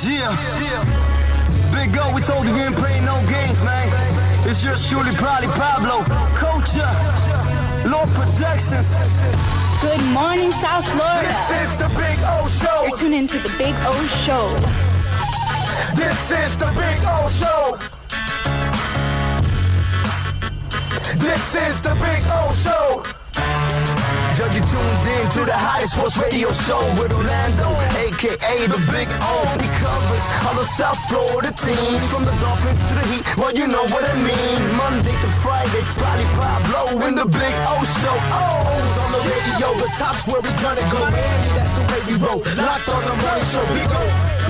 Yeah. Big O, we told you we ain't playing no games, man. It's just surely probably Pablo. Culture. Lord Productions. Good morning, South Florida. This is the Big O Show. You're tuned into the Big O Show. This is the Big O Show. This is the Big O Show. Judge, you tuned in to the hottest sports radio show with Orlando, a.k.a. the Big O. He covers all the South Florida teams, from the Dolphins to the Heat, well, you know what I mean. Monday to Friday, Friday Pablo in the Big O Show. Oh, on the radio, the top's where we gonna go. Miami, that's the way we roll. Locked on the morning show, we go.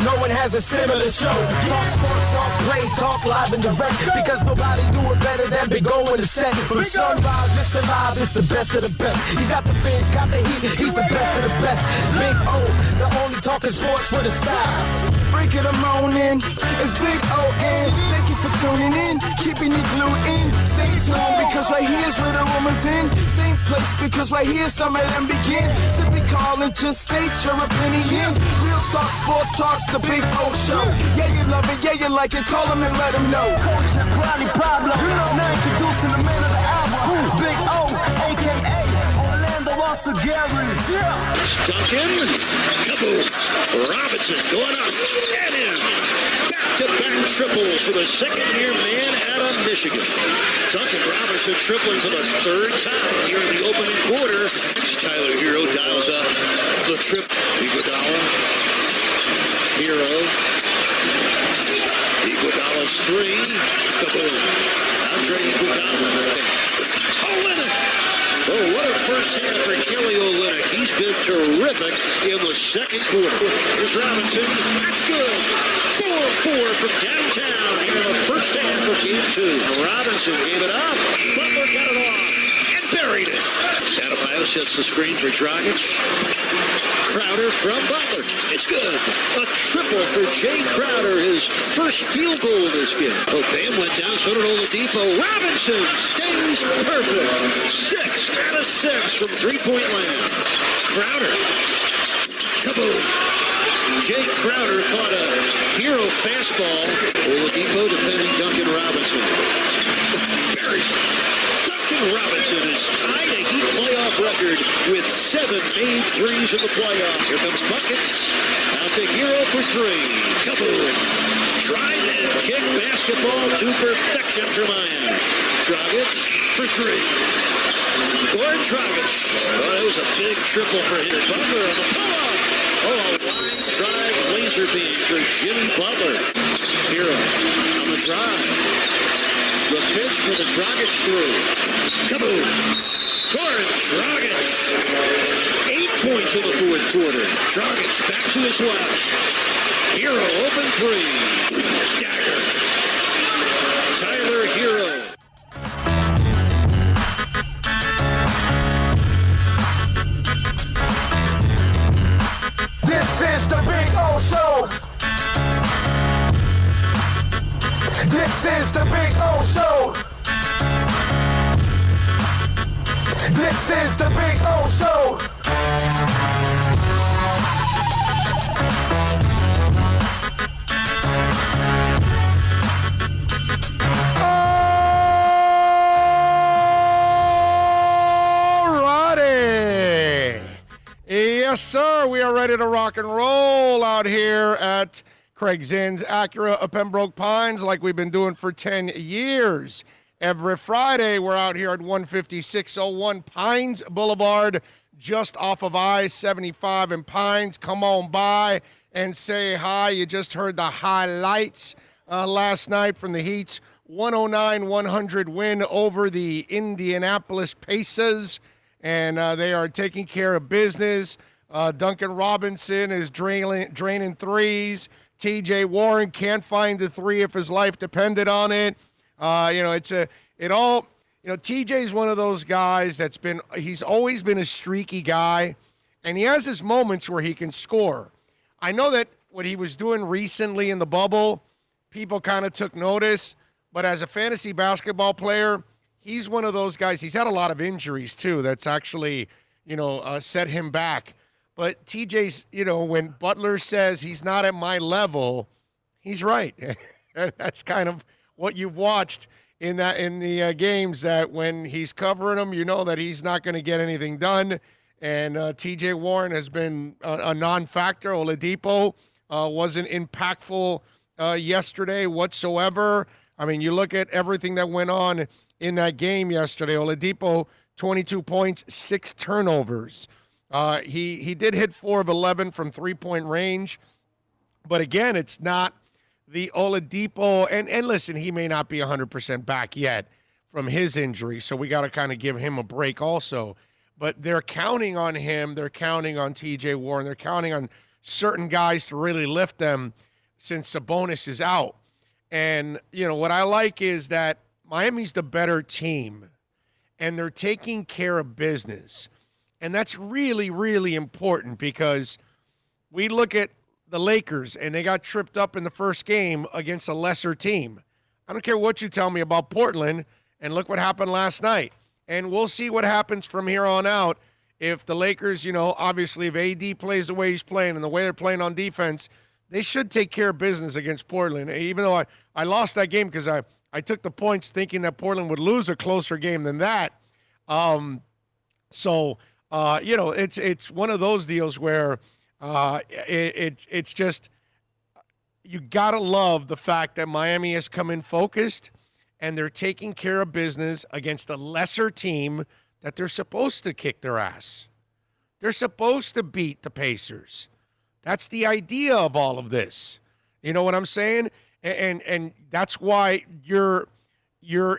No one has a similar show. Talk sports, talk plays, talk live and direct. Because nobody do it better than Big O in the set. From sunrise, listen live, it's the best of the best. He's got the fans, got the heat, he's the best of the best. Big O, the only talking sports with a style. Breaking them on in, it's Big O-N. Thank you for tuning in, keeping you glued in. Stay tuned, because right here's where the woman's in. Same place, because right here some of them begin. Simply call and just state your opinion. Real talk, sports talks, the Big O Show. Yeah, you love it, yeah, you like it, call him and let him know. Coach and Probably Pablo, now introducing the man of the hour, Big O, a.k.a. Orlando also Gary. Yeah. Duncan, kaboom. Robinson going up and in. Back-to-back triples for the second-year man out of Michigan. Duncan Robinson tripling for the third time here in the opening quarter. Tyler Hero dials up the trip. Iguodala. Hero. Iguodala's three. Kaboom. Andre Iguodala. Oh, what a first half for Kelly Olynyk. He's been terrific in the second quarter. Here's Robinson. That's good. 4-4 from downtown here in the first half of game two. Robinson gave it up. Butler got it off and buried it. Adebayo sets the screen for Dragic. Crowder from Butler. It's good. A triple for Jay Crowder, his first field goal of this game. Oh, Bam went down, so did Oladipo. Robinson stays perfect. 6 out of 6 from three-point land. Crowder. Kaboom. Jay Crowder caught a hero fastball. Oladipo defending Duncan Robinson. Buries it. Duncan Robinson is tied a Heat playoff record with 7 made threes in the playoffs. Here comes buckets. Out to Hero for three. Kaboom. Drive and kick basketball to perfection for Miami. Dragic for three. Goran Dragic. Oh, that was a big triple for him. Butler on the pull-up. Oh, a line drive laser beam for Jimmy Butler. Hero on the drive. The pitch for the Dragic through. Kaboom. Goran Dragic. 8 points in the fourth quarter. Dragic back to his left. Hero open three. Dagger. Tyler Hero. This is the Big O Show. This is the Big O Show. This is the Big O Show. Yes, sir. We are ready to rock and roll out here at Craig Zinn's Acura of Pembroke Pines like we've been doing for 10 years. Every Friday, we're out here at 15601 Pines Boulevard, just off of I-75 in Pines. Come on by and say hi. You just heard the highlights last night from the Heat's 109-100 win over the Indianapolis Pacers, and they are taking care of business. Duncan Robinson is draining threes. T.J. Warren can't find the three if his life depended on it. TJ's one of those guys he's always been a streaky guy, and he has his moments where he can score. I know that what he was doing recently in the bubble, people kind of took notice, but as a fantasy basketball player, he's one of those guys. He's had a lot of injuries, too, that's actually, set him back. But TJ's, when Butler says he's not at my level, he's right. And that's kind of what you've watched in the games, that when he's covering him, you know that he's not going to get anything done. And TJ Warren has been a non-factor. Oladipo wasn't impactful yesterday whatsoever. I mean, you look at everything that went on in that game yesterday. Oladipo, 22 points, 6 turnovers. He did hit 4 of 11 from three-point range. But again, it's not the Oladipo. And listen, he may not be 100% back yet from his injury, so we got to kind of give him a break also. But they're counting on him. They're counting on TJ Warren. They're counting on certain guys to really lift them since Sabonis is out. And, what I like is that Miami's the better team, and they're taking care of business. And that's really, really important, because we look at the Lakers, and they got tripped up in the first game against a lesser team. I don't care what you tell me about Portland, and look what happened last night. And we'll see what happens from here on out. If the Lakers, obviously if AD plays the way he's playing and the way they're playing on defense, they should take care of business against Portland. Even though I lost that game because I took the points thinking that Portland would lose a closer game than that. It's one of those deals where it's just, you got to love the fact that Miami has come in focused and they're taking care of business against a lesser team that they're supposed to kick their ass. They're supposed to beat the Pacers. That's the idea of all of this. You know what I'm saying? And that's why you're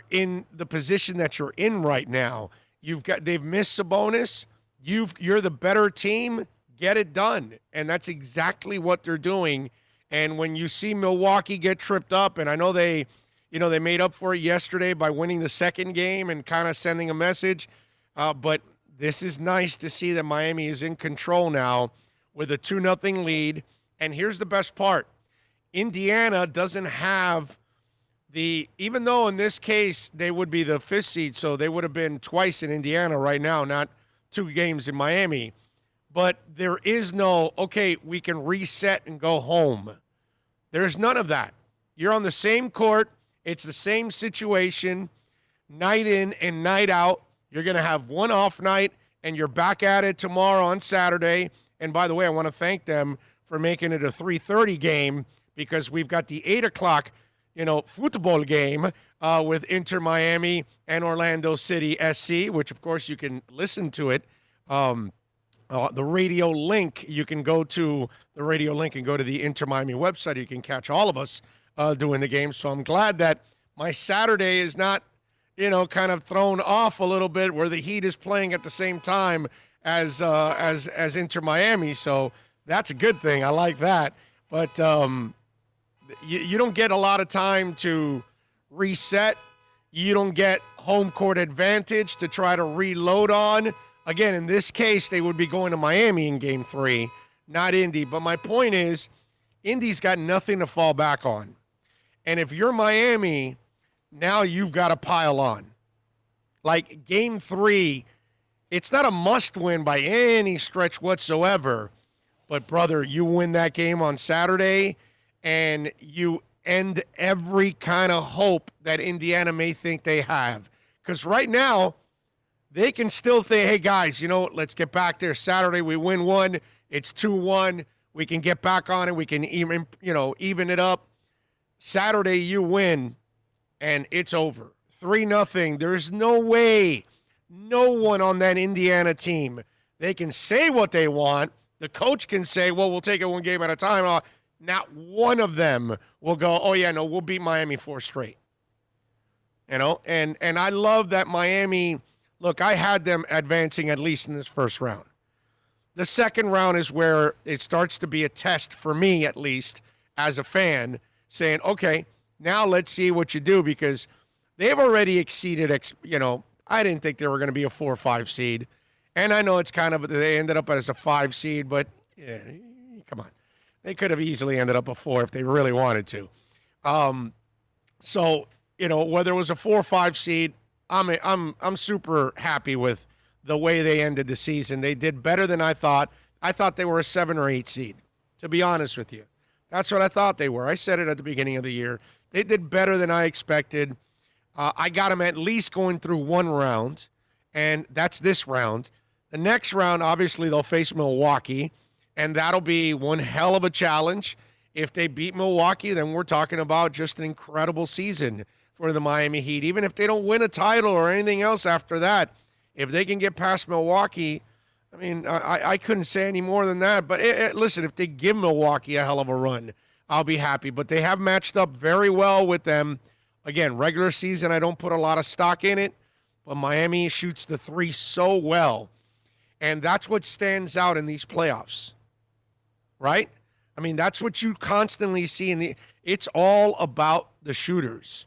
in the position that you're in right now. They've missed Sabonis. You're the better team. Get it done. And that's exactly what they're doing. And when you see Milwaukee get tripped up, and I know they made up for it yesterday by winning the second game and kind of sending a message. But this is nice to see that Miami is in control now with a 2-0 lead. And here's the best part. Indiana doesn't have even though in this case they would be the 5th seed, so they would have been twice in Indiana right now, not 2 games in Miami. But there is no, okay, we can reset and go home. There's none of that. You're on the same court. It's the same situation, night in and night out. You're going to have one off night, and you're back at it tomorrow on Saturday. And by the way, I want to thank them for making it a 3:30 game, because we've got the 8 o'clock, football game with Inter Miami and Orlando City SC, which, of course, you can listen to it. The radio link, you can go to the radio link and go to the Inter Miami website. You can catch all of us doing the game. So I'm glad that my Saturday is not, kind of thrown off a little bit, where the Heat is playing at the same time as Inter Miami. So that's a good thing. I like that. But you don't get a lot of time to reset. You don't get home court advantage to try to reload on. Again, in this case, they would be going to Miami in Game 3, not Indy. But my point is, Indy's got nothing to fall back on. And if you're Miami, now you've got to pile on. Like Game 3, it's not a must-win by any stretch whatsoever. But, brother, you win that game on Saturday, and you end every kind of hope that Indiana may think they have. Because right now, they can still think, hey, guys, let's get back there. Saturday, we win 1. It's 2-1. We can get back on it. We can even it up. Saturday, you win, and it's over. 3-0. There's no way, no one on that Indiana team, they can say what they want. The coach can say, well, we'll take it one game at a time. Not one of them will go, oh, yeah, no, we'll beat Miami 4 straight. And I love that Miami, look, I had them advancing at least in this first round. The second round is where it starts to be a test for me, at least, as a fan, saying, okay, now let's see what you do, because they've already exceeded, I didn't think they were going to be a 4 or 5 seed. And I know it's kind of, they ended up as a 5 seed, but yeah, come on. They could have easily ended up a 4 if they really wanted to. So, whether it was a 4 or 5 seed, I'm super happy with the way they ended the season. They did better than I thought. I thought they were a 7 or 8 seed, to be honest with you. That's what I thought they were. I said it at the beginning of the year. They did better than I expected. I got them at least going through one round, and that's this round. The next round, obviously, they'll face Milwaukee, and that'll be one hell of a challenge. If they beat Milwaukee, then we're talking about just an incredible season for the Miami Heat. Even if they don't win a title or anything else after that, if they can get past Milwaukee, I mean, I couldn't say any more than that. But listen, if they give Milwaukee a hell of a run, I'll be happy. But they have matched up very well with them. Again, regular season, I don't put a lot of stock in it, but Miami shoots the three so well. And that's what stands out in these playoffs, right? I mean, that's what you constantly see. It's all about the shooters.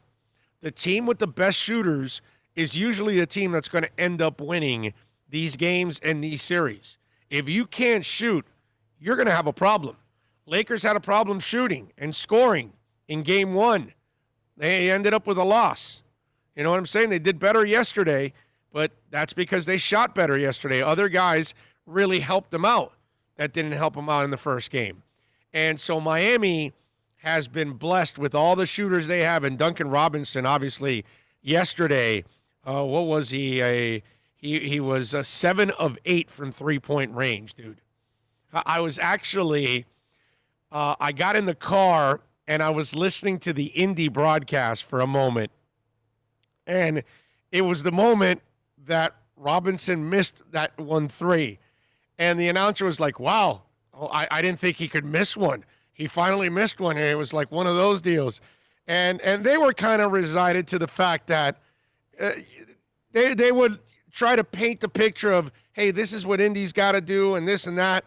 The team with the best shooters is usually the team that's going to end up winning these games and these series. If you can't shoot, you're going to have a problem. Lakers had a problem shooting and scoring in game one. They ended up with a loss. You know what I'm saying? They did better yesterday, but that's because they shot better yesterday. Other guys really helped them out. That didn't help them out in the first game. And so Miami has been blessed with all the shooters they have. And Duncan Robinson, obviously, yesterday, what was he? He was 7 of 8 from three-point range, dude. I was actually, I got in the car and I was listening to the Indy broadcast for a moment. And it was the moment that Robinson missed that 1-3. And the announcer was like, wow, I didn't think he could miss one. He finally missed one. And it was like one of those deals. And they were kind of resigned to the fact that they would try to paint the picture of, hey, this is what Indy's got to do and this and that.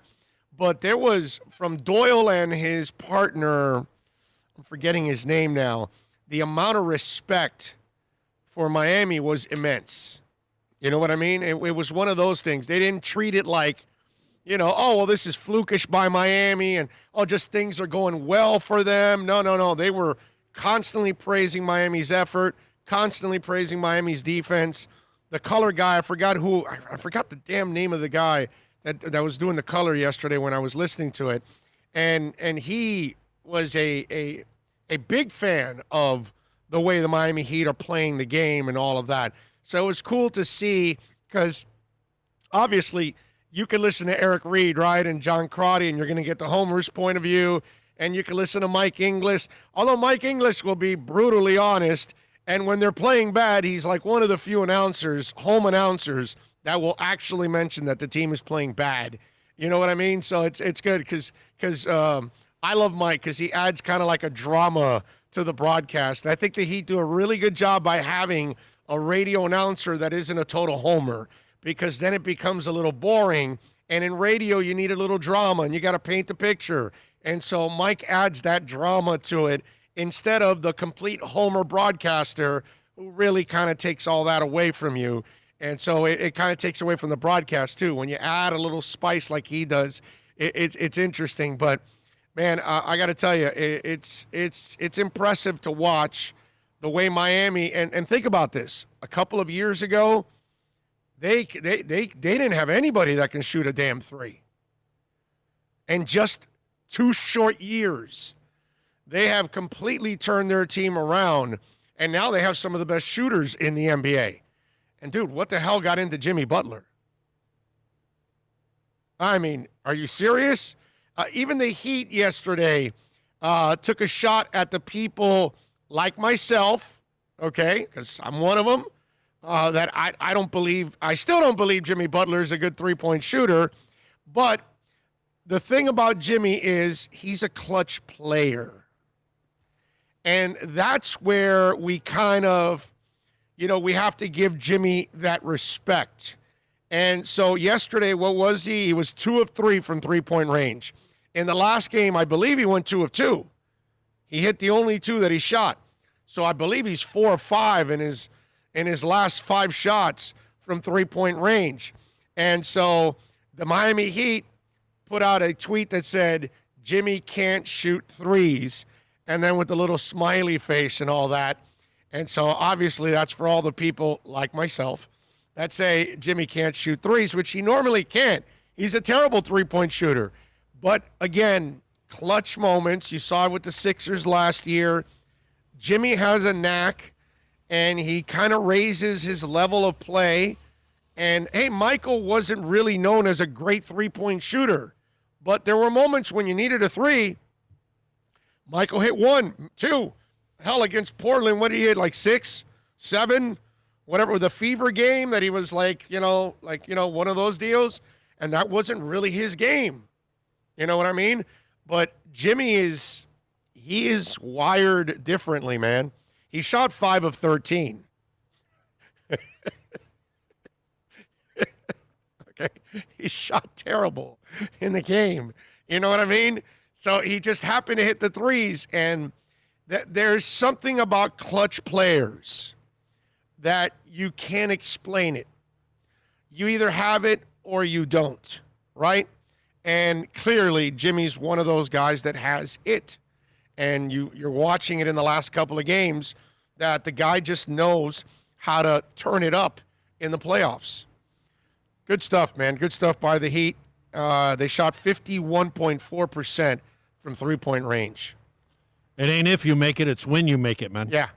But there was, from Doyle and his partner, I'm forgetting his name now, the amount of respect for Miami was immense. You know what I mean? It was one of those things. They didn't treat it like, you know, oh, well, this is flukish by Miami and, oh, just things are going well for them. No. They were constantly praising Miami's effort, constantly praising Miami's defense. The color guy, I forgot the damn name of the guy that was doing the color yesterday when I was listening to it. And he was a big fan of the way the Miami Heat are playing the game and all of that. So it was cool to see because obviously you can listen to Eric Reed, right, and John Crotty, and you're going to get the Homer's point of view, and you can listen to Mike Inglis, although Mike Inglis will be brutally honest, and when they're playing bad, he's like one of the few announcers, home announcers, that will actually mention that the team is playing bad. You know what I mean? So it's good because I love Mike because he adds kind of like a drama to the broadcast. And I think the Heat do a really good job by having a radio announcer that isn't a total homer because then it becomes a little boring. And in radio, you need a little drama and you got to paint the picture. And so Mike adds that drama to it instead of the complete homer broadcaster who really kind of takes all that away from you. And so it kind of takes away from the broadcast too. When you add a little spice like he does, it's interesting. But man, I got to tell you, it's impressive to watch the way Miami and think about this. A couple of years ago, they didn't have anybody that can shoot a damn three. And just 2 short years, they have completely turned their team around, and now they have some of the best shooters in the NBA. And dude, what the hell got into Jimmy Butler? I mean, are you serious? Even the Heat yesterday took a shot at the people like myself, okay, because I'm one of them, that I still don't believe Jimmy Butler is a good three-point shooter. But the thing about Jimmy is he's a clutch player. And that's where we kind of, we have to give Jimmy that respect. And so yesterday, what was he? He was 2 of 3 from three-point range. In the last game, I believe he went 2 of 2. He hit the only 2 that he shot. So I believe he's 4 of 5 in his last 5 shots from three-point range. And so the Miami Heat put out a tweet that said, Jimmy can't shoot threes, and then with the little smiley face and all that. And so obviously that's for all the people like myself that say Jimmy can't shoot threes, which he normally can't. He's a terrible three-point shooter. But, again, clutch moments. You saw it with the Sixers last year. Jimmy has a knack, and he kind of raises his level of play. And, hey, Michael wasn't really known as a great three-point shooter. But there were moments when you needed a three. Michael hit 1, 2. Hell, against Portland, what did he hit, like 6, 7? Whatever, the fever game that he was like, one of those deals. And that wasn't really his game. You know what I mean? But Jimmy is wired differently, man. He shot 5 of 13. Okay? He shot terrible in the game. You know what I mean? So he just happened to hit the threes. And there's something about clutch players that you can't explain it. You either have it or you don't, right? And clearly, Jimmy's one of those guys that has it. And you're watching it in the last couple of games that the guy just knows how to turn it up in the playoffs. Good stuff, man. Good stuff by the Heat. They shot 51.4% from three-point range. It ain't if you make it, it's when you make it, man. Yeah.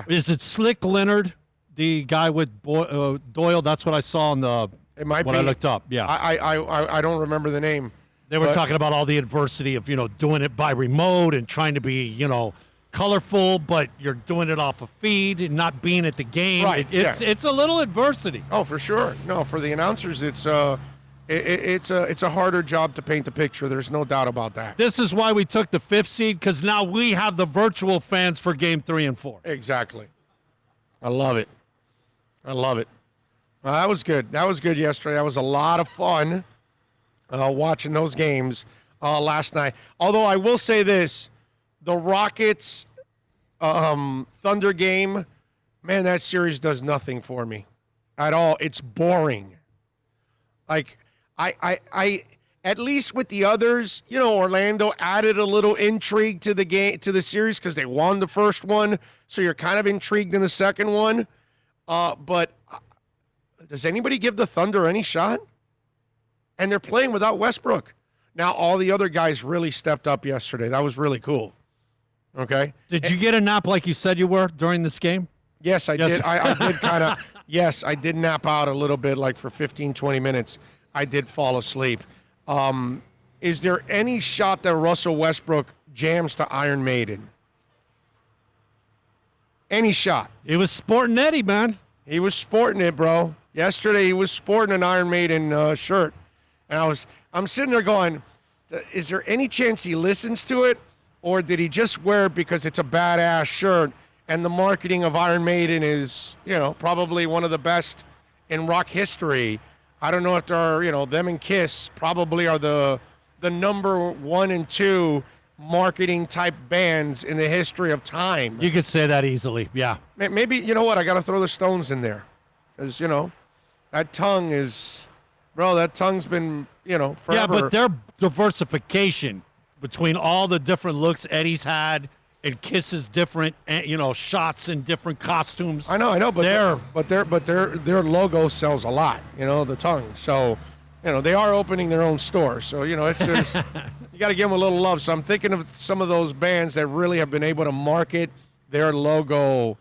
Is it Slick Leonard, the guy with Doyle? That's what I saw on the It might when be. I looked up. Yeah, I don't remember the name. they were talking about all the adversity of doing it by remote and trying to be colorful, but you're doing it off a feed and not being at the game. Right, It's a little adversity. Oh, for sure. No, for the announcers, it's a harder job to paint the picture. There's no doubt about that. This is why we took the 5th seed, because now we have the virtual fans for game 3 and 4. Exactly. I love it. That was good. That was good yesterday. That was a lot of fun watching those games last night. Although I will say this, the Rockets Thunder game, man, that series does nothing for me at all. It's boring. Like, I at least with the others, Orlando added a little intrigue to the game, to the series, because they won the first one, so you're kind of intrigued in the second one. But does anybody give the Thunder any shot? And they're playing without Westbrook. Now, all the other guys really stepped up yesterday. That was really cool. Okay? Did you get a nap like you said you were during this game? Yes, I did. I did kind of. Yes, I did nap out a little bit, like for 15, 20 minutes. I did fall asleep. Is there any shot that Russell Westbrook jams to Iron Maiden? Any shot? He was sporting Eddie, man. He was sporting it, bro. Yesterday he was sporting an Iron Maiden shirt. And I'm sitting there going, is there any chance he listens to it? Or did he just wear it because it's a badass shirt? And the marketing of Iron Maiden is, probably one of the best in rock history. I don't know if they're, them and Kiss probably are the number 1 and 2 marketing type bands in the history of time. You could say that easily, yeah. Maybe, you know what, I got to throw the Stones in there. Because, that tongue is, bro, that tongue's been, forever. Yeah, but their diversification between all the different looks Eddie's had and Kiss's different, shots and different costumes. I know, but their logo sells a lot, the tongue. So, they are opening their own store. So, it's just, you got to give them a little love. So I'm thinking of some of those bands that really have been able to market their logo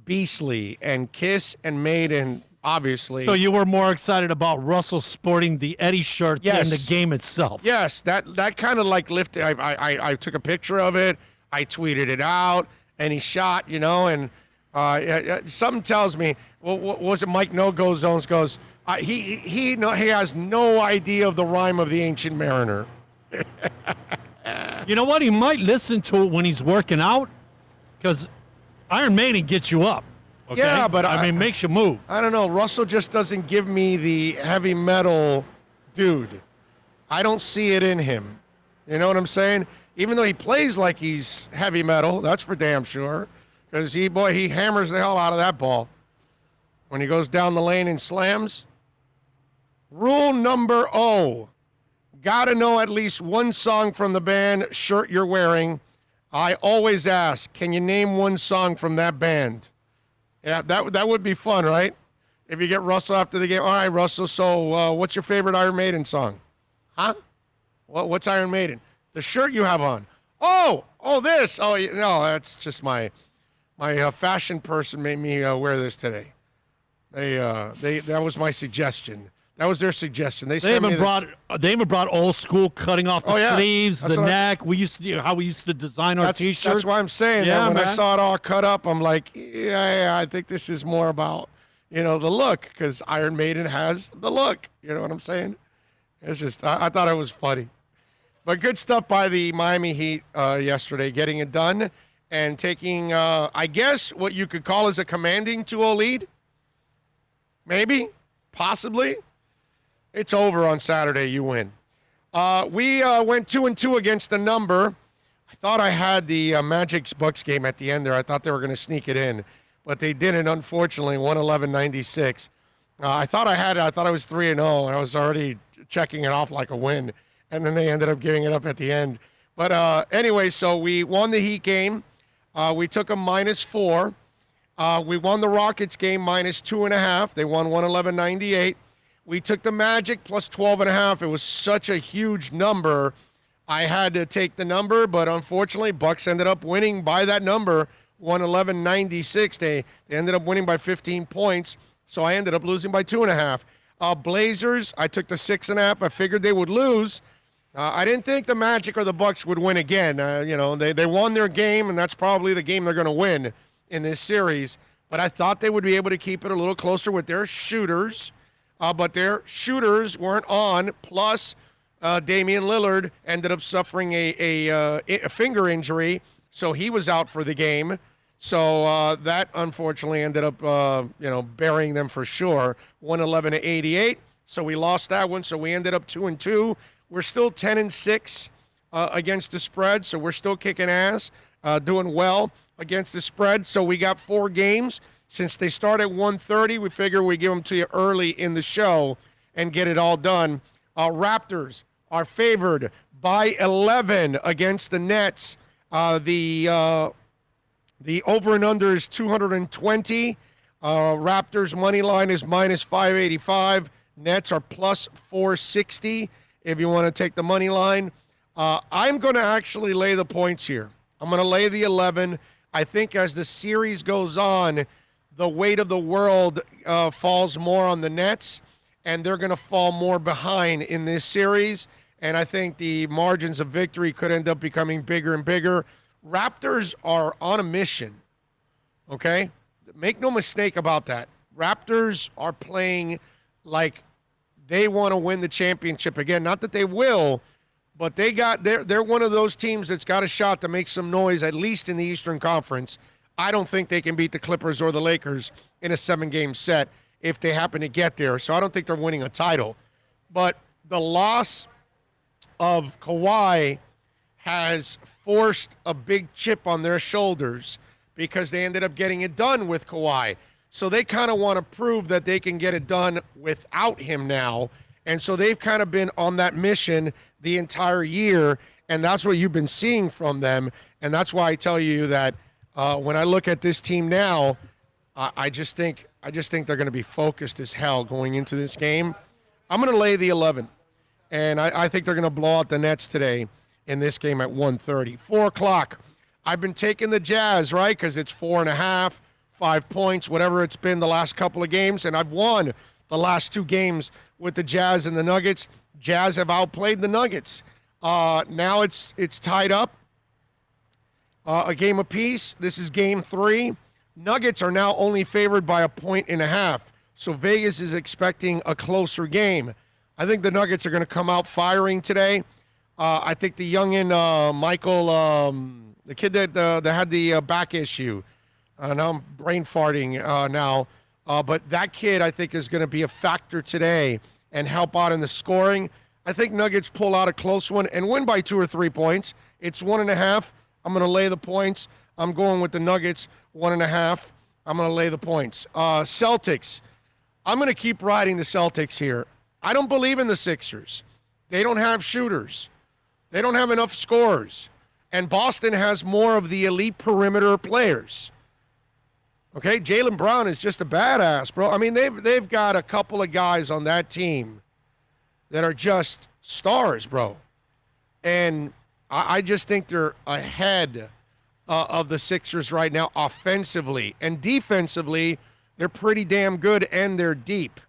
beastly, and Kiss and Maiden, obviously. So you were more excited about Russell sporting the Eddie shirt than the game itself. Yes, that kind of like lifted. I took a picture of it. I tweeted it out, and he shot, and something tells me, what was it Mike No-Go Zones goes, he has no idea of the rhyme of the Ancient Mariner. You know what? He might listen to it when he's working out, because Iron Maiden gets you up. Okay? Yeah, but makes you move. I don't know. Russell just doesn't give me the heavy metal dude. I don't see it in him. You know what I'm saying? Even though he plays like he's heavy metal, that's for damn sure. Because he hammers the hell out of that ball when he goes down the lane and slams. Rule number O. Gotta know at least one song from the band shirt you're wearing. I always ask, can you name one song from that band? Yeah, that would be fun, right? If you get Russell after the game, all right, Russell, so what's your favorite Iron Maiden song? Huh? What's Iron Maiden? The shirt you have on. Oh, this. Oh, no, that's just my fashion person made me wear this today. That was my suggestion. That was their suggestion. They even brought old school cutting off the sleeves, the neck. We used to design our T-shirts. That's why I'm saying that when I saw it all cut up, I'm like, yeah, I think this is more about, the look, because Iron Maiden has the look. You know what I'm saying? It's just, I thought it was funny. But good stuff by the Miami Heat yesterday, getting it done and taking, I guess, what you could call as a commanding 2-0 lead. Maybe, possibly. It's over on Saturday. You win. We went 2-2 against the number. I thought I had the Magic-Bucks game at the end there. I thought they were going to sneak it in, but they didn't, unfortunately, 111-96. I thought I had it. I thought I was 3-0, and I was already checking it off like a win, and then they ended up giving it up at the end. But anyway, so we won the Heat game. We took a -4. We won the Rockets game -2.5. They won 111-98. We took the Magic plus 12.5. It was such a huge number. I had to take the number, but unfortunately, Bucks ended up winning by that number, 111-96. They ended up winning by 15 points, so I ended up losing by 2.5. Blazers, I took the 6.5. I figured they would lose. I didn't think the Magic or the Bucks would win again. They won their game, and that's probably the game they're going to win in this series. But I thought they would be able to keep it a little closer with their shooters. But their shooters weren't on. Plus, Damian Lillard ended up suffering a finger injury, so he was out for the game. So that unfortunately ended up, burying them for sure. 111-88. So we lost that one. So we ended up 2-2. We're still 10-6 against the spread. So we're still kicking ass, doing well against the spread. So we got 4 games. Since they start at 1:30, we figure we give them to you early in the show and get it all done. Raptors are favored by 11 against the Nets. The over and under is 220. Raptors money line is -585. Nets are plus 460 if you want to take the money line. I'm going to actually lay the points here. I'm going to lay the 11. I think as the series goes on, the weight of the world falls more on the Nets, and they're going to fall more behind in this series. And I think the margins of victory could end up becoming bigger and bigger. Raptors are on a mission, okay? Make no mistake about that. Raptors are playing like they want to win the championship again. Not that they will, but they're one of those teams that's got a shot to make some noise, at least in the Eastern Conference. I don't think they can beat the Clippers or the Lakers in a 7-game set if they happen to get there. So I don't think they're winning a title. But the loss of Kawhi has forced a big chip on their shoulders because they ended up getting it done with Kawhi. So they kind of want to prove that they can get it done without him now. And so they've kind of been on that mission the entire year, and that's what you've been seeing from them. And that's why I tell you that when I look at this team now, I just think they're going to be focused as hell going into this game. I'm going to lay the 11, and I think they're going to blow out the Nets today in this game at 1:30. 4 o'clock. I've been taking the Jazz, right, because it's 4.5, 5 points, whatever it's been the last couple of games, and I've won the last 2 games with the Jazz and the Nuggets. Jazz have outplayed the Nuggets. Now it's tied up. A game apiece. This is game 3. Nuggets are now only favored by 1.5. So Vegas is expecting a closer game. I think the Nuggets are going to come out firing today. I think the youngin, Michael, the kid that had the back issue. Now I'm brain farting now. But that kid, I think, is going to be a factor today and help out in the scoring. I think Nuggets pull out a close one and win by 2 or 3 points. It's 1.5. I'm going to lay the points. I'm going with the Nuggets, 1.5. I'm going to lay the points. Celtics. I'm going to keep riding the Celtics here. I don't believe in the Sixers. They don't have shooters. They don't have enough scorers. And Boston has more of the elite perimeter players. Okay, Jaylen Brown is just a badass, bro. I mean, they've got a couple of guys on that team that are just stars, bro. And I just think they're ahead of the Sixers right now offensively. And defensively, they're pretty damn good, and they're deep.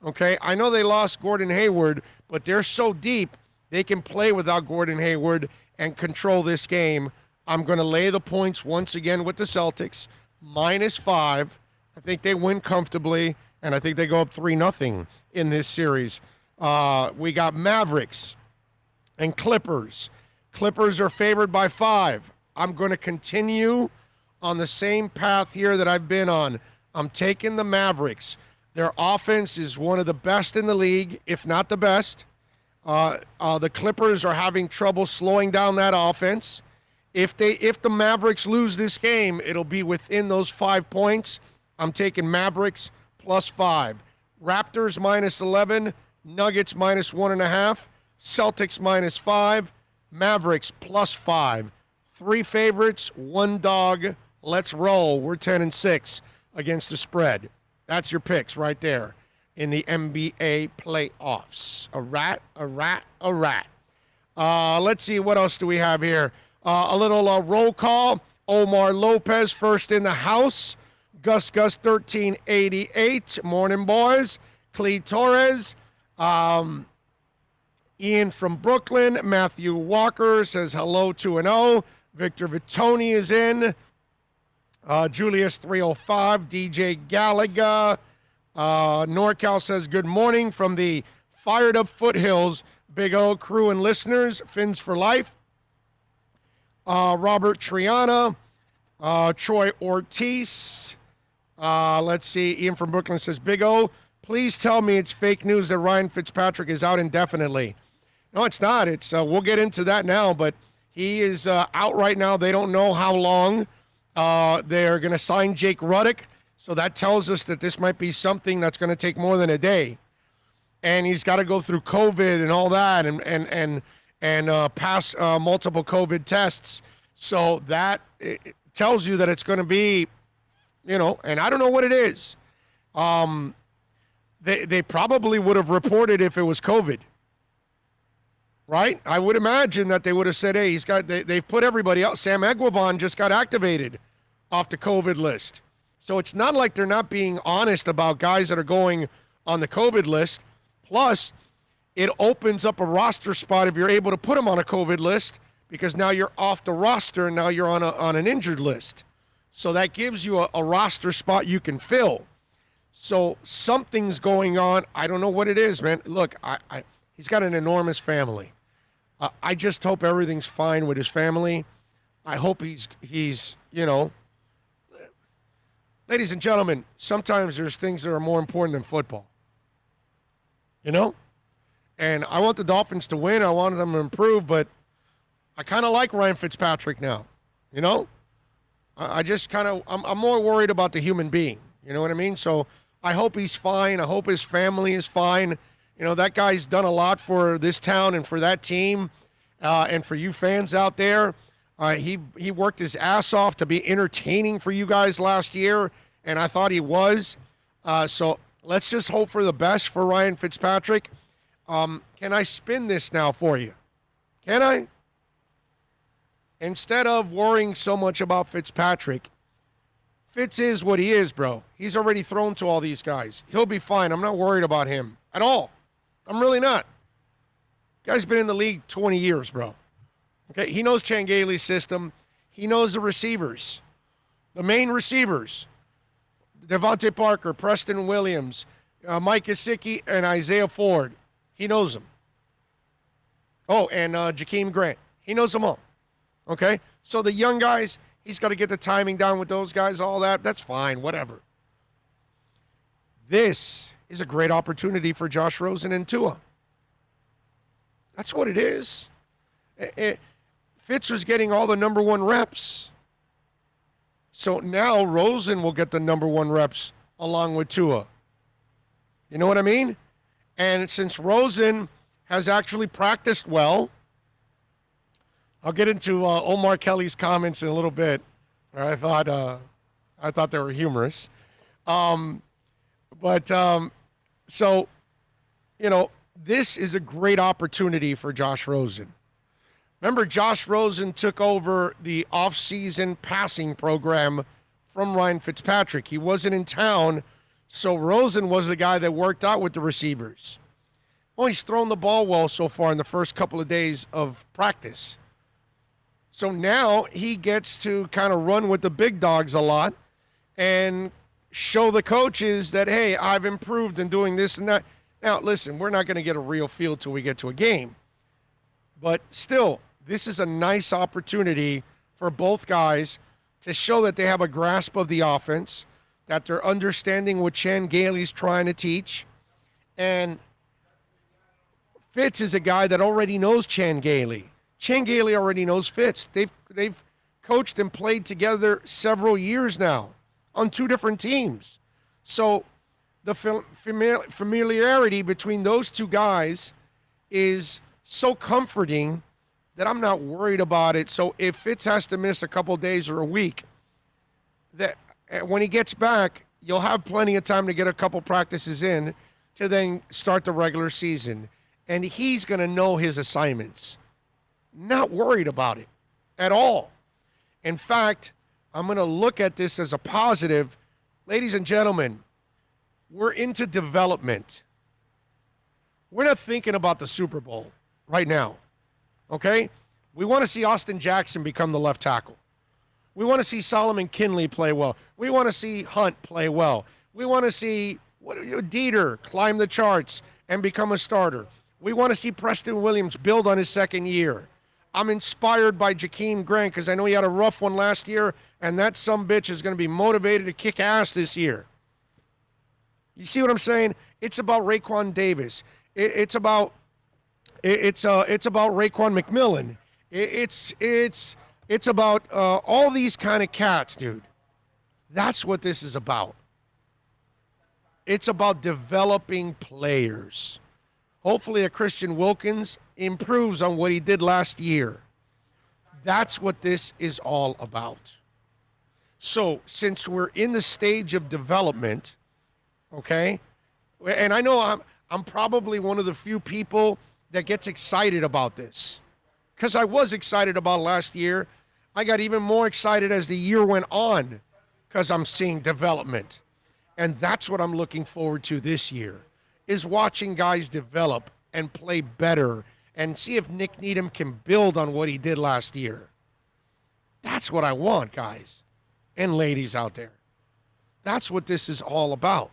Okay, I know they lost Gordon Hayward, but they're so deep, they can play without Gordon Hayward and control this game. I'm going to lay the points once again with the Celtics. -5. I think they win comfortably, and I think they go up 3-0 in this series. We got Mavericks and Clippers. Clippers are favored by 5. I'm going to continue on the same path here that I've been on. I'm taking the Mavericks. Their offense is one of the best in the league, if not the best. The Clippers are having trouble slowing down that offense. If the Mavericks lose this game, it'll be within those 5 points. I'm taking Mavericks +5. Raptors -11. Nuggets -1.5. Celtics -5. Mavericks +5. 3 favorites, 1 dog. Let's roll. We're 10-6 against the spread. That's your picks right there in the NBA playoffs. A rat. Let's see, what else do we have here? A little roll call. Omar Lopez first in the house. Gus 1388. Morning, boys. Clee Torres. Ian from Brooklyn. Matthew Walker says hello 2-0. Victor Vitoni is in. Julius 305. DJ Gallagher. NorCal says good morning from the fired up foothills. Big O crew and listeners. Fins for life. Robert Triana. Troy Ortiz. Let's see. Ian from Brooklyn says, Big O, please tell me it's fake news that Ryan Fitzpatrick is out indefinitely. No, it's not. It's we'll get into that now, but he is out right now. They don't know how long. They're going to sign Jake Ruddock, so that tells us that this might be something that's going to take more than a day. And he's got to go through COVID and all that and pass multiple COVID tests. So that it tells you that it's going to be, and I don't know what it is. They probably would have reported if it was COVID, right? I would imagine that they would have said, hey, they've put everybody else. Sam Eguavoen just got activated off the COVID list. So it's not like they're not being honest about guys that are going on the COVID list. Plus, it opens up a roster spot if you're able to put them on a COVID list, because now you're off the roster and now you're on an injured list. So that gives you a roster spot you can fill. So something's going on. I don't know what it is, man. Look, he's got an enormous family. I just hope everything's fine with his family. I hope he's ladies and gentlemen, sometimes there's things that are more important than football. And I want the Dolphins to win. I want them to improve, but I kind of like Ryan Fitzpatrick now. I just I'm more worried about the human being. You know what I mean? So I hope he's fine. I hope his family is fine. That guy's done a lot for this town and for that team and for you fans out there. He worked his ass off to be entertaining for you guys last year, and I thought he was. So let's just hope for the best for Ryan Fitzpatrick. Can I spin this now for you? Can I? Instead of worrying so much about Fitzpatrick, Fitz is what he is, bro. He's already thrown to all these guys. He'll be fine. I'm not worried about him at all. I'm really not. Guy's been in the league 20 years, bro. Okay, he knows Changeli's system. He knows the receivers, the main receivers. Devontae Parker, Preston Williams, Mike Gesicki, and Isaiah Ford. He knows them. Oh, and Jakeem Grant. He knows them all. Okay? So the young guys, he's got to get the timing down with those guys, all that. That's fine, whatever. This is a great opportunity for Josh Rosen and Tua. That's what it is. Fitz was getting all the number 1 reps. So now Rosen will get the number 1 reps along with Tua. You know what I mean? And since Rosen has actually practiced well, I'll get into Omar Kelly's comments in a little bit. I thought I thought they were humorous. So, this is a great opportunity for Josh Rosen. Remember, Josh Rosen took over the offseason passing program from Ryan Fitzpatrick. He wasn't in town, so Rosen was the guy that worked out with the receivers. Well, he's thrown the ball well so far in the first couple of days of practice. So now he gets to kind of run with the big dogs a lot and show the coaches that, hey, I've improved in doing this and that. Now, listen, we're not going to get a real feel till we get to a game. But still, this is a nice opportunity for both guys to show that they have a grasp of the offense, that they're understanding what Chan Gailey's trying to teach. And Fitz is a guy that already knows Chan Gailey. Chan Gailey already knows Fitz. They've coached and played together several years now on two different teams. So the familiarity between those two guys is so comforting that I'm not worried about it. So if Fitz has to miss a couple days or a week, that when he gets back, you'll have plenty of time to get a couple practices in to then start the regular season. And he's going to know his assignments. Not worried about it at all. In fact, I'm going to look at this as a positive. Ladies and gentlemen, we're into development. We're not thinking about the Super Bowl right now, okay? We want to see Austin Jackson become the left tackle. We want to see Solomon Kinley play well. We want to see Hunt play well. We want to see Dieter climb the charts and become a starter. We want to see Preston Williams build on his second year. I'm inspired by Jakeem Grant because I know he had a rough one last year, and that sumbitch is going to be motivated to kick ass this year. You see what I'm saying? It's about Raekwon Davis. It's about Raekwon McMillan. It's about all these kind of cats, dude. That's what this is about. It's about developing players. Hopefully a Christian Wilkins improves on what he did last year. That's what this is all about. So since we're in the stage of development, okay, and I know I'm probably one of the few people that gets excited about this because I was excited about last year. I got even more excited as the year went on because I'm seeing development. And that's what I'm looking forward to this year, is watching guys develop and play better and see if Nick Needham can build on what he did last year. That's what I want, guys and ladies out there. That's what this is all about.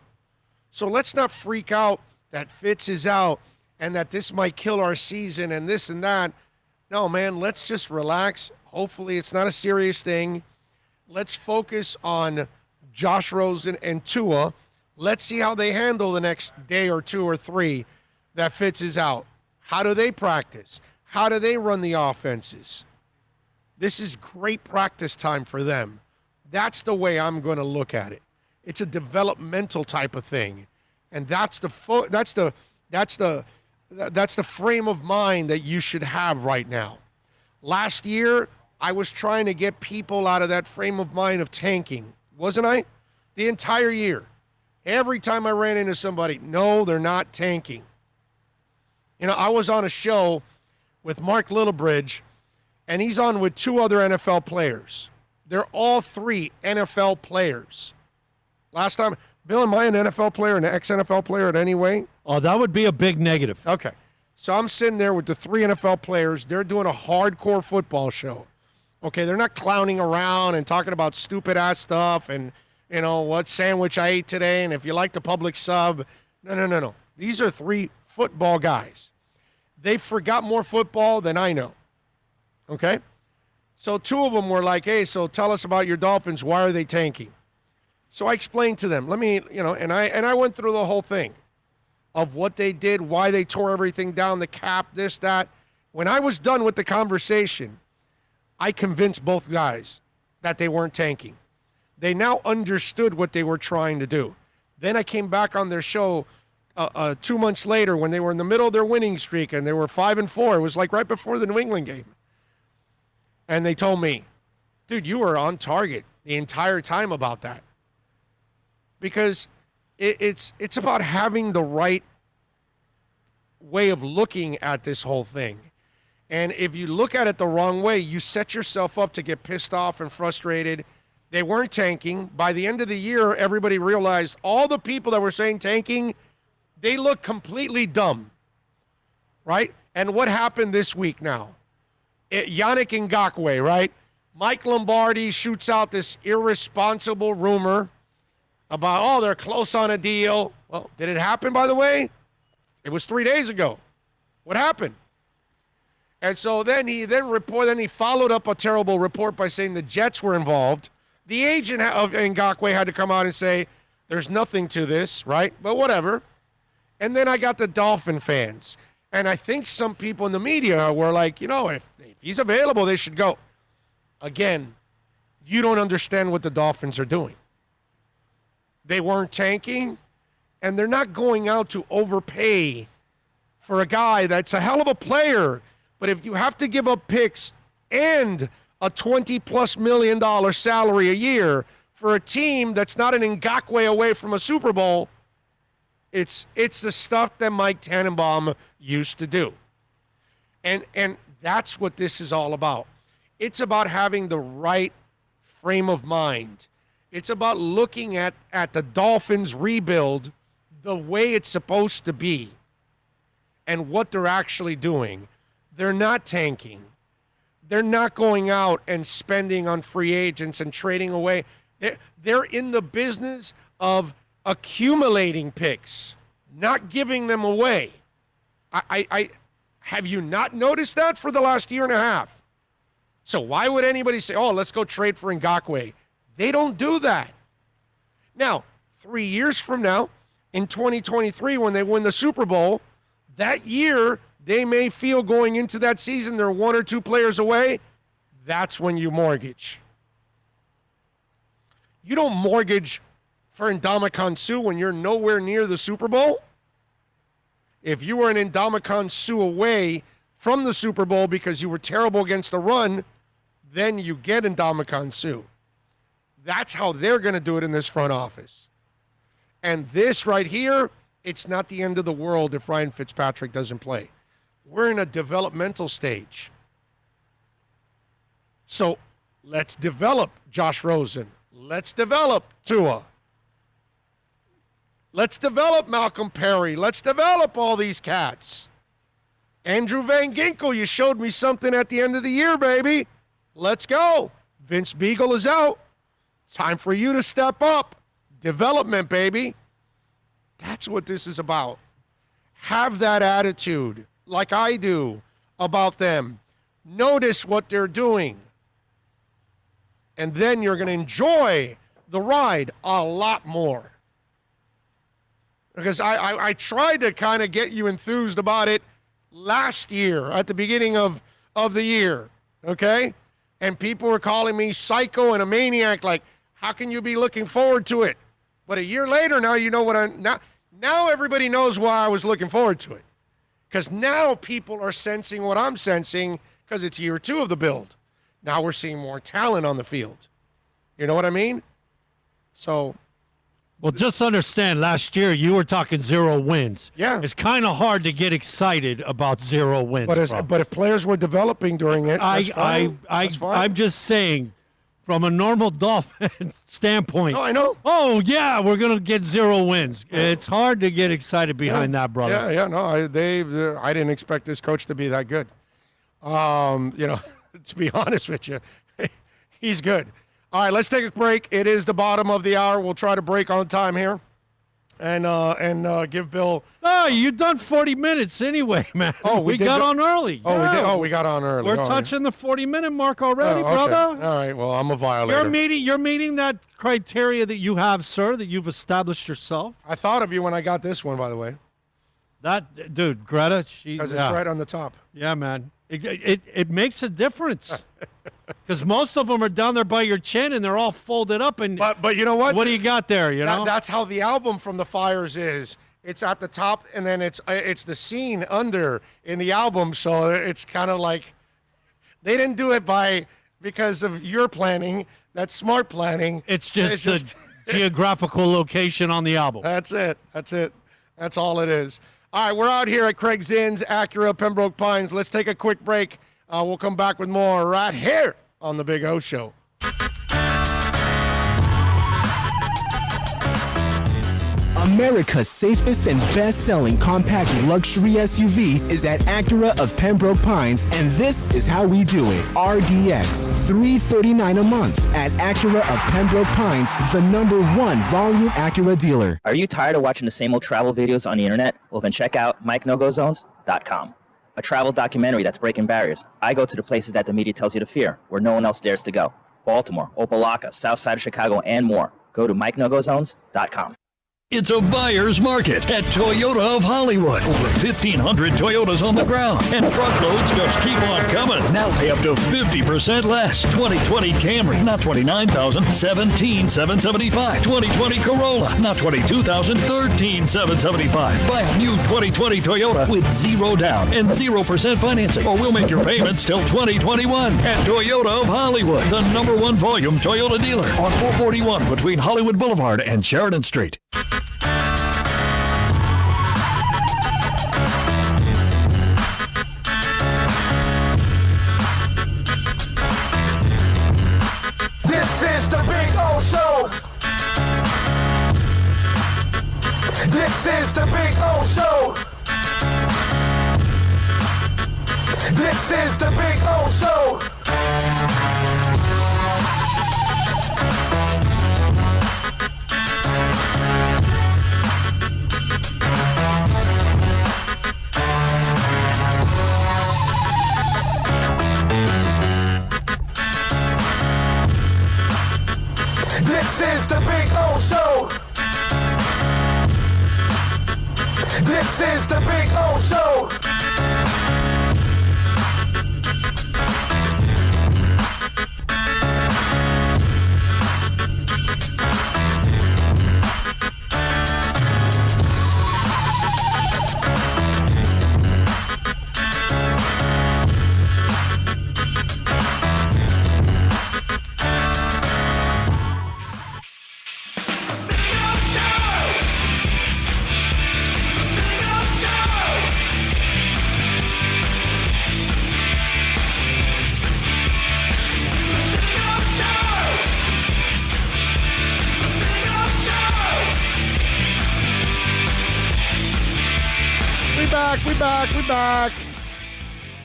So let's not freak out that Fitz is out and that this might kill our season and this and that. No, man, let's just relax. Hopefully it's not a serious thing. Let's focus on Josh Rosen and Tua. Let's see how they handle the next day or two or three that Fitz is out. How do they practice? How do they run the offenses? This is great practice time for them. That's the way I'm going to look at it. It's a developmental type of thing, and that's the frame of mind that you should have right now. Last year, I was trying to get people out of that frame of mind of tanking, wasn't I? The entire year. Every time I ran into somebody, no, they're not tanking. You know, I was on a show with Mark Littlebridge, and he's on with two other NFL players. They're all three NFL players. Last time, Bill, am I an NFL player, an ex-NFL player in any way? Oh, that would be a big negative. Okay. So I'm sitting there with the three NFL players. They're doing a hardcore football show. Okay, they're not clowning around and talking about stupid-ass stuff and, you know, what sandwich I ate today and if you like the public sub. No. These are three football guys. They forgot more football than I know. Okay? So two of them were like, hey, so tell us about your Dolphins. Why are they tanking? So I explained to them, and I went through the whole thing of what they did, why they tore everything down, the cap, this, that. When I was done with the conversation, I convinced both guys that they weren't tanking. They now understood what they were trying to do. Then I came back on their show 2 months later when they were in the middle of their winning streak and they were 5-4. It was like right before the New England game. And they told me, dude, you were on target. the entire time about that. Because it's about having the right way of looking at this whole thing. And if you look at it the wrong way, you set yourself up to get pissed off and frustrated. They weren't tanking. By the end of the year, everybody realized all the people that were saying tanking, they look completely dumb, right? And what happened this week now? Yannick Ngakoue, right? Mike Lombardi shoots out this irresponsible rumor about, oh, they're close on a deal. Well, did it happen, by the way? It was 3 days ago. What happened? And so then he followed up a terrible report by saying the Jets were involved. The agent of Ngakoue had to come out and say, there's nothing to this, right? But whatever. And then I got the Dolphin fans. And I think some people in the media were like, if he's available, they should go. Again, you don't understand what the Dolphins are doing. They weren't tanking, and they're not going out to overpay for a guy that's a hell of a player. But if you have to give up picks and a $20+ million salary a year for a team that's not an Ngakoue away from a Super Bowl, it's the stuff that Mike Tannenbaum used to do. And that's what this is all about. It's about having the right frame of mind. It's about looking at the Dolphins rebuild the way it's supposed to be and what they're actually doing. They're not tanking. They're not going out and spending on free agents and trading away. They're in the business of accumulating picks, not giving them away. I have you not noticed that for the last year and a half? So why would anybody say, oh, let's go trade for Ngakoue? They don't do that. Now, 3 years from now, in 2023, when they win the Super Bowl, that year they may feel going into that season they're one or two players away. That's when you mortgage. You don't mortgage for Ndamukong Suh when you're nowhere near the Super Bowl. If you were an Ndamukong Suh away from the Super Bowl because you were terrible against the run, then you get Ndamukong Suh. That's how they're going to do it in this front office. And this right here, it's not the end of the world if Ryan Fitzpatrick doesn't play. We're in a developmental stage. So let's develop Josh Rosen. Let's develop Tua. Let's develop Malcolm Perry. Let's develop all these cats. Andrew Van Ginkel, you showed me something at the end of the year, baby. Let's go. Vince Beagle is out. Time for you to step up. Development, baby. That's what this is about. Have that attitude, like I do, about them. Notice what they're doing. And then you're going to enjoy the ride a lot more. Because I tried to kind of get you enthused about it last year at the beginning of the year, okay? And people were calling me psycho and a maniac, like, how can you be looking forward to it? But a year later, now you know what now everybody knows why I was looking forward to it. Because now people are sensing what I'm sensing because it's year 2 of the build. Now we're seeing more talent on the field. You know what I mean? So... Well, just understand, last year you were talking 0 wins. Yeah. It's kind of hard to get excited about 0 wins. But if players were developing during it, that's fine. I'm just saying, from a normal Dolphin standpoint. Oh, I know. Oh, yeah, we're going to get 0 wins. It's hard to get excited behind that, brother. Yeah, no, I didn't expect this coach to be that good. To be honest with you, he's good. All right, let's take a break. It is the bottom of the hour. We'll try to break on time here and give Bill. Oh, you've done 40 minutes anyway, man. Oh, we got on early. Oh, we did. Oh, we got on early. We're touching the 40-minute mark already, okay. brother. All right. Well, I'm a violator. You're meeting that criteria that you have, sir, that you've established yourself. I thought of you when I got this one, by the way. That dude, Greta, because it's right on the top. Yeah, man. It makes a difference. Because most of them are down there by your chin and they're all folded up. And but you know what? What do you got there? You know, that's how the album from the Fires is. It's at the top, and then it's the scene under in the album. So it's kind of like they didn't do it by because of your planning. That's smart planning. It's just the geographical location on the album. That's it. That's all it is. All right, we're out here at Craig Zinn's, Acura, Pembroke Pines. Let's take a quick break. We'll come back with more right here on The Big O Show. America's safest and best-selling compact luxury SUV is at Acura of Pembroke Pines, and this is how we do it. RDX, $339 a month at Acura of Pembroke Pines, the #1 volume Acura dealer. Are you tired of watching the same old travel videos on the internet? Well, then check out MikeNoGoZones.com, a travel documentary that's breaking barriers. I go to the places that the media tells you to fear, where no one else dares to go. Baltimore, Opelika, South Side of Chicago, and more. Go to MikeNoGoZones.com. It's a buyer's market at Toyota of Hollywood. Over 1,500 Toyotas on the ground, and truckloads just keep on coming. Now pay up to 50% less. 2020 Camry, not $29,000, $17,775. 2020 Corolla, not $22,000, $13,775. Buy a new 2020 Toyota with 0 down and 0% financing, or we'll make your payments till 2021 at Toyota of Hollywood, the #1 volume Toyota dealer on 441 between Hollywood Boulevard and Sheridan Street. This is the Big O Show. This is the Big O Show. This is the Big O Show. This is the Big O Show. This is the Big O Show. We back.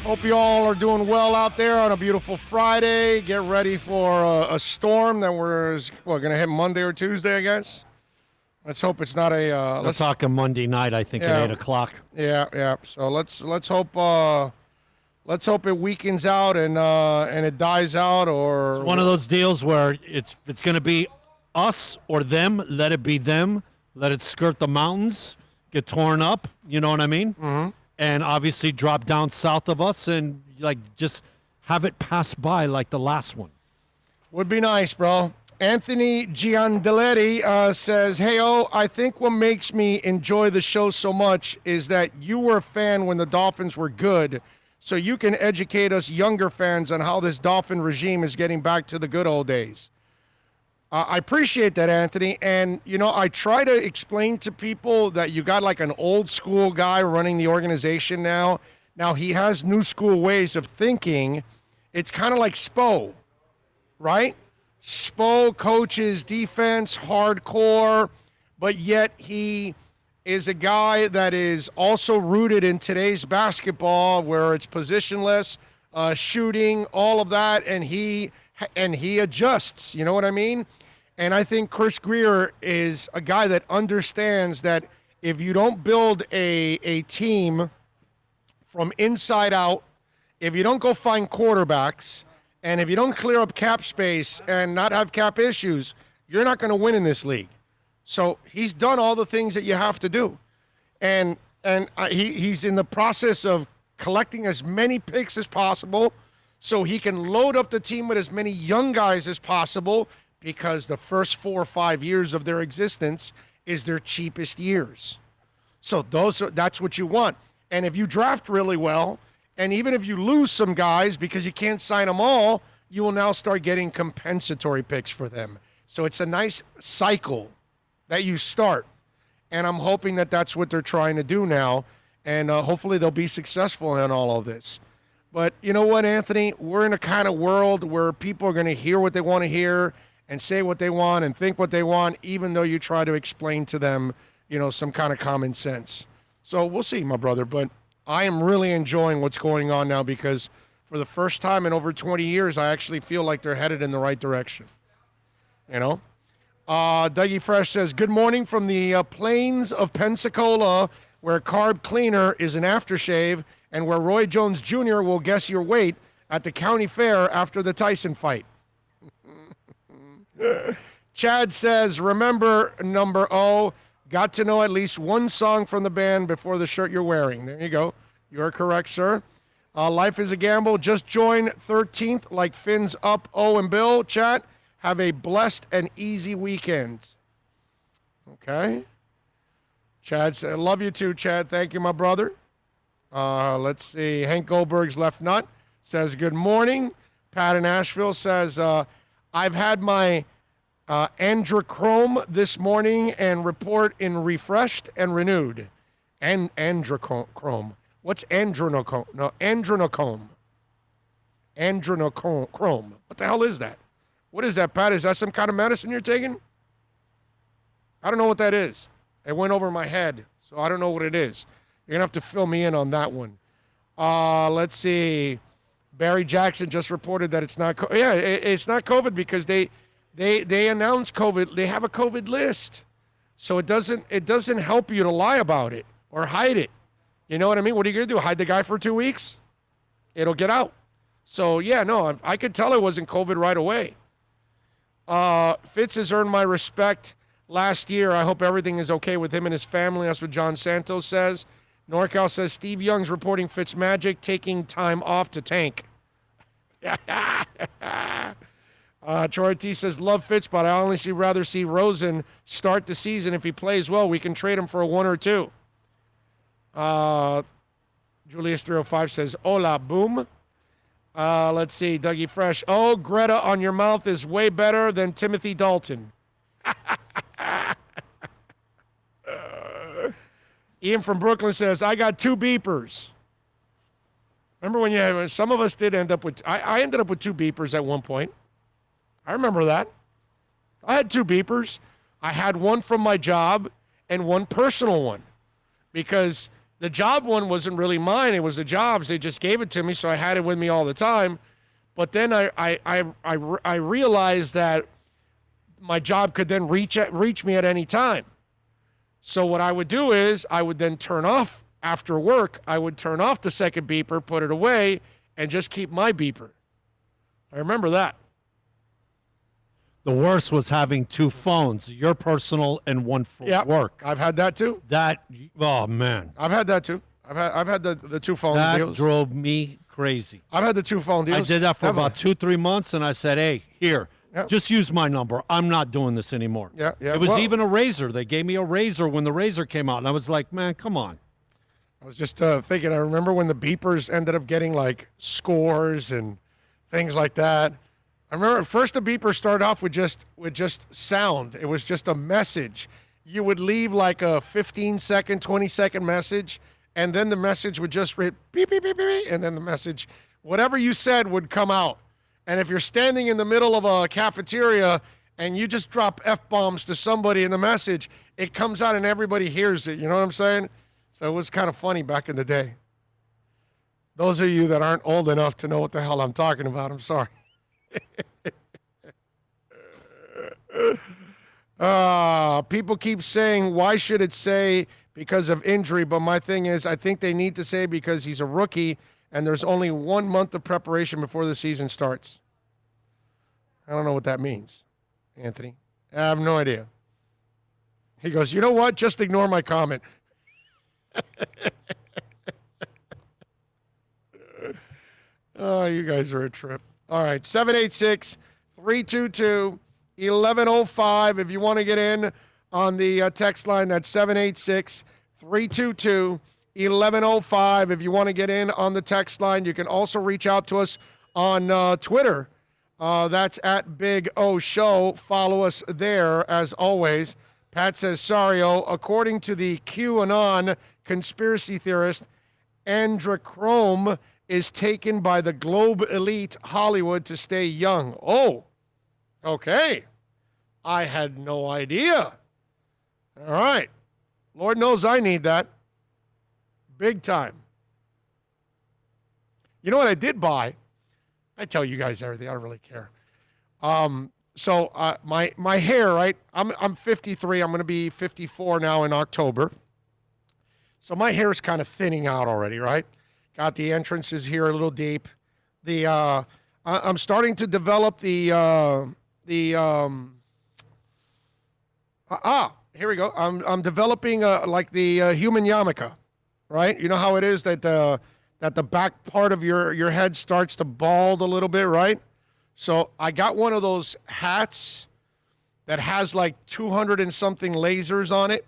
Hope you all are doing well out there on a beautiful Friday. Get ready for a storm that we're going to hit Monday or Tuesday, I guess. Let's hope it's not a. Let's talk a Monday night. I think at 8:00. Yeah. So let's hope it weakens out and it dies out, or it's one of those deals where it's going to be us or them. Let it be them. Let it skirt the mountains, get torn up. You know what I mean? Mm-hmm. And obviously drop down south of us and just have it pass by like the last one. Would be nice, bro. Anthony Giandelletti says, "Hey, I think what makes me enjoy the show so much is that you were a fan when the Dolphins were good, so you can educate us younger fans on how this Dolphin regime is getting back to the good old days." I appreciate that, Anthony. And, I try to explain to people that you got like an old school guy running the organization now. Now, he has new school ways of thinking. It's kind of like Spo, right? Spo coaches defense hardcore, but yet he is a guy that is also rooted in today's basketball where it's positionless, shooting, all of that, and he adjusts, you know what I mean? And I think Chris Grier is a guy that understands that if you don't build a team from inside out, if you don't go find quarterbacks, and if you don't clear up cap space and not have cap issues, you're not going to win in this league. So he's done all the things that you have to do. And he's in the process of collecting as many picks as possible so he can load up the team with as many young guys as possible, because the first 4 or 5 years of their existence is their cheapest years. So that's what you want. And if you draft really well, and even if you lose some guys because you can't sign them all, you will now start getting compensatory picks for them. So it's a nice cycle that you start. And I'm hoping that that's what they're trying to do now. And hopefully they'll be successful in all of this. But you know what, Anthony? We're in a kind of world where people are going to hear what they want to hear and say what they want and think what they want, even though you try to explain to them, some kind of common sense. So we'll see, my brother. But I am really enjoying what's going on now because for the first time in over 20 years, I actually feel like they're headed in the right direction. Dougie Fresh says, good morning from the plains of Pensacola, where carb cleaner is an aftershave and where Roy Jones Jr. will guess your weight at the county fair after the Tyson fight. Chad says, remember number O, got to know at least one song from the band before the shirt you're wearing. There you go. You are correct, sir. Life is a gamble. Just join 13th like Finn's up, O and Bill. Chat, have a blessed and easy weekend. Okay. Chad said, love you too, Chad. Thank you, my brother. Let's see. Hank Goldberg's left nut says, good morning. Pat in Asheville says, I've had my androchrome this morning and report in refreshed and renewed. Androchrome. What's andronochrome? No, andronochrome. Andronochrome. What the hell is that? What is that, Pat? Is that some kind of medicine you're taking? I don't know what that is. It went over my head, so I don't know what it is. You're going to have to fill me in on that one. Let's see. Barry Jackson just reported that it's not it's not COVID because they announced COVID. They have a COVID list. So it doesn't help you to lie about it or hide it. You know what I mean? What are you going to do? Hide the guy for 2 weeks? It'll get out. So, I could tell it wasn't COVID right away. Fitz has earned my respect last year. I hope everything is okay with him and his family. That's what John Santos says. NorCal says Steve Young's reporting Fitz Magic taking time off to tank. Troy T says, love Fitz, but I honestly rather see Rosen start the season. If he plays well, we can trade him for a 1 or 2. Julius 305 says, hola, boom. Let's see, Dougie Fresh. Oh, Greta on your mouth is way better than Timothy Dalton. Ian from Brooklyn says, I got 2 beepers. Remember when some of us did end up with, I ended up with 2 beepers at one point. I remember that. I had 2 beepers. I had one from my job and one personal one because the job one wasn't really mine. It was the job's. They just gave it to me, so I had it with me all the time. But then I realized that my job could then reach me at any time. So what I would do is I would then turn off after work. I would turn off the second beeper, put it away, and just keep my beeper. I remember that. The worst was having 2 phones, your personal and one for work. I've had that too. Oh man, I've had that too. I've had the 2 phone deals. That drove me crazy. I've had the 2 phone deals. I did that for about 2-3 months, and I said, hey, here. Yep. Just use my number. I'm not doing this anymore. Yeah. It was even a razor. They gave me a razor when the razor came out, and I was like, man, come on. I was just thinking, I remember when the beepers ended up getting like scores and things like that. I remember at first the beeper started off with just sound. It was just a message. You would leave like a 15-second, 20-second message, and then the message would just read beep, beep, beep, beep, and then the message, whatever you said would come out. And if you're standing in the middle of a cafeteria and you just drop F-bombs to somebody in the message, it comes out and everybody hears it. You know what I'm saying? So it was kind of funny back in the day. Those of you that aren't old enough to know what the hell I'm talking about, I'm sorry. People keep saying, why should it say because of injury? But my thing is, I think they need to say because he's a rookie and there's only 1 month of preparation before the season starts. I don't know what that means, Anthony. I have no idea. He goes, you know what? Just ignore my comment. Oh, you guys are a trip. All right, 786-322-1105. If you want to get in on the text line, that's 786-322-1105. If you want to get in on the text line, you can also reach out to us on Twitter. That's at Big O Show. Follow us there as always. Pat says, sorry, according to the QAnon conspiracy theorist, androchrome is taken by the globe elite Hollywood to stay young. Oh, okay. I had no idea. All right. Lord knows I need that. Big time. You know what I did buy? I tell you guys everything. I don't really care. So my hair, right? I'm 53. I'm going to be 54 now in October. So my hair is kind of thinning out already, right? Got the entrances here a little deep. I'm starting to develop here we go. I'm developing like the human yarmulke, right? You know how it is that the back part of your head starts to bald a little bit, right? So I got one of those hats that has like 200 and something lasers on it.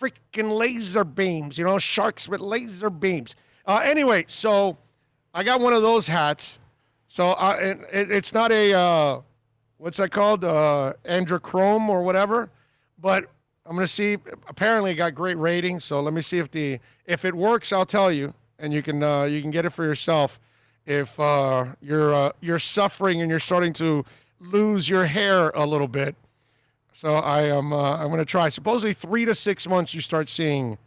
Freaking laser beams, sharks with laser beams. Anyway, so I got one of those hats. So it's not a, what's that called? Androchrome or whatever. But I'm going to see. Apparently it got great ratings. So let me see if it works, I'll tell you. And you can get it for yourself if you're suffering and you're starting to lose your hair a little bit. So I'm going to try. Supposedly 3 to 6 months you start seeing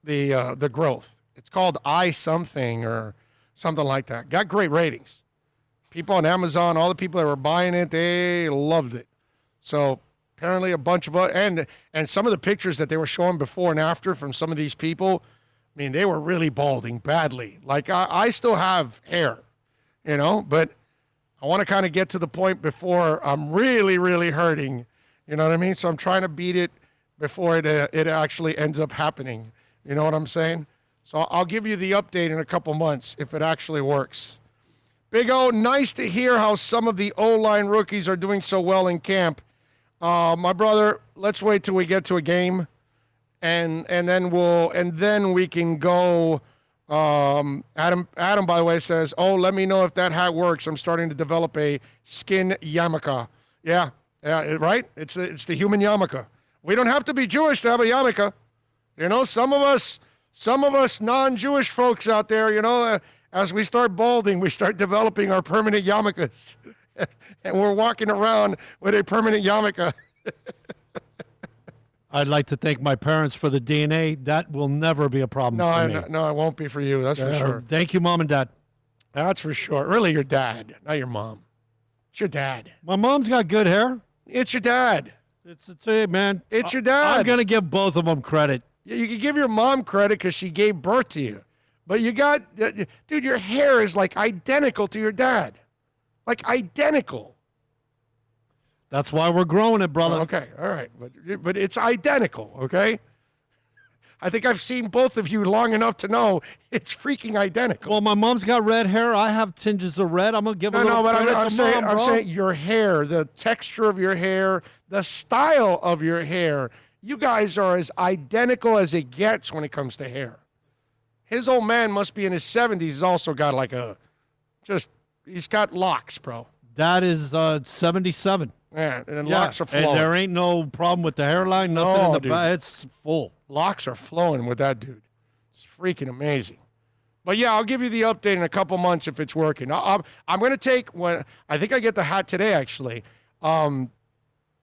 the growth. It's called something or something like that. Got great ratings. People on Amazon, all the people that were buying it, they loved it. So apparently a bunch of and some of the pictures that they were showing before and after from some of these people, I mean, they were really balding badly. Like, I still have hair, but I want to kind of get to the point before I'm really, really hurting. You know what I mean? So I'm trying to beat it before it actually ends up happening. You know what I'm saying? So I'll give you the update in a couple months if it actually works. Big O, nice to hear how some of the O-line rookies are doing so well in camp. My brother, let's wait till we get to a game. And then we can go. Adam, by the way, says, let me know if that hat works. I'm starting to develop a skin yarmulke. Yeah, right? It's the human yarmulke. We don't have to be Jewish to have a yarmulke. Some of us non-Jewish folks out there, as we start balding, we start developing our permanent yarmulkes. And we're walking around with a permanent yarmulke. I'd like to thank my parents for the DNA. That will never be a problem for me. No, it won't be for you. That's for sure. Thank you, Mom and Dad. That's for sure. Really, your dad, not your mom. It's your dad. My mom's got good hair. It's your dad. It's it, man. It's your dad. I'm going to give both of them credit. You can give your mom credit because she gave birth to you. But you got, dude, your hair is like identical to your dad. Like identical. That's why we're growing it, brother. Okay, all right. But it's identical, okay? I think I've seen both of you long enough to know it's freaking identical. Well, my mom's got red hair. I have tinges of red. I'm going to give a little credit to Mom, I'm saying your hair, the texture of your hair, the style of your hair. You guys are as identical as it gets when it comes to hair. His old man must be in his 70s. He's also got like he's got locks, bro. Dad is 77. Yeah, and locks are flowing. And there ain't no problem with the hairline, nothing in the back. It's full. Locks are flowing with that dude. It's freaking amazing. But yeah, I'll give you the update in a couple months if it's working. I'm going to take I think I get the hat today actually. I'm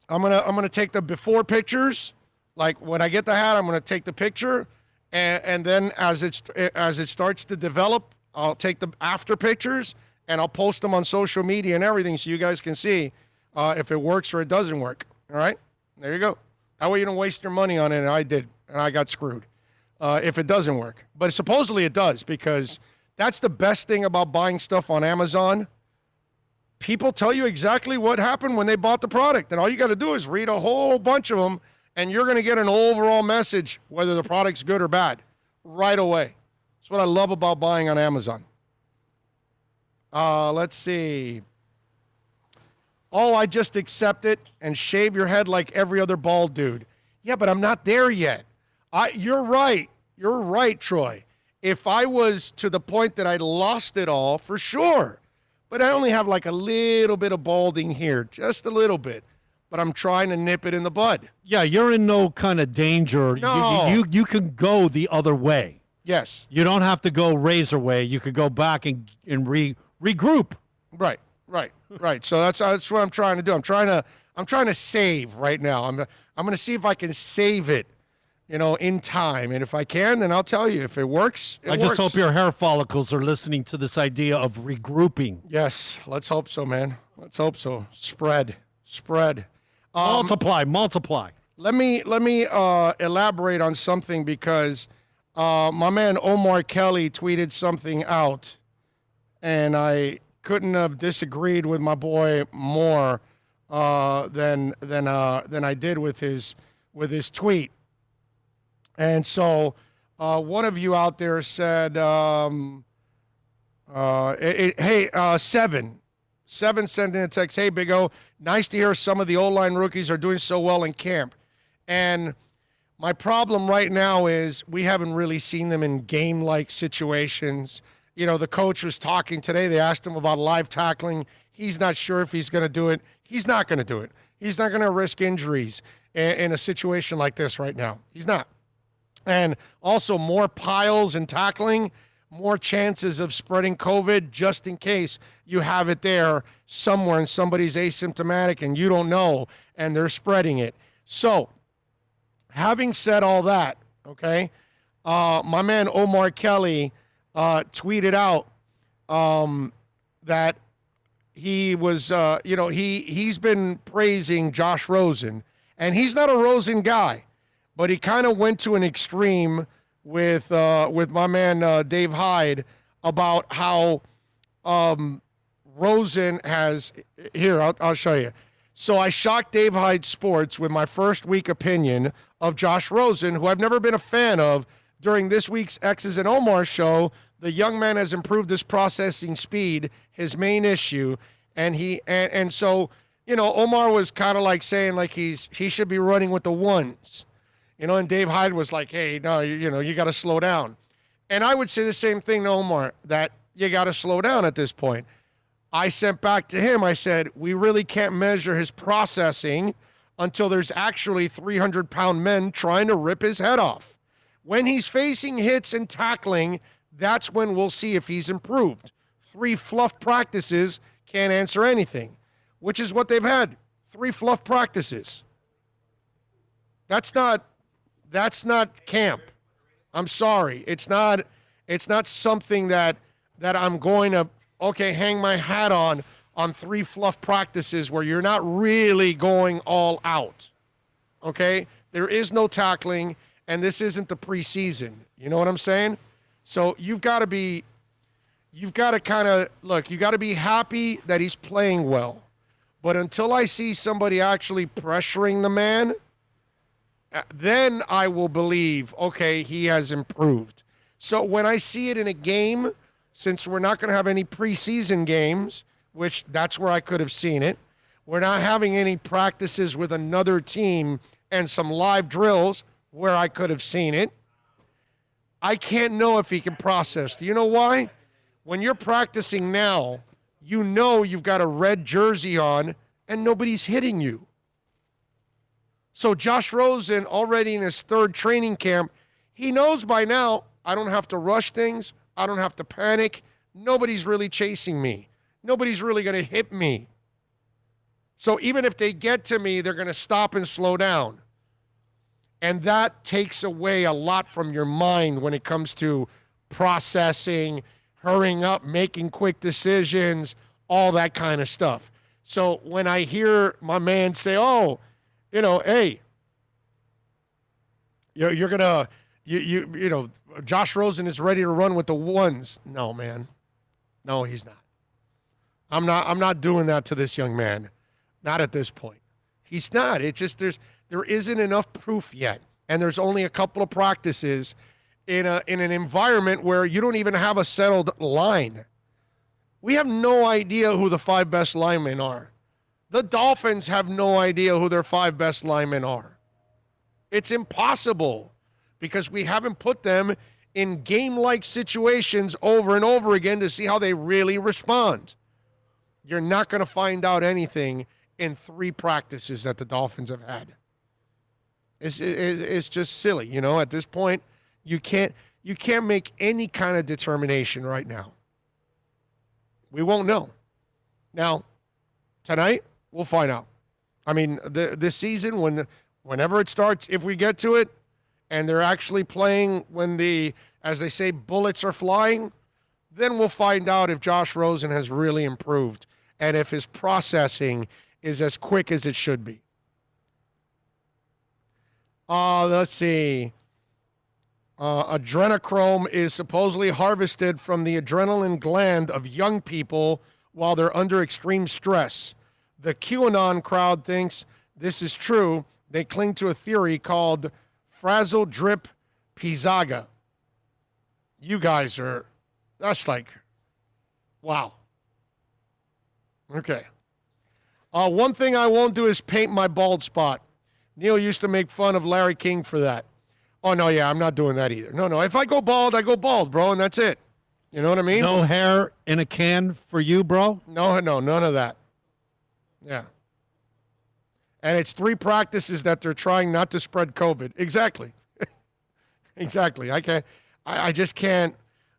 gonna take the before pictures. Like when I get the hat, I'm gonna take the picture, and then as it starts to develop, I'll take the after pictures and I'll post them on social media and everything so you guys can see if it works or it doesn't work. All right, there you go. That way you don't waste your money on it, and I did, and I got screwed if it doesn't work. But supposedly it does, because that's the best thing about buying stuff on Amazon. People tell you exactly what happened when they bought the product, and all you got to do is read a whole bunch of them, and you're going to get an overall message whether the product's good or bad right away. That's what I love about buying on Amazon. Let's see. I just accept it and shave your head like every other bald dude. Yeah, but I'm not there yet. You're right. You're right, Troy. If I was to the point that I lost it all, for sure. but I only have like a little bit of balding here, just a little bit. But I'm trying to nip it in the bud. Yeah, you're in no kind of danger. No. You can go the other way. Yes. You don't have to go razor way. You could go back and regroup. Right. So that's what I'm trying to do. I'm trying to save right now. I'm going to see if I can save it, in time. And if I can, then I'll tell you. If it works, it works. I just hope your hair follicles are listening to this idea of regrouping. Yes, let's hope so, man. Let's hope so. Spread. Multiply. Let me elaborate on something because my man Omar Kelly tweeted something out, and I couldn't have disagreed with my boy more than I did with his tweet. And so one of you out there said, Seven sent in a text, hey, Big O, nice to hear some of the O-line rookies are doing so well in camp. And my problem right now is we haven't really seen them in game-like situations. The coach was talking today. They asked him about live tackling. He's not sure if he's going to do it. He's not going to do it. He's not going to risk injuries in a situation like this right now. He's not. And also more piles and tackling, more chances of spreading COVID just in case you have it there somewhere and somebody's asymptomatic and you don't know and they're spreading it. So, having said all that, okay, my man Omar Kelly tweeted out that he was, he's been praising Josh Rosen, and he's not a Rosen guy, but he kind of went to an extreme with my man Dave Hyde about how Rosen has. Here, I'll show you. So I shocked Dave Hyde Sports with my first week opinion of Josh Rosen, who I've never been a fan of. During this week's X's and Omar show, the young man has improved his processing speed, his main issue, and so Omar was kind of like saying like he should be running with the ones. And Dave Hyde was like, hey, no, you got to slow down. And I would say the same thing to Omar, that you got to slow down at this point. I sent back to him, I said, we really can't measure his processing until there's actually 300-pound men trying to rip his head off. When he's facing hits and tackling, that's when we'll see if he's improved. 3 fluff practices can't answer anything, which is what they've had, 3 fluff practices. That's not camp. I'm sorry. It's not something that I'm going to, hang my hat on 3 fluff practices where you're not really going all out. Okay? There is no tackling, and this isn't the preseason. You know what I'm saying? So you got to be happy that he's playing well. But until I see somebody actually pressuring the man, then I will believe, okay, he has improved. So when I see it in a game, since we're not going to have any preseason games, which that's where I could have seen it, we're not having any practices with another team and some live drills where I could have seen it, I can't know if he can process. Do you know why? When you're practicing now, you've got a red jersey on and nobody's hitting you. So Josh Rosen, already in his 3rd training camp, he knows by now, I don't have to rush things. I don't have to panic. Nobody's really chasing me. Nobody's really going to hit me. So even if they get to me, they're going to stop and slow down. And that takes away a lot from your mind when it comes to processing, hurrying up, making quick decisions, all that kind of stuff. So when I hear my man say, hey, you're going to, Josh Rosen is ready to run with the ones. No, man. No, he's not. I'm not doing that to this young man. Not at this point. He's not. It just, there isn't enough proof yet. And there's only a couple of practices in an environment where you don't even have a settled line. We have no idea who the 5 best linemen are. The Dolphins have no idea who their 5 best linemen are. It's impossible because we haven't put them in game-like situations over and over again to see how they really respond. You're not going to find out anything in 3 practices that the Dolphins have had. It's just silly, you know. At this point, you can't make any kind of determination right now. We won't know. Now, tonight we'll find out. I mean, this season, whenever it starts, if we get to it, and they're actually playing when as they say, bullets are flying, then we'll find out if Josh Rosen has really improved and if his processing is as quick as it should be. Let's see. Adrenochrome is supposedly harvested from the adrenaline gland of young people while they're under extreme stress. The QAnon crowd thinks this is true. They cling to a theory called frazzle drip pizaga. You guys that's like, wow. Okay. One thing I won't do is paint my bald spot. Neil used to make fun of Larry King for that. Oh, no, yeah, I'm not doing that either. No, if I go bald, bro, and that's it. You know what I mean? No hair in a can for you, bro? No, none of that. Yeah. And it's 3 practices that they're trying not to spread COVID. Exactly. Exactly. I just can't.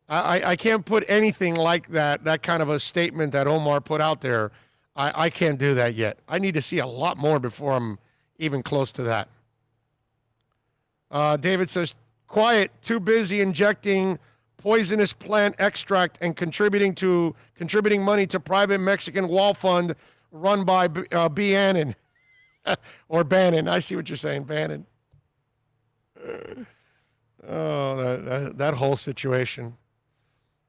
I can't put anything like that kind of a statement that Omar put out there. I can't do that yet. I need to see a lot more before I'm even close to that. David says, quiet, too busy injecting poisonous plant extract and contributing money to private Mexican wall fund run by B. Annan. Or Bannon. I see what you're saying, Bannon. That whole situation.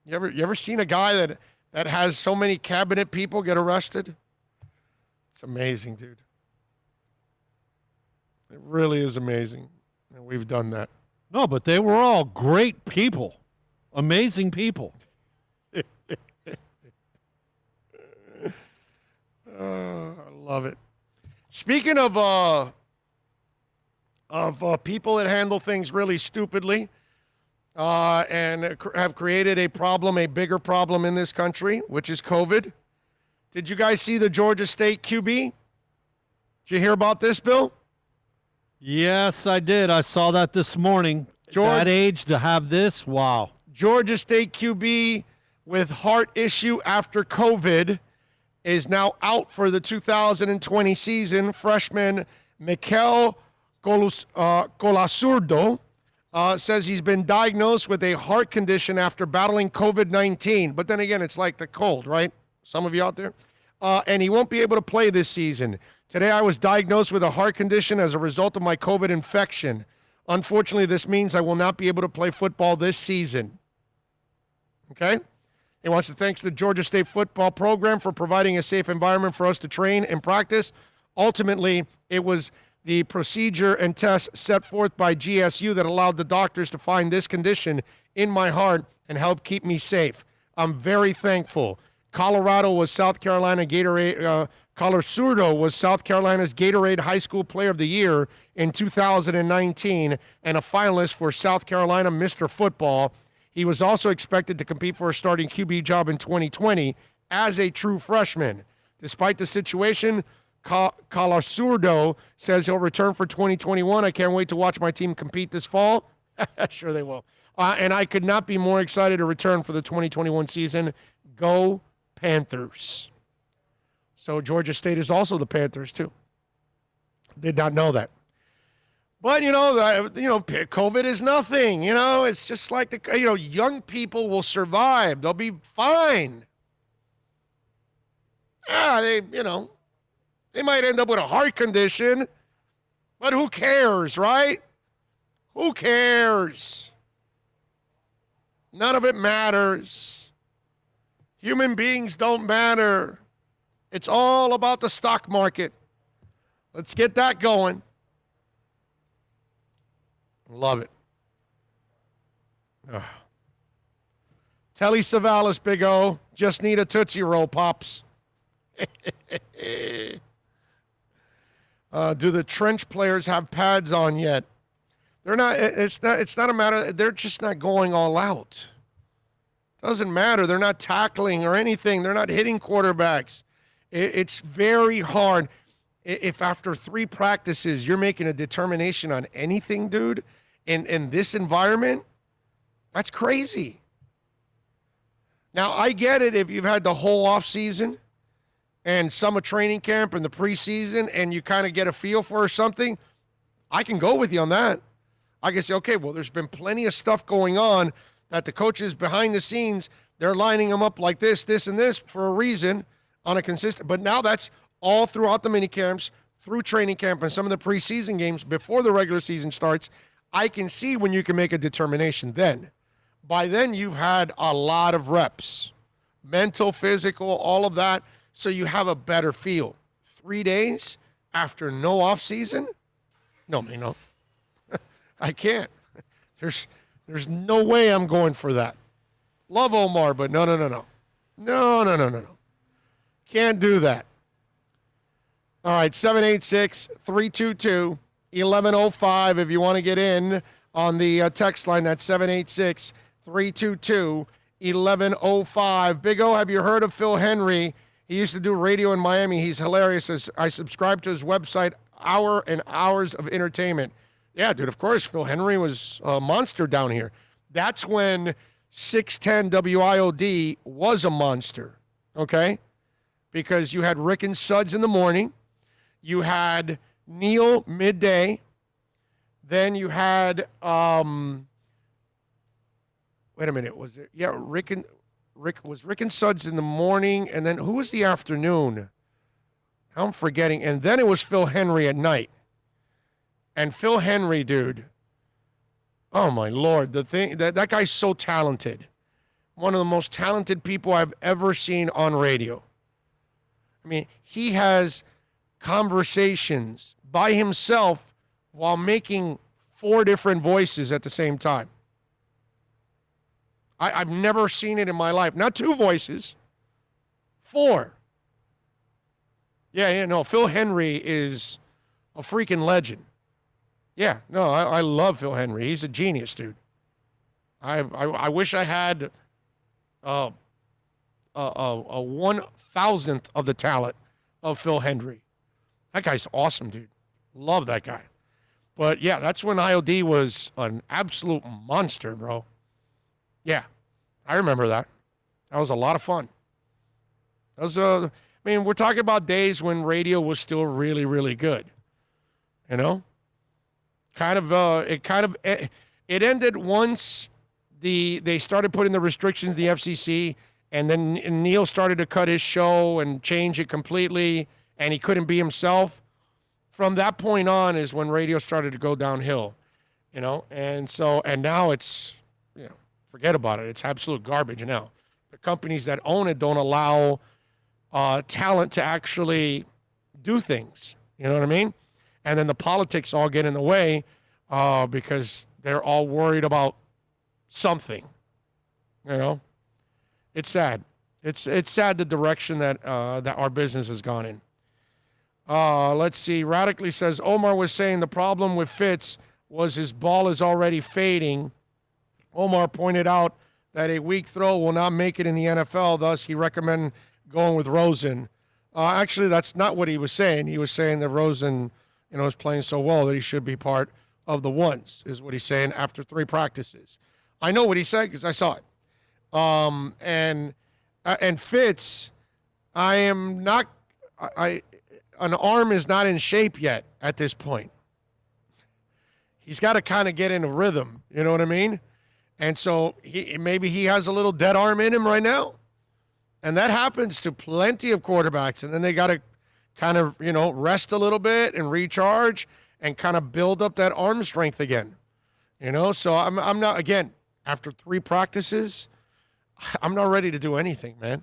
You ever seen a guy that has so many cabinet people get arrested? It's amazing, dude. It really is amazing. And we've done that. No, but they were all great people. Amazing people. I love it. Speaking of people that handle things really stupidly and have created a bigger problem in this country, which is COVID. Did you guys see the Georgia State QB? Did you hear about this, Bill? Yes, I did. I saw that this morning. That age to have this, wow. Georgia State QB with heart issue after COVID is now out for the 2020 season. Freshman Mikel Colasurdo says he's been diagnosed with a heart condition after battling COVID-19. But then again, it's like the cold, right? Some of you out there. And he won't be able to play this season. Today I was diagnosed with a heart condition as a result of my COVID infection. Unfortunately, this means I will not be able to play football this season. Okay? He wants to thank the Georgia State football program for providing a safe environment for us to train and practice. Ultimately, it was the procedure and tests set forth by GSU that allowed the doctors to find this condition in my heart and help keep me safe. I'm very thankful. Colasurdo was South Carolina's Gatorade High School Player of the Year in 2019 and a finalist for South Carolina Mr. Football. He was also expected to compete for a starting QB job in 2020 as a true freshman. Despite the situation, Colasurdo says he'll return for 2021. I can't wait to watch my team compete this fall. Sure they will. And I could not be more excited to return for the 2021 season. Go Panthers. So Georgia State is also the Panthers too. Did not know that. But, COVID is nothing. It's just like young people will survive. They'll be fine. Yeah, they might end up with a heart condition, but who cares, right? Who cares? None of it matters. Human beings don't matter. It's all about the stock market. Let's get that going. Love it. Telly Savalas, Big O. Just need a Tootsie Roll, Pops. Do the trench players have pads on yet? They're not. It's not a matter. They're just not going all out. Doesn't matter. They're not tackling or anything. They're not hitting quarterbacks. It's very hard. If after 3 practices you're making a determination on anything, dude, in this environment, that's crazy. Now, I get it if you've had the whole off season and summer training camp and the preseason and you kind of get a feel for something. I can go with you on that. I can say, okay, well, there's been plenty of stuff going on that the coaches behind the scenes, they're lining them up like this, and this for a reason on a consistent. But now that's all throughout the mini camps, through training camp and some of the preseason games before the regular season starts. I can see when you can make a determination then. By then, you've had a lot of reps, mental, physical, all of that, so you have a better feel. 3 days after no off season? No, man, no. I can't. There's no way I'm going for that. Love Omar, but no. No. Can't do that. All right, 786-322-1105 if you want to get in on the text line. That's 786-322-1105. Big O, have you heard of Phil Henry? He used to do radio in Miami. He's hilarious. I subscribe to his website, Hour and Hours of Entertainment. Yeah, dude, of course. Phil Henry was a monster down here. That's when 610 WIOD was a monster, okay? Because you had Rick and Suds in the morning. You had Neil midday. Then you had, wait a minute, was it? Yeah, Rick and Suds in the morning, and then who was the afternoon? I'm forgetting. And then it was Phil Henry at night. And Phil Henry, dude, oh my Lord, the thing that guy's so talented. One of the most talented people I've ever seen on radio. I mean, he has conversations by himself while making 4 different voices at the same time. I've never seen it in my life. Not 2 voices, 4. Yeah, no, Phil Henry is a freaking legend. Yeah, no, I love Phil Henry. He's a genius, dude. I wish I had a 1,000th of the talent of Phil Henry. That guy's awesome, dude. Love that guy. But yeah, that's when IOD was an absolute monster, bro. Yeah, I remember that. That was a lot of fun. That was I mean, we're talking about days when radio was still really, really good. You know? It ended once they started putting the restrictions in the FCC, and then Neil started to cut his show and change it completely, and he couldn't be himself. From that point on is when radio started to go downhill, you know? And now it's, you know, forget about it. It's absolute garbage now. The companies that own it don't allow talent to actually do things. You know what I mean? And then the politics all get in the way because they're all worried about something. You know? It's sad. It's sad the direction that our business has gone in. Let's see. Radically says, Omar was saying the problem with Fitz was his ball is already fading. Omar pointed out that a weak throw will not make it in the NFL. Thus, he recommended going with Rosen. Actually, that's not what he was saying. He was saying that Rosen, you know, is playing so well that he should be part of the ones, is what he's saying after 3 practices. I know what he said because I saw it. And Fitz, an arm is not in shape yet at this point. He's got to kind of get in a rhythm, you know what I mean? And so maybe he has a little dead arm in him right now. And that happens to plenty of quarterbacks. And then they got to kind of, you know, rest a little bit and recharge and kind of build up that arm strength again. You know, so I'm not, again, after 3 practices, I'm not ready to do anything, man.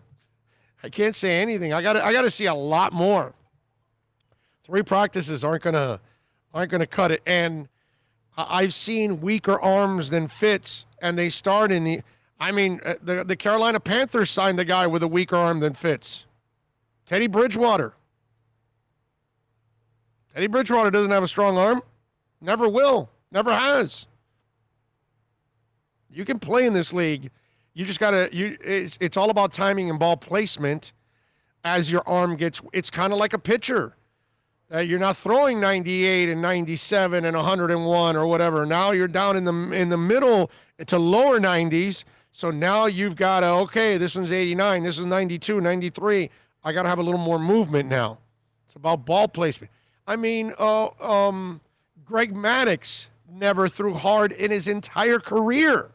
I can't say anything. I got to see a lot more. 3 practices aren't gonna cut it. And I've seen weaker arms than Fitz, and they start in the. I mean, the Carolina Panthers signed the guy with a weaker arm than Fitz. Teddy Bridgewater. Teddy Bridgewater doesn't have a strong arm. Never will. Never has. You can play in this league. You just gotta. It's all about timing and ball placement. as your arm gets, it's kind of like a pitcher. You're not throwing 98 and 97 and 101 or whatever. Now you're down in the middle to lower 90s. So now you've got to, okay, this one's 89, this is 92, 93. I got to have a little more movement now. It's about ball placement. I mean, Greg Maddux never threw hard in his entire career,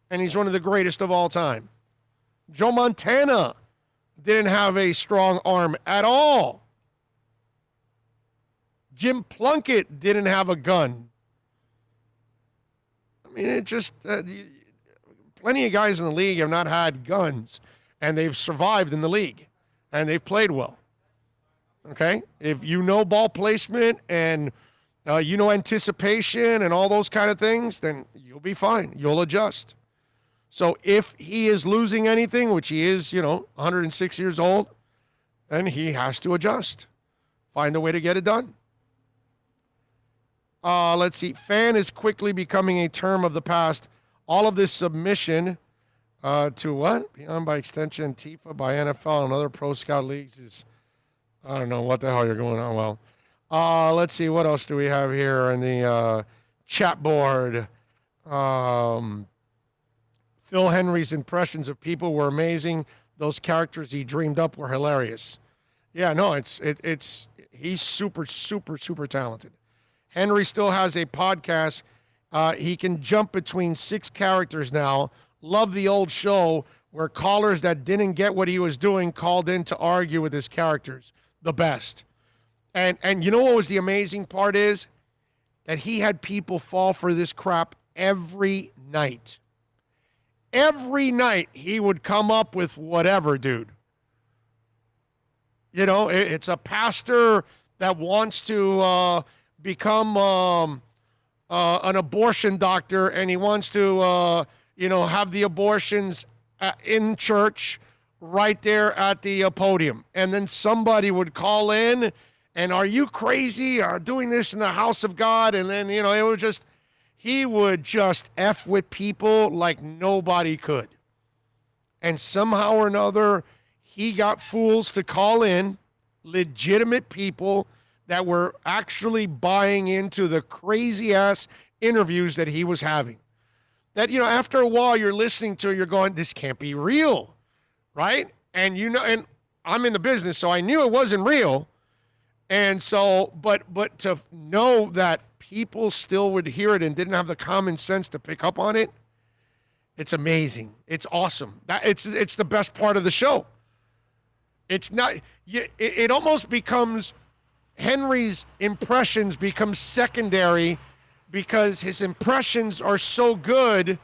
and he's one of the greatest of all time. Joe Montana didn't have a strong arm at all. Jim Plunkett didn't have a gun. I mean, it just, plenty of guys in the league have not had guns, and they've survived in the league, and they've played well. Okay? If you know ball placement and you know anticipation and all those kind of things, then you'll be fine. You'll adjust. So if he is losing anything, which he is, 106 years old, then he has to adjust. Find a way to get it done. Let's see. Fan is quickly becoming a term of the past. All of this submission to what? Beyond by extension, Tifa by NFL and other pro scout leagues is, I don't know what the hell you're going on. Well, let's see. What else do we have here in the chat board? Phil Henry's impressions of people were amazing. Those characters he dreamed up were hilarious. Yeah, no, he's super, super, super talented. Henry still has a podcast. He can jump between 6 characters now. Love the old show where callers that didn't get what he was doing called in to argue with his characters. The best. And you know what was the amazing part is? That he had people fall for this crap every night. Every night he would come up with whatever, dude. It's a pastor that wants to become an abortion doctor, and he wants to, have the abortions in church right there at the podium. And then somebody would call in, and are you crazy doing this in the house of God? And then, it was just, he would just F with people like nobody could. And somehow or another, he got fools to call in, legitimate people that were actually buying into the crazy-ass interviews that he was having. That, after a while you're listening to it, you're going, this can't be real, right? And, and I'm in the business, so I knew it wasn't real. And so, but to know that people still would hear it and didn't have the common sense to pick up on it, it's amazing. It's awesome. It's the best part of the show. It's not, it almost becomes, Henry's impressions become secondary because his impressions are so good,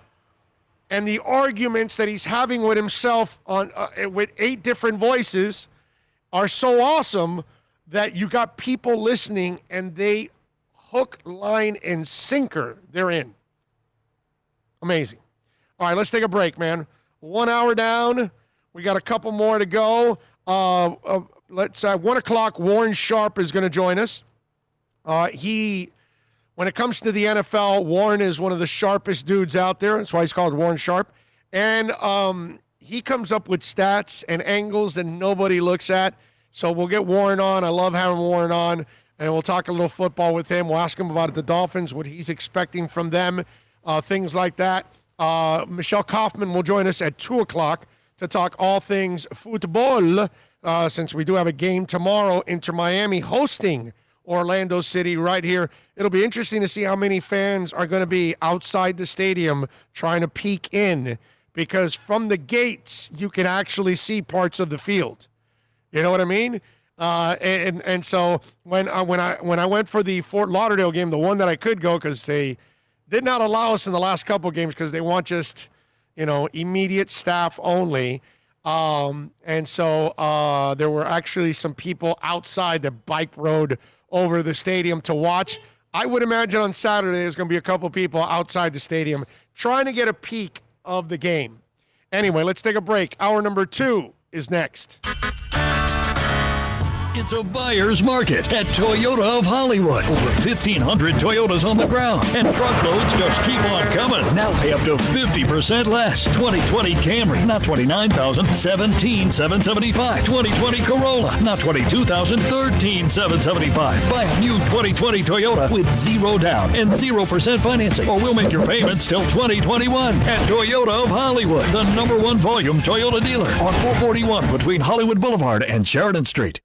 and the arguments that he's having with himself on with 8 different voices are so awesome that you got people listening and they hook, line, and sinker. They're in. Amazing. All right, let's take a break, man. 1 hour down. We got a couple more to go. Let's 1 o'clock, Warren Sharp is going to join us. When it comes to the NFL, Warren is one of the sharpest dudes out there. That's why he's called Warren Sharp. And he comes up with stats and angles that nobody looks at. So we'll get Warren on. I love having Warren on. And we'll talk a little football with him. We'll ask him about the Dolphins, what he's expecting from them, things like that. Michelle Kaufman will join us at 2 o'clock to talk all things football. Since we do have a game tomorrow, Inter Miami hosting Orlando City right here. It'll be interesting to see how many fans are going to be outside the stadium trying to peek in, because from the gates, you can actually see parts of the field. You know what I mean? And so when I went for the Fort Lauderdale game, the one that I could go, because they did not allow us in the last couple of games because they want just, immediate staff only. And so there were actually some people outside that bike rode over the stadium to watch. I would imagine on Saturday there's going to be a couple people outside the stadium trying to get a peek of the game. Anyway, let's take a break. Hour number 2 is next. It's a buyer's market at Toyota of Hollywood. Over 1,500 Toyotas on the ground, and truckloads just keep on coming. Now pay up to 50% less. 2020 Camry, not $29,000, $17,775. 2020 Corolla, not $22,000, $13,775. Buy a new 2020 Toyota with 0 down and 0% financing, or we'll make your payments till 2021 at Toyota of Hollywood, the #1 volume Toyota dealer on 441 between Hollywood Boulevard and Sheridan Street.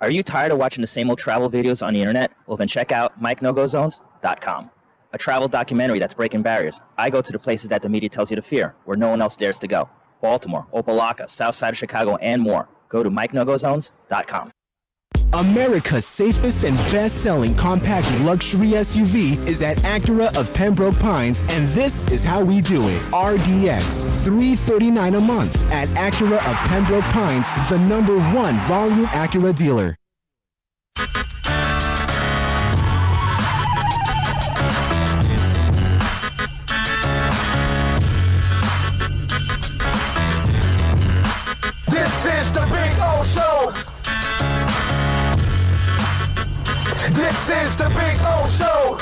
Are you tired of watching the same old travel videos on the internet? Well, then check out MikeNoGoZones.com, a travel documentary that's breaking barriers. I go to the places that the media tells you to fear, where no one else dares to go. Baltimore, Opelika, South Side of Chicago, and more. Go to MikeNoGoZones.com. America's safest and best-selling compact luxury SUV is at Acura of Pembroke Pines, and this is how we do it. RDX, $339 a month at Acura of Pembroke Pines, the #1 volume Acura dealer. This is the Big O Show. This is the Big O Show.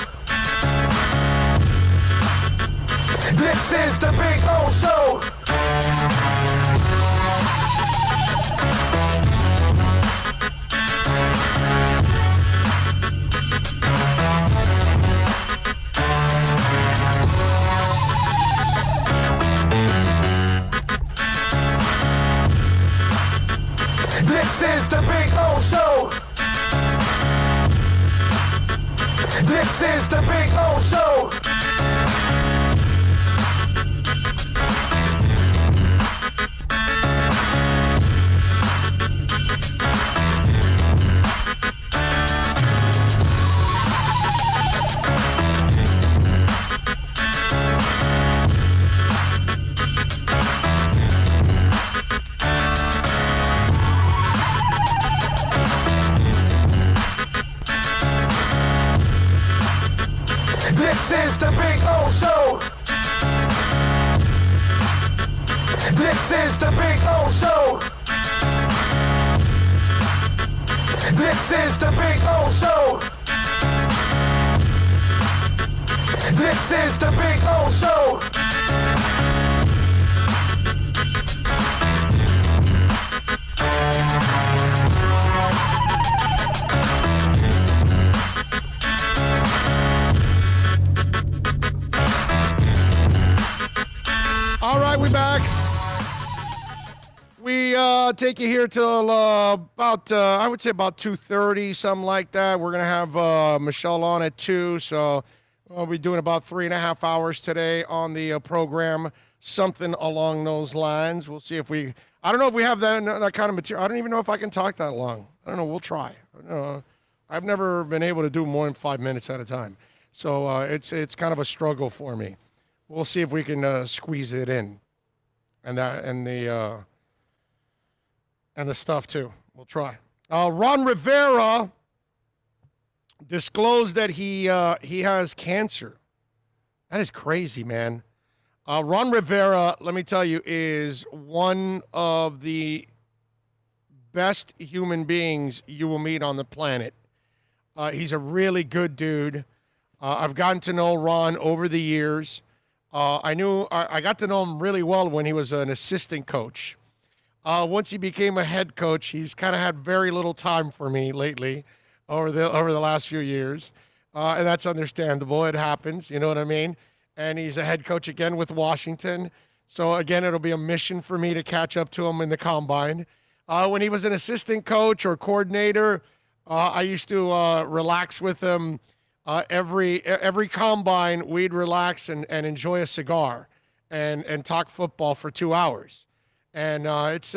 This is the Big O Show. This is the Big O Show. This is the Big O Show. This is the Big O Show. This is the Big O Show. This is the Big O Show. This is the Big O Show. All right, we're back. We take you here till about, I would say about 2:30, something like that. We're going to have Michelle on at 2, so we'll be doing about 3.5 hours today on the program, something along those lines. We'll see if we, I don't know if we have that kind of material. I don't even know if I can talk that long. I don't know. We'll try. I've never been able to do more than 5 minutes at a time, so it's kind of a struggle for me. We'll see if we can squeeze it in, and the stuff too. We'll try. Ron Rivera disclosed that he has cancer. That is crazy, man. Ron Rivera, let me tell you, is one of the best human beings you will meet on the planet. He's a really good dude. I've gotten to know Ron over the years. I got to know him really well when he was an assistant coach. Once he became a head coach, he's kind of had very little time for me lately over the last few years. And that's understandable. It happens, you know what I mean? And he's a head coach again with Washington. So again, it'll be a mission for me to catch up to him in the combine. When he was an assistant coach or coordinator, I used to relax with him. Every combine, we'd relax and enjoy a cigar and talk football for 2 hours. And it's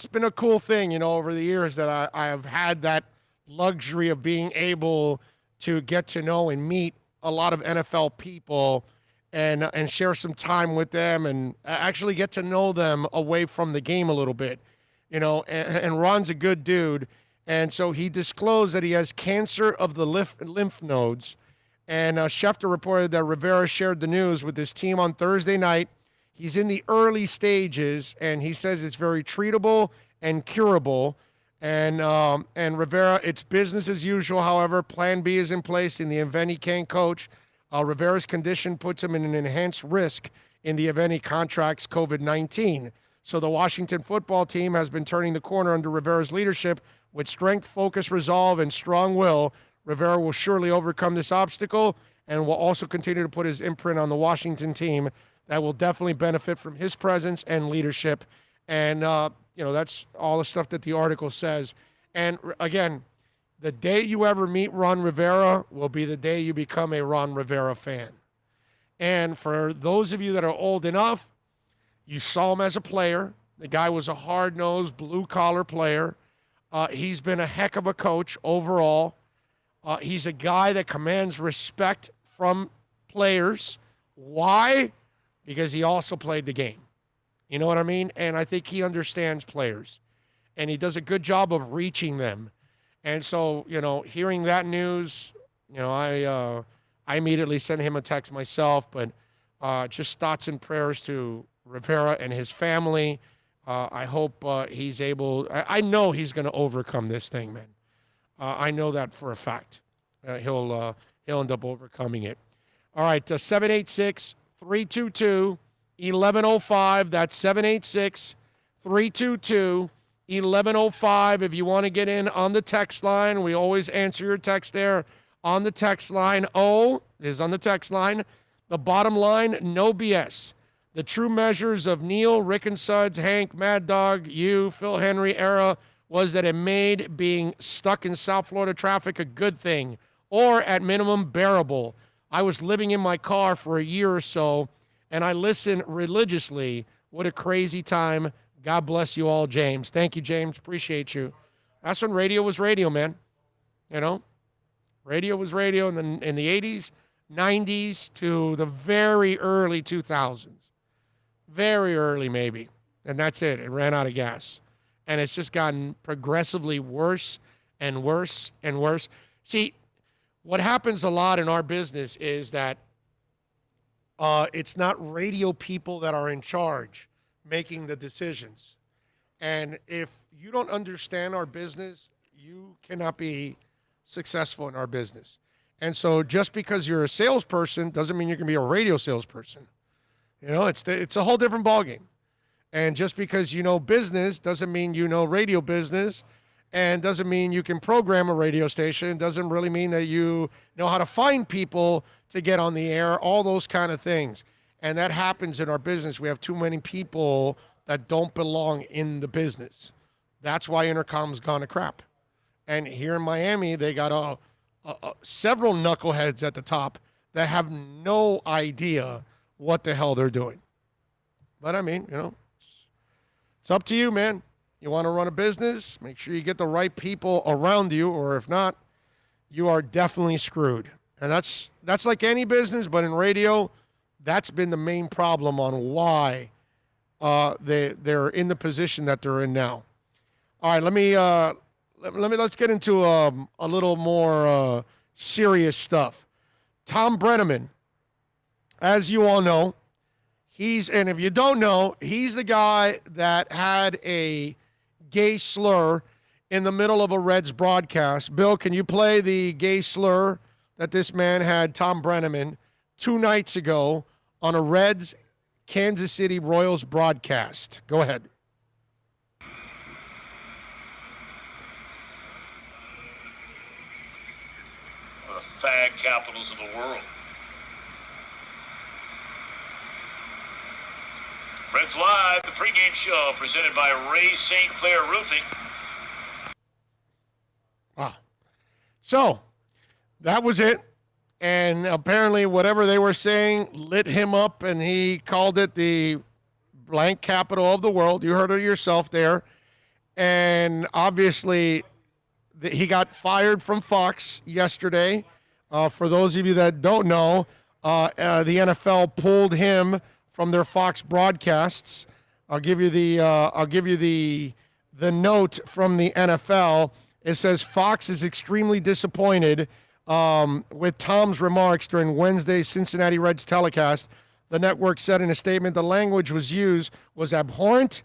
been a cool thing, you know, over the years that I have had that luxury of being able to get to know and meet a lot of NFL people and share some time with them and actually get to know them away from the game a little bit, you know. And Ron's a good dude. And so he disclosed that he has cancer of the lymph nodes. And Schefter reported that Rivera shared the news with his team on Thursday night. He's in the early stages, and he says it's very treatable and curable. And Rivera, it's business as usual. However, Plan B is in place in the event he can't coach. Rivera's condition puts him in an enhanced risk in the event he contracts COVID-19. So the Washington football team has been turning the corner under Rivera's leadership. With strength, focus, resolve, and strong will, Rivera will surely overcome this obstacle and will also continue to put his imprint on the Washington team that will definitely benefit from his presence and leadership. And, that's all the stuff that the article says. And, again, the day you ever meet Ron Rivera will be the day you become a Ron Rivera fan. And for those of you that are old enough, you saw him as a player. The guy was a hard-nosed, blue-collar player. He's been a heck of a coach overall. He's a guy that commands respect from players. Why? Because he also played the game. You know what I mean? And I think he understands players. And he does a good job of reaching them. And so, hearing that news, I immediately sent him a text myself. But just thoughts and prayers to Rivera and his family. I hope he's able. I know he's going to overcome this thing, man. I know that for a fact. He'll end up overcoming it. All right, 786-322-1105. That's 786-322-1105. If you want to get in on the text line, we always answer your text there on the text line. O is on the text line. The bottom line, no BS. The true measures of Neil, Rick and Suds, Hank, Mad Dog, you, Phil Henry era was that it made being stuck in South Florida traffic a good thing, or at minimum bearable. I was living in my car for a year or so, and I listened religiously. What a crazy time. God bless you all, James. Thank you, James. Appreciate you. That's when radio was radio, man. Radio was radio in the 80s, 90s to the very early 2000s. Very early, maybe. And that's it. It ran out of gas. And it's just gotten progressively worse and worse and worse. See, what happens a lot in our business is that it's not radio people that are in charge making the decisions. And if you don't understand our business, you cannot be successful in our business. And so just because you're a salesperson doesn't mean you can be a radio salesperson. It's a whole different ballgame. And just because you know business doesn't mean you know radio business, and doesn't mean you can program a radio station, doesn't really mean that you know how to find people to get on the air, all those kind of things. And that happens in our business. We have too many people that don't belong in the business. That's why Intercom's gone to crap. And here in Miami, they got several knuckleheads at the top that have no idea what the hell they're doing. But I mean, it's up to you, man. You want to run a business, make sure you get the right people around you, or if not, you are definitely screwed. And that's like any business, but in radio, that's been the main problem on why they're in the position that they're in now. All right, let's get into a little more serious stuff. Tom Brenneman, as you all know, and if you don't know, he's the guy that had a gay slur in the middle of a Reds broadcast. Bill, can you play the gay slur that this man had, Tom Brenneman, 2 nights ago on a Reds Kansas City Royals broadcast? Go ahead. One of the fag capitals of the world. Reds Live, the pregame show presented by Ray St. Clair Roofing. Wow. So, that was it. And apparently whatever they were saying lit him up, and he called it the blank capital of the world. You heard it yourself there. And obviously he got fired from Fox yesterday. For those of you that don't know, the NFL pulled him from their Fox broadcasts. I'll give you the note from the NFL. It says Fox is extremely disappointed with Tom's remarks during Wednesday's Cincinnati Reds telecast. The network said in a statement the language was used was abhorrent,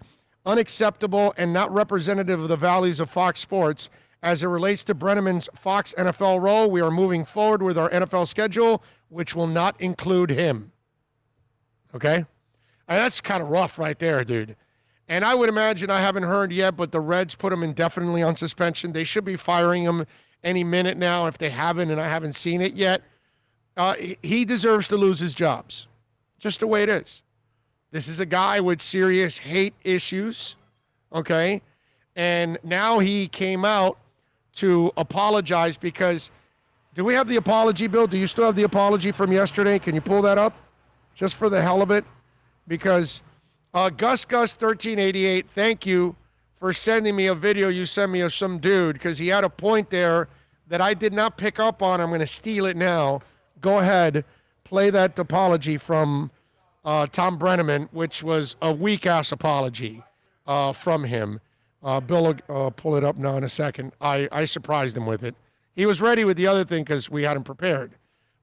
unacceptable and not representative of the values of Fox Sports. As it relates to Brenneman's Fox NFL role, we are moving forward with our NFL schedule, which will not include him. Okay? And that's kind of rough right there, dude. And I would imagine, I haven't heard yet, but the Reds put him indefinitely on suspension. They should be firing him any minute now if they haven't, and I haven't seen it yet. He deserves to lose his jobs. Just the way it is. This is a guy with serious hate issues, okay? And now he came out to apologize because, do we have the apology, Bill? Do you still have the apology from yesterday? Can you pull that up just for the hell of it? Because Gus1388, thank you for sending me a video you sent me of some dude, because he had a point there that I did not pick up on. I'm going to steal it now. Go ahead, play that apology from Tom Brenneman, which was a weak-ass apology from him. Bill will pull it up now in a second. I surprised him with it. He was ready with the other thing because we had him prepared.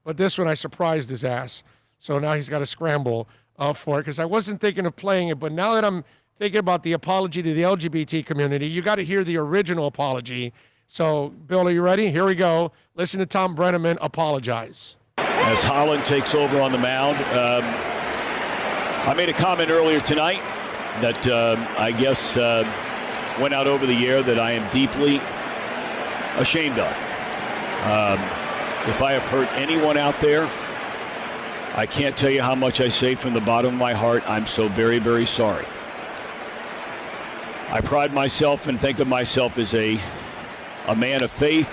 But this one, I surprised his ass. So now he's got to scramble for it, because I wasn't thinking of playing it. But now that I'm thinking about the apology to the LGBT community, you got to hear the original apology. So, Bill, are you ready? Here we go. Listen to Tom Brenneman apologize. As Holland takes over on the mound, I made a comment earlier tonight that I guess went out over the air that I am deeply ashamed of. If I have hurt anyone out there, I can't tell you how much I say from the bottom of my heart. I'm so very, very sorry. I pride myself and think of myself as a man of faith.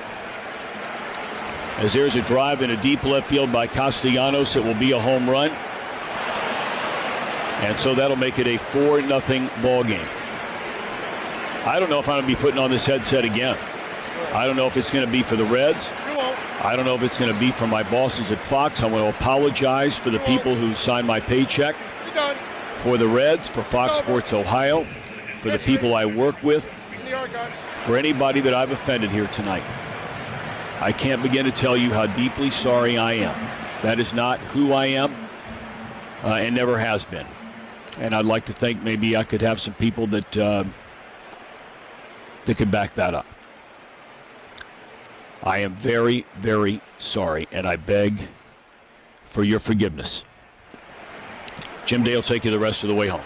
As there's a drive in a deep left field by Castellanos, it will be a home run. And so that'll make it a 4-0 ball game. I don't know if I'm going to be putting on this headset again. I don't know if it's going to be for the Reds. I don't know if it's going to be for my bosses at Fox. I want to apologize for the people who signed my paycheck. For the Reds, for Fox Sports Ohio, for the people I work with, for anybody that I've offended here tonight. I can't begin to tell you how deeply sorry I am. That is not who I am, and never has been. And I'd like to think maybe I could have some people that could back that up. I am very, very sorry, and I beg for your forgiveness. Jim Day will take you the rest of the way home.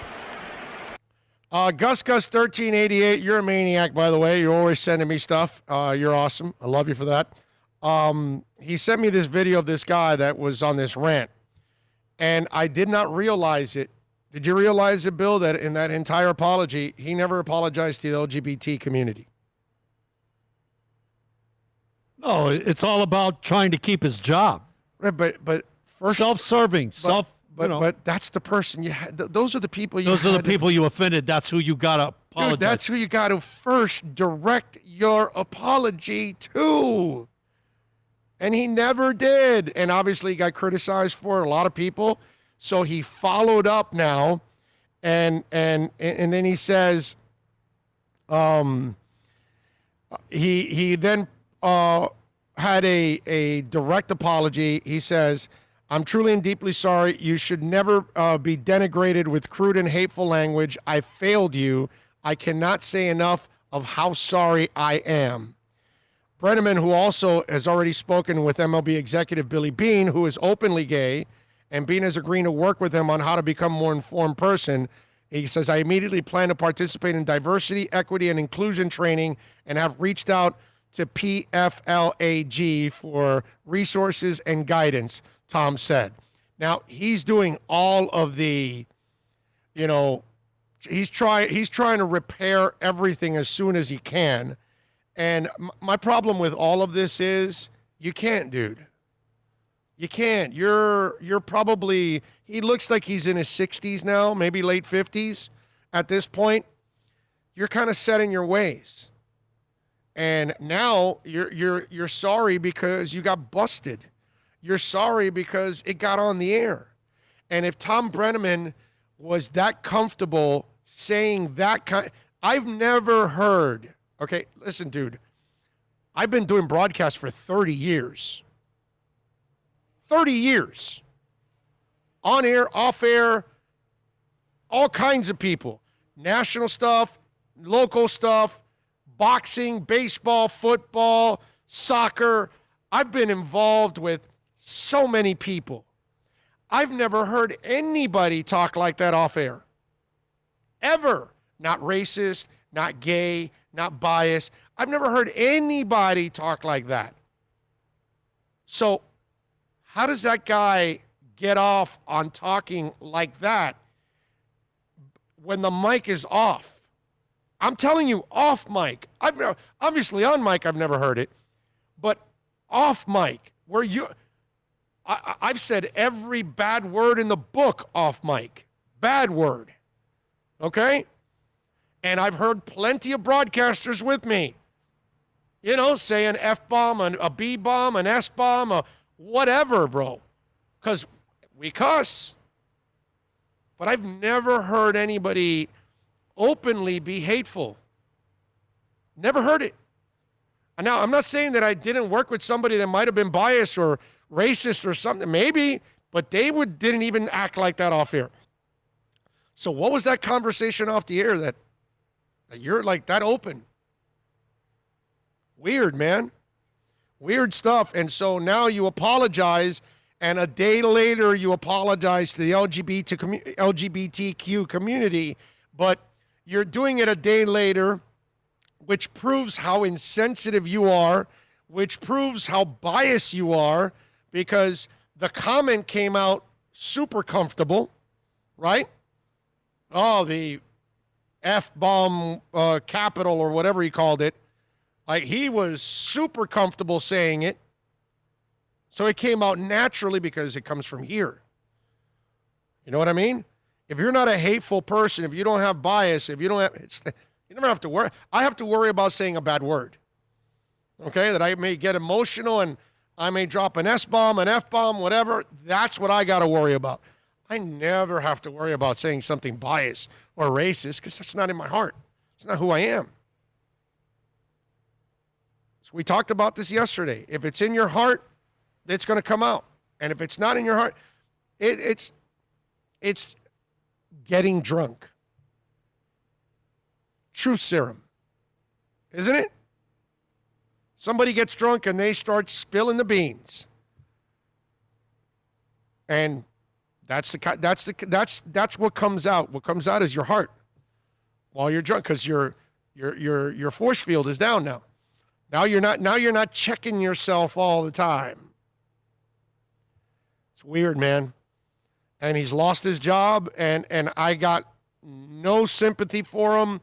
Gus1388, you're a maniac, by the way. You're always sending me stuff. You're awesome. I love you for that. He sent me this video of this guy that was on this rant, and I did not realize it. Did you realize it, Bill, that in that entire apology, he never apologized to the LGBT community? No, it's all about trying to keep his job. Right, but first, self-serving, But that's the person you had. Those are the people you. Those are the people you offended. That's who you got to apologize. Dude, that's who you got to first direct your apology to. And he never did. And obviously he got criticized for it, a lot of people. So he followed up now, and then he says, he then had a direct apology. He says, "I'm truly and deeply sorry. You should never be denigrated with crude and hateful language. I failed you. I cannot say enough of how sorry I am." Brenneman, who also has already spoken with MLB executive Billy Beane, who is openly gay, and Beane has agreed to work with him on how to become a more informed person. He says, "I immediately plan to participate in diversity, equity, and inclusion training and have reached out to PFLAG for resources and guidance," Tom said. Now, he's doing all of the, he's trying to repair everything as soon as he can. And my problem with all of this is you can't, dude. You can't. You're probably, he looks like he's in his 60s now, maybe late 50s at this point. You're kind of set in your ways. And now you're sorry because you got busted. You're sorry because it got on the air. And if Tom Brenneman was that comfortable saying that kind, I've never heard, okay, listen, dude, I've been doing broadcasts for 30 years. 30 years. On air, off air, all kinds of people. national stuff, local stuff, boxing, baseball, football, soccer. I've been involved with so many people. I've never heard anybody talk like that off air. Ever. Not racist, not gay, not biased. I've never heard anybody talk like that. So how does that guy get off on talking like that when the mic is off? I'm telling you, off mic. Obviously on mic, I've never heard it. But off mic, where I've said every bad word in the book off mic. Bad word. Okay? And I've heard plenty of broadcasters with me, say an F-bomb, a B-bomb, an S-bomb, a whatever, bro. Because we cuss. But I've never heard anybody openly be hateful. Never heard it. And now, I'm not saying that I didn't work with somebody that might have been biased or racist or something. Maybe, but they didn't even act like that off air. So what was that conversation off the air that you're like that open? Weird, man. Weird stuff. And so now you apologize, and a day later you apologize to the LGBTQ community, but you're doing it a day later, which proves how insensitive you are, which proves how biased you are, because the comment came out super comfortable, right? Oh, the F-bomb capital or whatever he called it. Like, he was super comfortable saying it. So it came out naturally because it comes from here. You know what I mean? If you're not a hateful person, if you don't have bias, if you don't have, you never have to worry. I have to worry about saying a bad word. Okay? That I may get emotional and I may drop an S-bomb, an F-bomb, whatever. That's what I got to worry about. I never have to worry about saying something biased or racist because that's not in my heart. It's not who I am. So we talked about this yesterday. If it's in your heart, it's going to come out. And if it's not in your heart, it's getting drunk. Truth serum. Isn't it? Somebody gets drunk and they start spilling the beans. And that's what comes out. What comes out is your heart while you're drunk, because your force field is down now. Now you're not checking yourself all the time. It's weird, man. And he's lost his job, and I got no sympathy for him.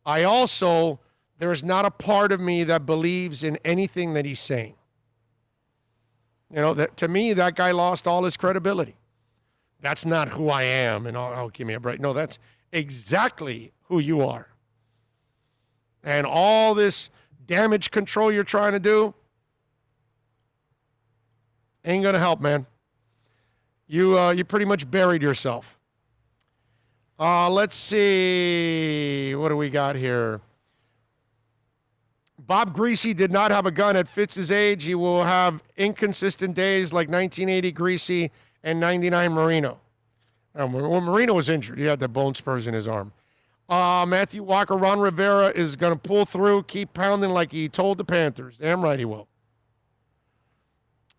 There's not a part of me that believes in anything that he's saying. That to me, that guy lost all his credibility. That's not who I am, and oh, give me a break. No, that's exactly who you are. And all this damage control you're trying to do ain't going to help, man. You pretty much buried yourself. Let's see. What do we got here? Bob Greasy did not have a gun at Fitz's age. He will have inconsistent days like 1980 Greasy and 99 Marino. When Marino was injured, he had the bone spurs in his arm. Matthew Walker, Ron Rivera is going to pull through, keep pounding like he told the Panthers. Damn right he will.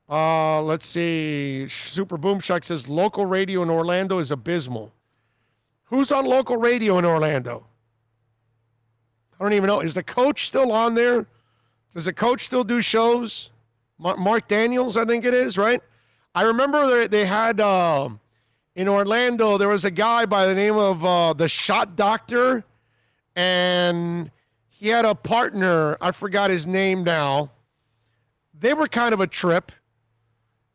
Let's see. Super Boom Shack says local radio in Orlando is abysmal. Who's on local radio in Orlando? I don't even know. Is the coach still on there? Does the coach still do shows? Mark Daniels, I think it is, right? I remember they had in Orlando, there was a guy by the name of the Shot Doctor, and he had a partner. I forgot his name now. They were kind of a trip.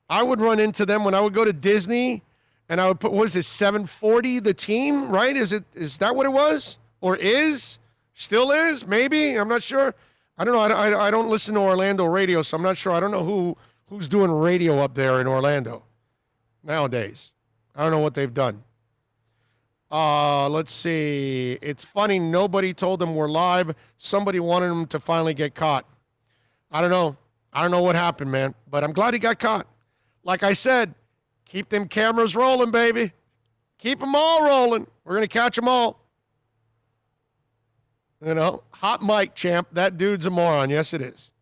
I would run into them when I would go to Disney, and I would put, what is it, 740, the team, right? Is that what it was? Or is? Still is? Maybe? I'm not sure. I don't know. I don't listen to Orlando radio, so I'm not sure. I don't know who's doing radio up there in Orlando nowadays. I don't know what they've done. Let's see. It's funny. Nobody told them we're live. Somebody wanted them to finally get caught. I don't know. I don't know what happened, man. But I'm glad he got caught. Like I said, keep them cameras rolling, baby. Keep them all rolling. We're going to catch them all. You know, hot mic, champ. That dude's a moron. Yes, it is.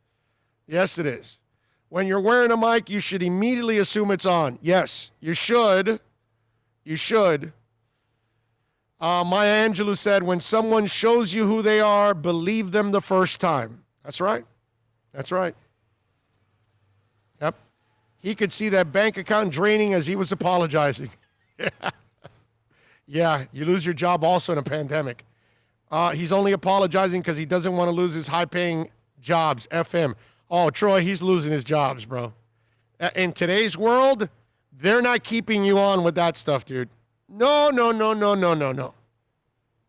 Yes, it is. When you're wearing a mic, you should immediately assume it's on. Yes, you should. You should. Maya Angelou said, when someone shows you who they are, believe them the first time. That's right. That's right. Yep. He could see that bank account draining as he was apologizing. Yeah, you lose your job also in a pandemic. He's only apologizing because he doesn't want to lose his high-paying jobs. F him. Oh, Troy, he's losing his jobs, bro. In today's world, they're not keeping you on with that stuff, dude. No.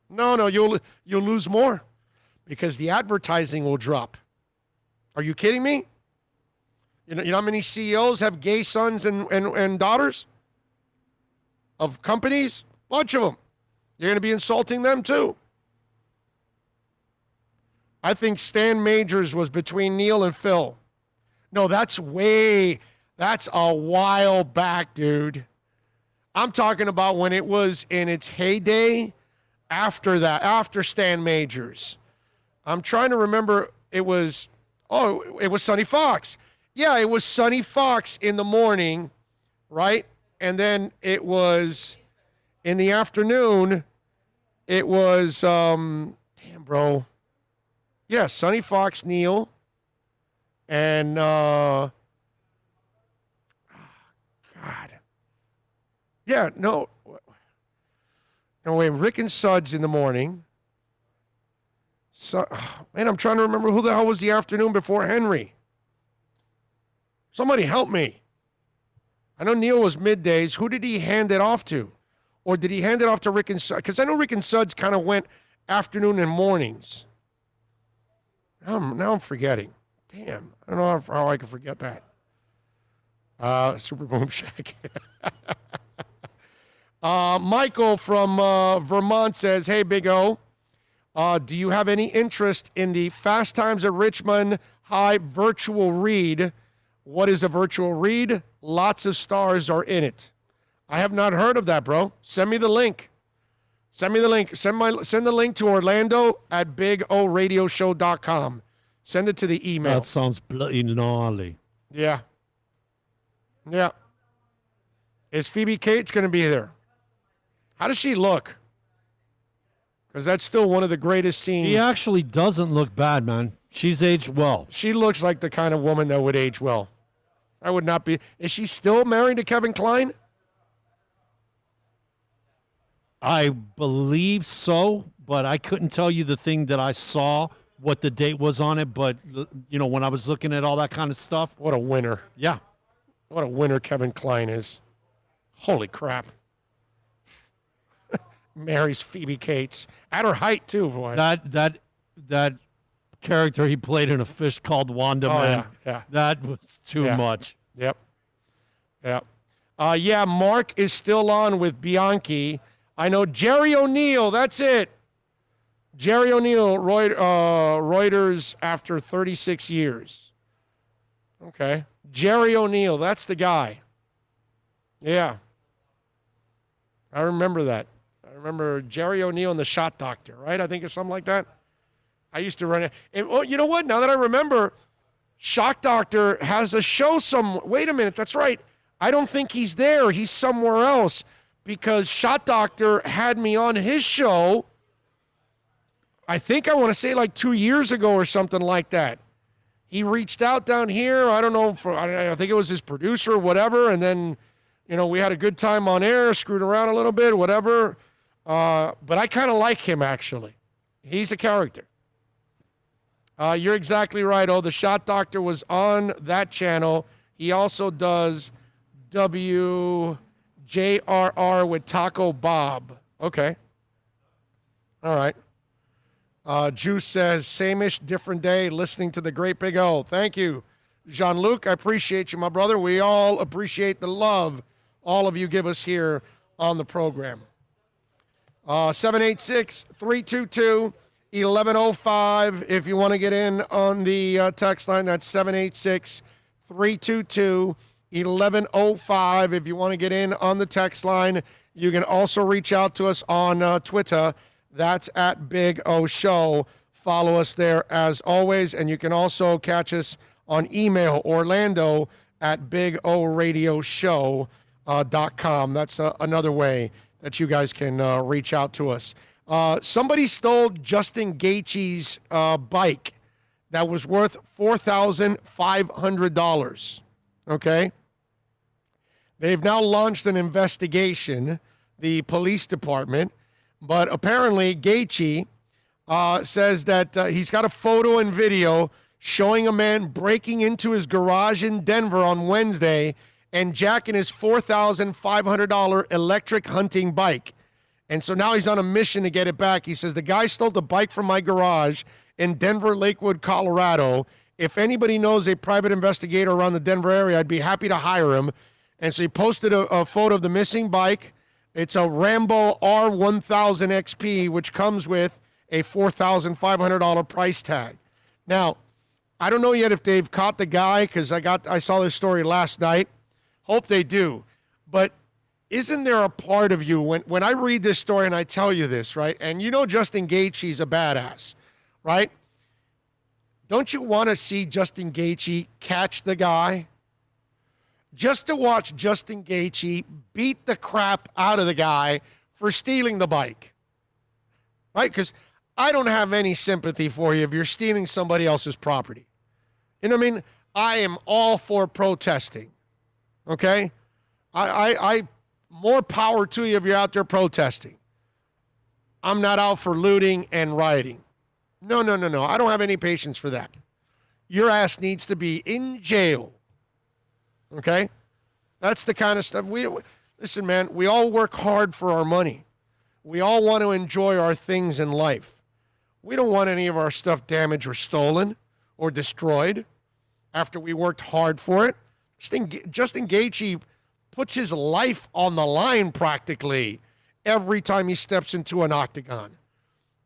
No, you'll lose more because the advertising will drop. Are you kidding me? You know how many CEOs have gay sons and daughters of companies? Bunch of them. You're going to be insulting them too. I think Stan Majors was between Neil and Phil. No, that's a while back, dude. I'm talking about when it was in its heyday after that, after Stan Majors. I'm trying to remember, it was Sonny Fox. Yeah, it was Sonny Fox in the morning, right? And then it was in the afternoon, it was, damn, bro. Yeah, Sonny Fox, Neil, and, God. Yeah, no way, Rick and Suds in the morning. Man, I'm trying to remember who the hell was the afternoon before Henry. Somebody help me. I know Neil was middays. Who did he hand it off to? Or did he hand it off to Rick and Suds? Because I know Rick and Suds kind of went afternoon and mornings. Now I'm forgetting. Damn, I don't know how I can forget that. Super Boom Shack. Michael from Vermont says, hey, Big O, do you have any interest in the Fast Times at Richmond High virtual read? What is a virtual read? Lots of stars are in it. I have not heard of that, bro. Send me the link. Send the link to Orlando at BigORadioshow.com. Send it to the email. That sounds bloody gnarly. Yeah. Yeah. Is Phoebe Cates going to be there? How does she look? Because that's still one of the greatest scenes. She actually doesn't look bad, man. She's aged well. She looks like the kind of woman that would age well. I would not be. Is she still married to Kevin Kline? I believe so, but I couldn't tell you the thing that I saw, what the date was on it. But, you know, when I was looking at all that kind of stuff. What a winner. Yeah. What a winner Kevin Kline is. Holy crap. Marries Phoebe Cates. At her height, too, boy. That character he played in A Fish Called Wanda, man. Yeah. That was too much. Yep. Yeah, Mark is still on with Bianchi. I know Jerry O'Neill, that's it. Jerry O'Neill, Reuters after 36 years. Okay. Jerry O'Neill, that's the guy. Yeah. I remember that. I remember Jerry O'Neill and the Shot Doctor, right? I think it's something like that. I used to run it. And, oh, you know what? Now that I remember, Shock Doctor has a show wait a minute, that's right. I don't think he's there. He's somewhere else because Shot Doctor had me on his show, I think I want to say like 2 years ago or something like that. He reached out down here. I don't know. I think it was his producer or whatever. And then, you know, we had a good time on air, screwed around a little bit, whatever. But I kind of like him, actually. He's a character. You're exactly right. Oh, the Shot Doctor was on that channel. He also does WJRR with Taco Bob. Okay. All right. Juice says, same-ish, different day, listening to the Great Big O. Thank you, Jean-Luc. I appreciate you, my brother. We all appreciate the love all of you give us here on the program. 786-322-1105. If you want to get in on the text line, that's 786-322-1105. If you want to get in on the text line, you can also reach out to us on Twitter. That's at Big O Show. Follow us there as always. And you can also catch us on email, Orlando at BigORadioshow.com. That's another way that you guys can reach out to us. Somebody stole Justin Gaethje's bike that was worth $4,500. Okay? They've now launched an investigation, the police department, but apparently Gaethje says that he's got a photo and video showing a man breaking into his garage in Denver on Wednesday and jacking his $4,500 electric hunting bike. And so now he's on a mission to get it back. He says, the guy stole the bike from my garage in Denver, Lakewood, Colorado. If anybody knows a private investigator around the Denver area, I'd be happy to hire him. And so he posted a photo of the missing bike. It's a Rambo R1000 XP, which comes with a $4,500 price tag. Now, I don't know yet if they've caught the guy because I saw this story last night. Hope they do. But isn't there a part of you when I read this story and I tell you this, right? And you know Justin Gaethje's a badass, right? Don't you want to see Justin Gaethje catch the guy? Just to watch Justin Gaethje beat the crap out of the guy for stealing the bike, right? Because I don't have any sympathy for you if you're stealing somebody else's property. You know what I mean? I am all for protesting, okay? I more power to you if you're out there protesting. I'm not out for looting and rioting. No. I don't have any patience for that. Your ass needs to be in jail. Okay? That's the kind of stuff listen, man, we all work hard for our money. We all want to enjoy our things in life. We don't want any of our stuff damaged or stolen or destroyed after we worked hard for it. Justin Gaethje puts his life on the line practically every time he steps into an octagon.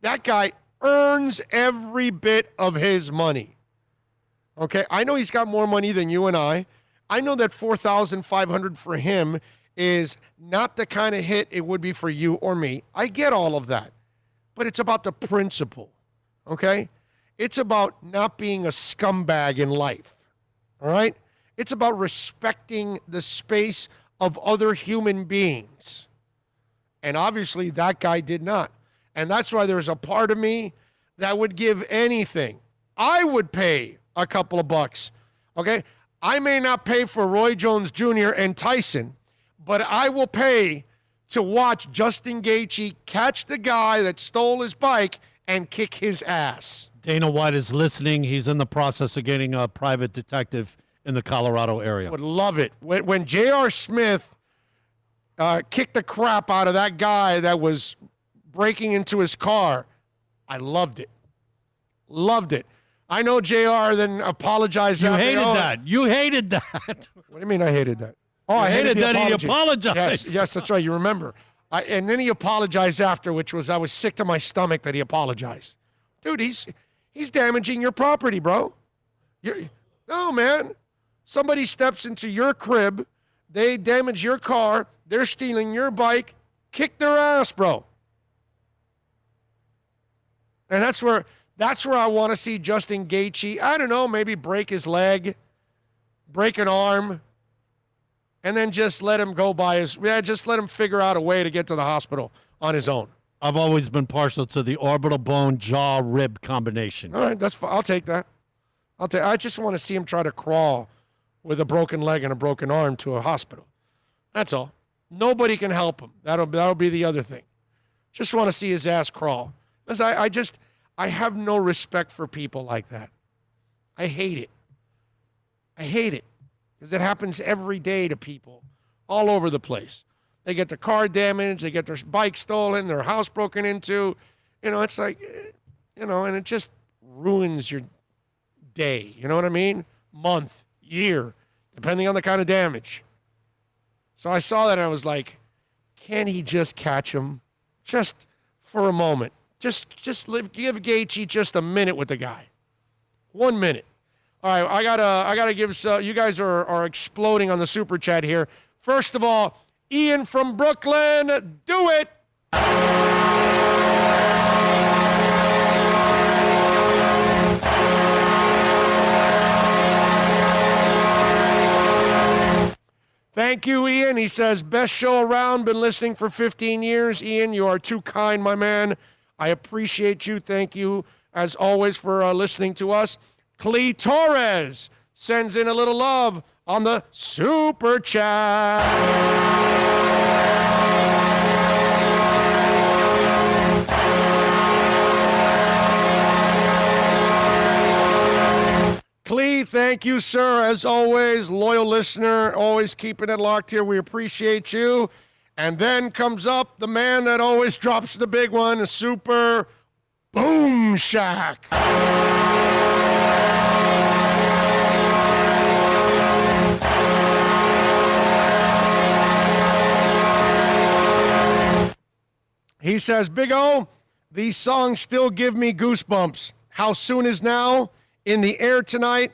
That guy earns every bit of his money. Okay? I know he's got more money than you and I know that $4,500 for him is not the kind of hit it would be for you or me. I get all of that. But it's about the principle, okay? It's about not being a scumbag in life, all right? It's about respecting the space of other human beings. And obviously that guy did not. And that's why there's a part of me that would give anything. I would pay a couple of bucks, okay? I may not pay for Roy Jones Jr. and Tyson, but I will pay to watch Justin Gaethje catch the guy that stole his bike and kick his ass. Dana White is listening. He's in the process of getting a private detective in the Colorado area. Would love it. When J.R. Smith kicked the crap out of that guy that was breaking into his car, I loved it. Loved it. I know JR then apologized. You hated that. You hated that. What do you mean I hated that? Oh, I I hated that apology. he apologized. Yes, that's right. You remember. And then he apologized after, which was I was sick to my stomach that he apologized. Dude, he's damaging your property, bro. No, man. Somebody steps into your crib. They damage your car. They're stealing your bike. Kick their ass, bro. And that's where I want to see Justin Gaethje. I don't know, maybe break his leg, break an arm, and then just let him go by just let him figure out a way to get to the hospital on his own. I've always been partial to the orbital bone jaw rib combination. All right, that's fine. I'll take that. I just want to see him try to crawl with a broken leg and a broken arm to a hospital. That's all. Nobody can help him. That'll be the other thing. Just want to see his ass crawl. Because I have no respect for people like that. I hate it. I hate it. Because it happens every day to people all over the place. They get their car damaged. They get their bike stolen, their house broken into. It's like, and it just ruins your day. You know what I mean? Month, year, depending on the kind of damage. So I saw that and I was like, can he just catch him just for a moment? Just give Gaethje just a minute with the guy. 1 minute. All right, I gotta give. You guys are exploding on the super chat here. First of all, Ian from Brooklyn, do it. Thank you, Ian. He says, best show around. Been listening for 15 years. Ian, you are too kind, my man. I appreciate you. Thank you, as always, for listening to us. Clee Torres sends in a little love on the Super Chat. Clee, thank you, sir. As always, loyal listener, always keeping it locked here. We appreciate you. And then comes up the man that always drops the big one, the Super Boom Shack. He says, Big O, these songs still give me goosebumps. How Soon Is Now, In the Air Tonight,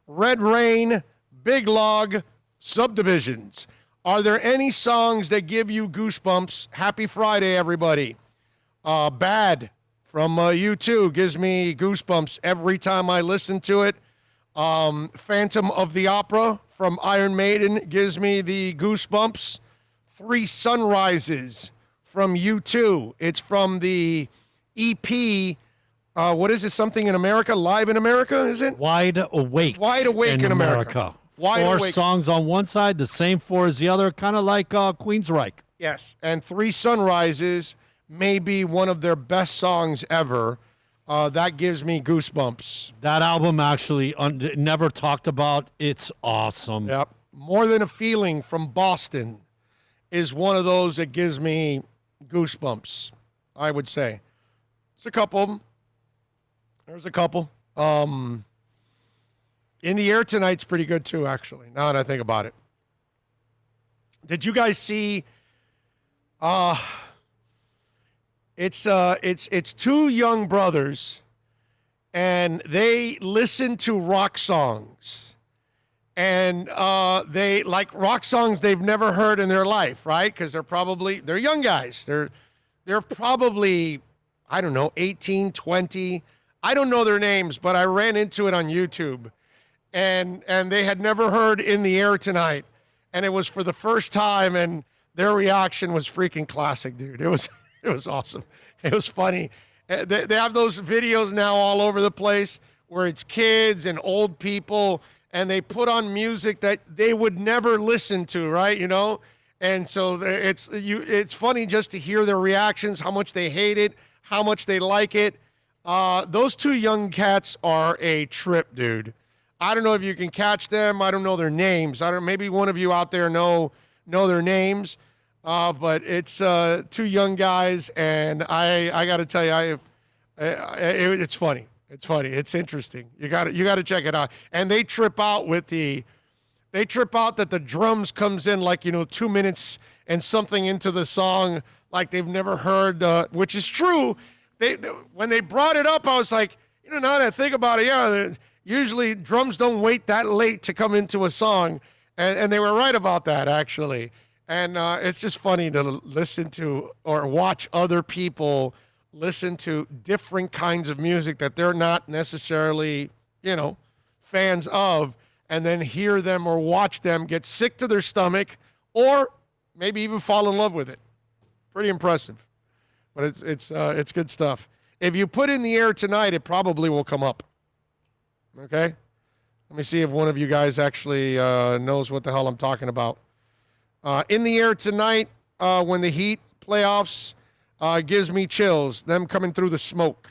Red Rain, Big Log, Subdivisions. Are there any songs that give you goosebumps? Happy Friday, everybody. Bad from U2 gives me goosebumps every time I listen to it. Phantom of the Opera from Iron Maiden gives me the goosebumps. Three Sunrises from U2. It's from the EP. What is it? Something in America? Live in America, is it? Wide Awake. Wide Awake in America. Wide Four Awake. songs on one side, the same four as the other, kind of like Queensryche. Yes, and Three Sunrises may be one of their best songs ever. That gives me goosebumps. That album actually never talked about. It's awesome. Yep. More Than a Feeling from Boston is one of those that gives me goosebumps, I would say. It's a couple of them. There's a couple. In the Air Tonight's pretty good too, actually, now that I think about it. Did you guys see it's two young brothers and they listen to rock songs. And they like rock songs they've never heard in their life, right? Because they're young guys. They're probably, I don't know, 18, 20. I don't know their names, but I ran into it on YouTube. And they had never heard In the Air Tonight. And it was for the first time, and their reaction was freaking classic, dude. It was awesome. It was funny. They have those videos now all over the place where it's kids and old people, and they put on music that they would never listen to, right? You know? And so it's funny just to hear their reactions, how much they hate it, how much they like it. Those two young cats are a trip, dude. I don't know if you can catch them. I don't know their names. Maybe one of you out there know their names. But it's two young guys, and I got to tell you, it's funny. It's funny. It's interesting. You got to check it out. And they trip out that the drums comes in like 2 minutes and something into the song like they've never heard, which is true. When they brought it up, I was like, now that I think about it, usually drums don't wait that late to come into a song, and they were right about that actually. And it's just funny to listen to or watch other people listen to different kinds of music that they're not necessarily, fans of, and then hear them or watch them get sick to their stomach or maybe even fall in love with it. Pretty impressive. But it's good stuff. If you put In the Air Tonight, it probably will come up. Okay? Let me see if one of you guys actually knows what the hell I'm talking about. In the Air Tonight, when the Heat playoffs, gives me chills. Them coming through the smoke.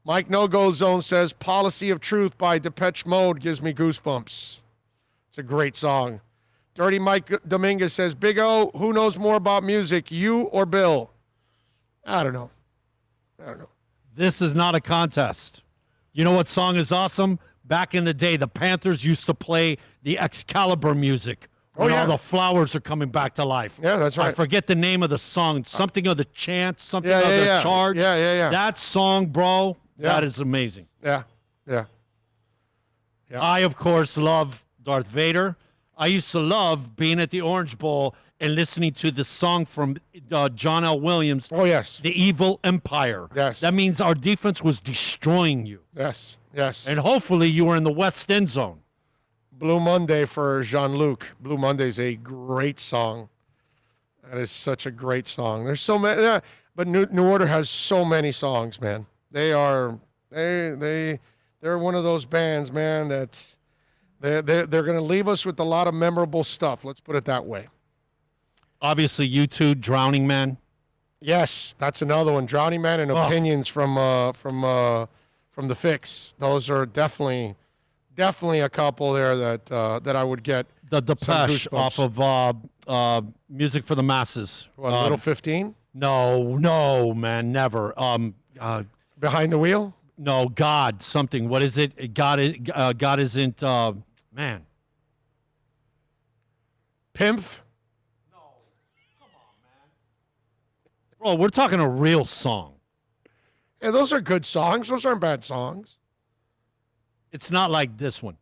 Mike No-Go Zone says, Policy of Truth by Depeche Mode gives me goosebumps. It's a great song. Dirty Mike Dominguez says, Big O, who knows more about music, you or Bill? I don't know. This is not a contest. You know what song is awesome? Back in the day, the Panthers used to play the Excalibur music. When all the flowers are coming back to life. Yeah, that's right. I forget the name of the song. Something of the chant, something of the charge. Yeah. That song, bro, that is amazing. Yeah. I, of course, love Darth Vader. I used to love being at the Orange Bowl and listening to the song from John L. Williams. Oh, yes. The Evil Empire. Yes. That means our defense was destroying you. Yes. And hopefully you were in the West End Zone. Blue Monday for Jean-Luc. Blue Monday is a great song. That is such a great song. There's so many, but New Order has so many songs, man. They're one of those bands, man, that they're going to leave us with a lot of memorable stuff. Let's put it that way. Obviously, U2, Drowning Man. Yes, that's another one. Drowning Man and Opinions from the Fix. Those are definitely a couple there that I would get. The Depeche off of Music for the Masses. What, Little 15? No, man, never. Behind the Wheel? No, God, something. What is it? God isn't, man. Pimp? No, come on, man. Bro, we're talking a real song. Yeah, those are good songs. Those aren't bad songs. It's not like this one.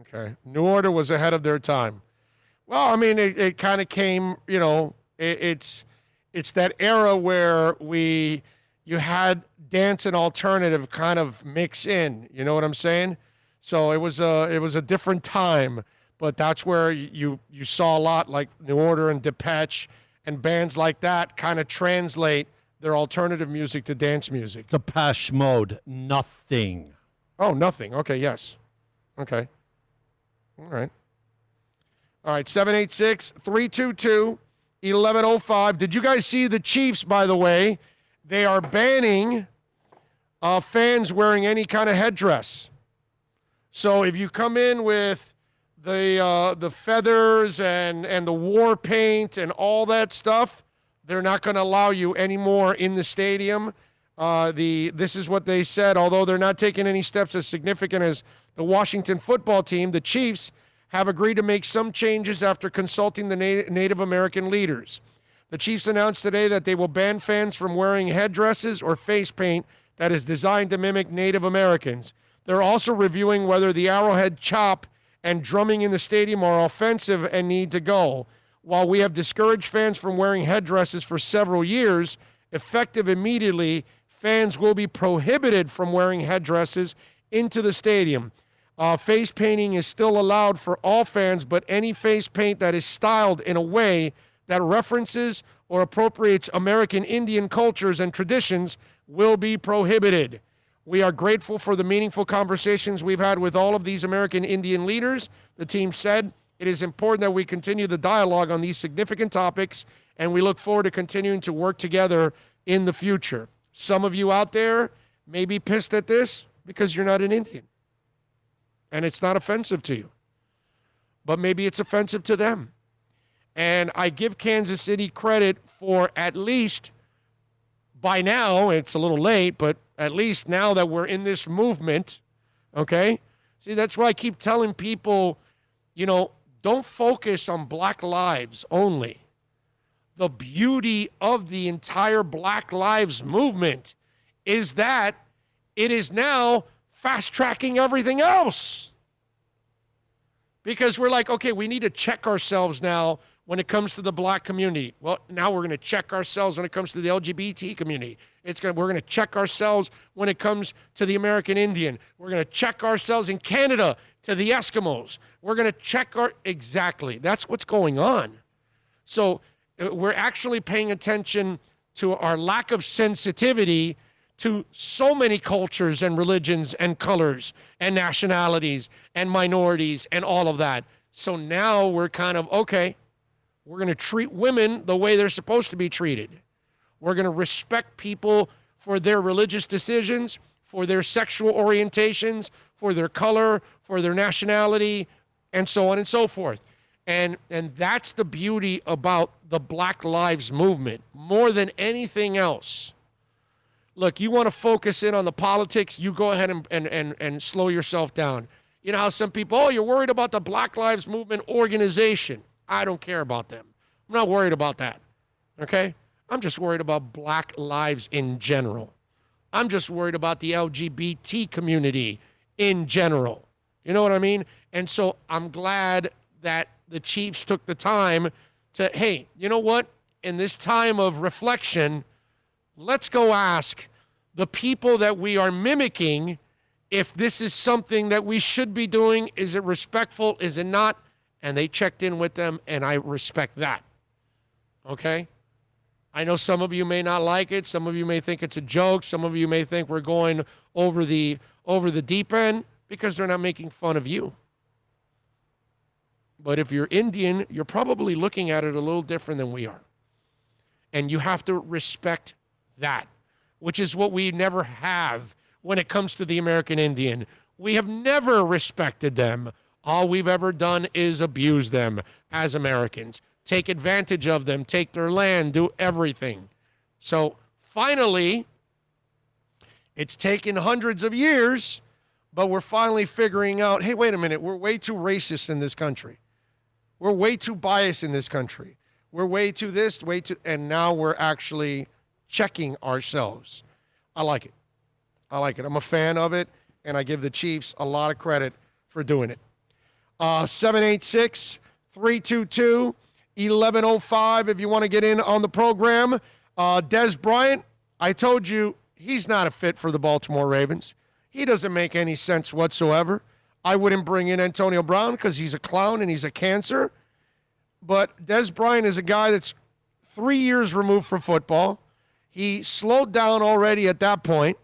Okay. New Order was ahead of their time. Well, I mean, it kind of came, it's that era where you had dance and alternative kind of mix in. You know what I'm saying? So it was a different time, but that's where you saw a lot like New Order and Depeche and bands like that kind of translate their alternative music to dance music. Depeche Mode, Nothing. Oh, Nothing. Okay, yes. Okay. All right. 786-322-1105. Did you guys see the Chiefs, by the way? They are banning fans wearing any kind of headdress. So if you come in with the feathers and the war paint and all that stuff, they're not going to allow you anymore in the stadium. This is what they said. Although they're not taking any steps as significant as the Washington football team, the Chiefs have agreed to make some changes after consulting the Native American leaders. The Chiefs announced today that they will ban fans from wearing headdresses or face paint that is designed to mimic Native Americans. They're also reviewing whether the arrowhead chop and drumming in the stadium are offensive and need to go. While we have discouraged fans from wearing headdresses for several years, effective immediately, fans will be prohibited from wearing headdresses into the stadium. Face painting is still allowed for all fans, but any face paint that is styled in a way that references or appropriates American Indian cultures and traditions will be prohibited. We are grateful for the meaningful conversations we've had with all of these American Indian leaders. The team said it is important that we continue the dialogue on these significant topics, and we look forward to continuing to work together in the future. Some of you out there may be pissed at this because you're not an Indian, and it's not offensive to you, but maybe it's offensive to them. And I give Kansas City credit for at least by now, it's a little late, but at least now that we're in this movement, okay? See, that's why I keep telling people, don't focus on Black lives only. The beauty of the entire Black Lives Movement is that it is now fast-tracking everything else. Because we're like, okay, we need to check ourselves now when it comes to the Black community. Well, now we're going to check ourselves when it comes to the LGBT community. We're going to check ourselves when it comes to the American Indian. We're going to check ourselves in Canada to the Eskimos. We're going to check exactly. That's what's going on. So we're actually paying attention to our lack of sensitivity to so many cultures and religions and colors and nationalities and minorities and all of that. So now we're kind of, okay, we're going to treat women the way they're supposed to be treated. We're going to respect people for their religious decisions, for their sexual orientations, for their color, for their nationality, and so on and so forth. And that's the beauty about the Black Lives Movement, more than anything else. Look, you want to focus in on the politics, you go ahead and slow yourself down. You know how some people, you're worried about the Black Lives Movement organization. I don't care about them. I'm not worried about that, okay? I'm just worried about Black lives in general. I'm just worried about the LGBT community in general. You know what I mean? And so I'm glad that the Chiefs took the time to, hey, you know what? In this time of reflection, let's go ask the people that we are mimicking if this is something that we should be doing. Is it respectful? Is it not? And they checked in with them, and I respect that. Okay? I know some of you may not like it. Some of you may think it's a joke. Some of you may think we're going over the deep end because they're not making fun of you. But if you're Indian, you're probably looking at it a little different than we are. And you have to respect that, which is what we never have when it comes to the American Indian. We have never respected them. All we've ever done is abuse them as Americans, take advantage of them, take their land, do everything. So finally, it's taken hundreds of years, but we're finally figuring out, hey, wait a minute, we're way too racist in this country. We're way too biased in this country. We're way too this, way too, and now we're actually checking ourselves. I like it. I like it. I'm a fan of it, and I give the Chiefs a lot of credit for doing it. 786-322-1105 if you want to get in on the program. Dez Bryant, I told you he's not a fit for the Baltimore Ravens. He doesn't make any sense whatsoever. I wouldn't bring in Antonio Brown because he's a clown and he's a cancer. But Dez Bryant is a guy that's 3 years removed from football. He slowed down already at that point.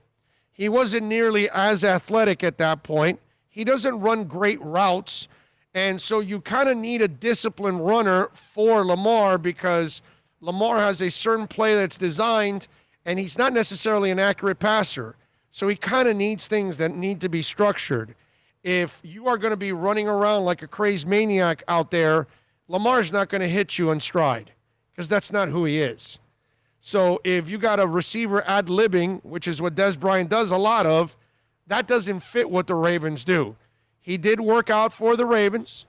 He wasn't nearly as athletic at that point. He doesn't run great routes. And so you kind of need a disciplined runner for Lamar because Lamar has a certain play that's designed, and he's not necessarily an accurate passer. So he kind of needs things that need to be structured. If you are going to be running around like a crazed maniac out there, Lamar's not going to hit you in stride because that's not who he is. So if you got a receiver ad-libbing, which is what Dez Bryant does a lot of, that doesn't fit what the Ravens do. He did work out for the Ravens,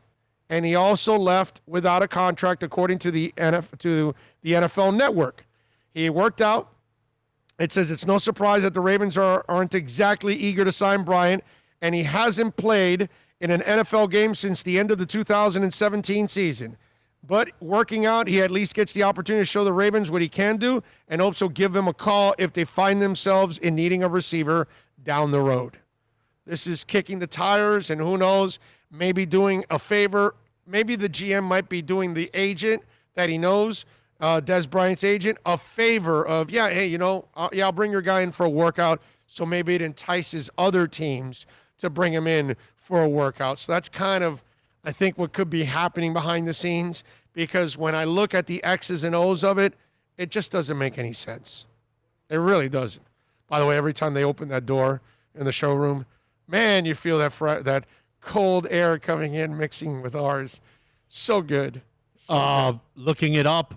and he also left without a contract according to the NFL Network. He worked out. It says it's no surprise that the Ravens aren't exactly eager to sign Bryant, and he hasn't played in an NFL game since the end of the 2017 season. But working out, he at least gets the opportunity to show the Ravens what he can do and also give them a call if they find themselves in needing a receiver down the road. This is kicking the tires, and who knows, maybe doing a favor. Maybe the GM might be doing the agent that he knows, Dez Bryant's agent, a favor of, I'll bring your guy in for a workout, so maybe it entices other teams to bring him in for a workout. So that's kind of, I think, what could be happening behind the scenes, because when I look at the X's and O's of it, it just doesn't make any sense. It really doesn't. By the way, every time they open that door in the showroom, man, you feel that cold air coming in, mixing with ours. So good. Good. Looking it up,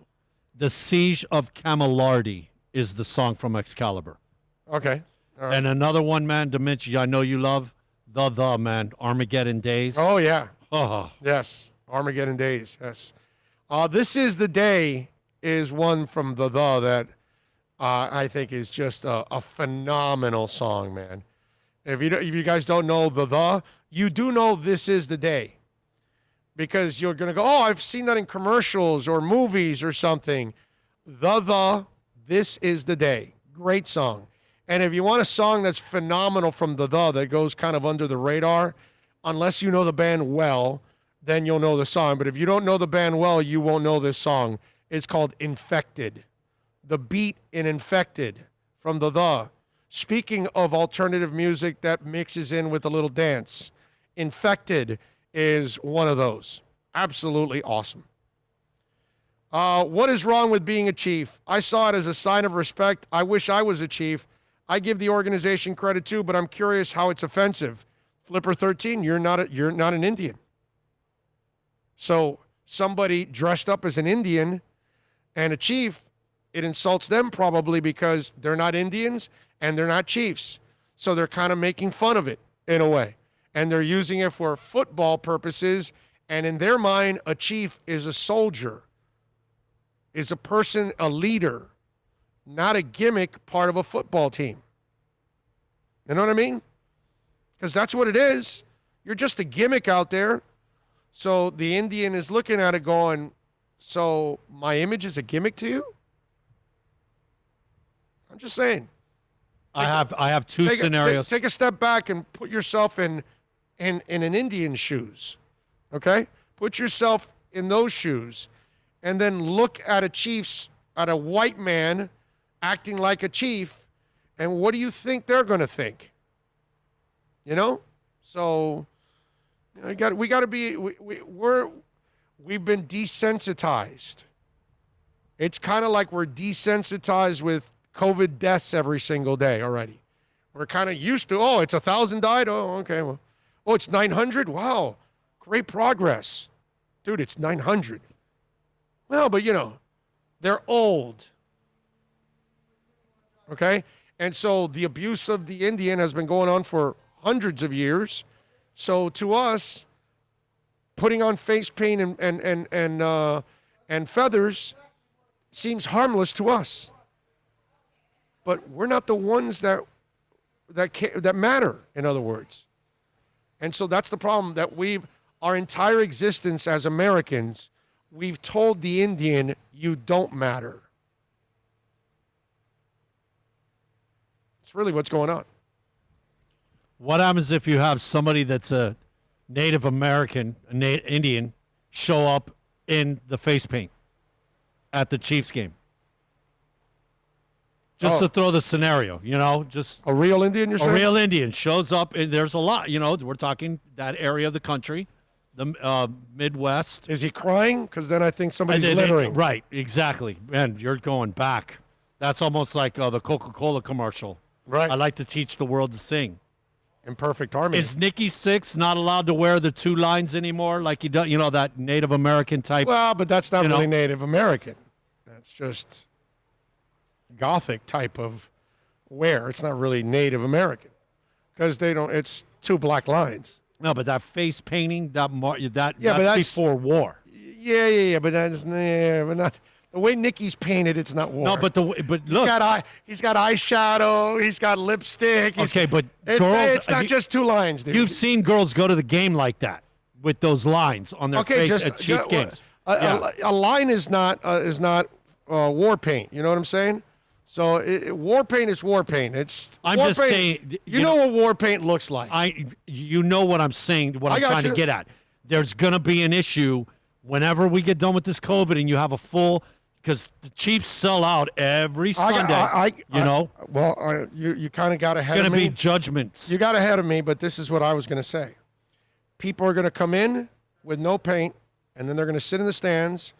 The Siege of Camelardi is the song from Excalibur. Okay. All right. And another one, man, Dimension, I know you love, man, Armageddon Days. Oh, yeah. Oh. Yes, Armageddon Days, yes. This Is the Day is one from the that I think is just a phenomenal song, man. If you guys don't know you do know This Is the Day, because you're going to go, oh, I've seen that in commercials or movies or something. This Is the Day. Great song. And if you want a song that's phenomenal from that goes kind of under the radar, unless you know the band well, then you'll know the song. But if you don't know the band well, you won't know this song. It's called Infected. The beat in Infected from the. Speaking of alternative music that mixes in with a little dance, Infected is one of those. Absolutely awesome. What is wrong with being a Chief? I saw it as a sign of respect. I wish I was a Chief. I give the organization credit too, but I'm curious how it's offensive. Flipper 13, you're not an Indian. So somebody dressed up as an Indian and a chief, it insults them probably because they're not Indians and they're not Chiefs. So they're kind of making fun of it in a way. And they're using it for football purposes. And in their mind, a chief is a soldier, is a person, a leader, not a gimmick part of a football team. You know what I mean? Because that's what it is. You're just a gimmick out there. So the Indian is looking at it going, so my image is a gimmick to you? I'm just saying. I have two scenarios. Take a step back and put yourself in an Indian's shoes. Okay? Put yourself in those shoes, and then look at a white man acting like a chief, and what do you think they're going to think? You know? So we got to be we've been desensitized. It's kind of like we're desensitized with COVID deaths every single day already. We're kind of used to, it's 1,000 died. Oh, okay. Well, it's 900. Wow. Great progress. Dude, it's 900. Well, but they're old. Okay? And so the abuse of the Indian has been going on for hundreds of years. So to us, putting on face paint and feathers seems harmless to us. But we're not the ones that matter, in other words. And so that's the problem, that our entire existence as Americans, we've told the Indian, you don't matter. It's really what's going on. What happens if you have somebody that's a Native American, Indian, show up in the face paint at the Chiefs game? Just to throw the scenario, just a real Indian, you're saying? A real Indian shows up, and there's a lot, we're talking that area of the country, the Midwest. Is he crying? Because then I think somebody's littering. Right, exactly. Man, you're going back. That's almost like the Coca-Cola commercial. Right. I like to teach the world to sing. In Perfect Harmony. Is Nikki Sixx not allowed to wear the two lines anymore, like he does, that Native American type? Well, but that's not really Native American. That's just Gothic type of wear. It's not really Native American because it's two black lines. No, but that face painting, that's before war. Yeah, but but not the way Nikki's painted. It's not war. No, but look, he's got eyeshadow, he's got lipstick. But it's not just two lines, dude. You've seen girls go to the game like that with those lines on their face at Chief games. A line is not war paint. You know what I'm saying? So war paint is war paint. I'm just saying. You know what war paint looks like. You know what I'm saying. What I'm trying to get at. There's gonna be an issue whenever we get done with this COVID, and you have a full. Because the Chiefs sell out every Sunday. You kind of got ahead of me. Going to be judgments. You got ahead of me, but this is what I was going to say. People are going to come in with no paint, and then they're going to sit in the stands,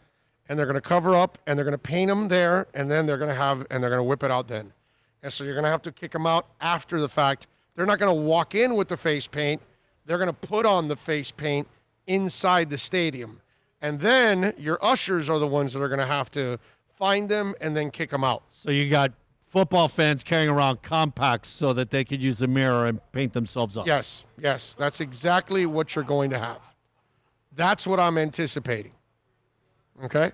and they're going to cover up, and they're going to paint them there, and then they're going to whip it out then. And so you're going to have to kick them out after the fact. They're not going to walk in with the face paint. They're going to put on the face paint inside the stadium. And then your ushers are the ones that are going to have to find them and then kick them out. So you got football fans carrying around compacts so that they could use a mirror and paint themselves up. Yes. That's exactly what you're going to have. That's what I'm anticipating. Okay?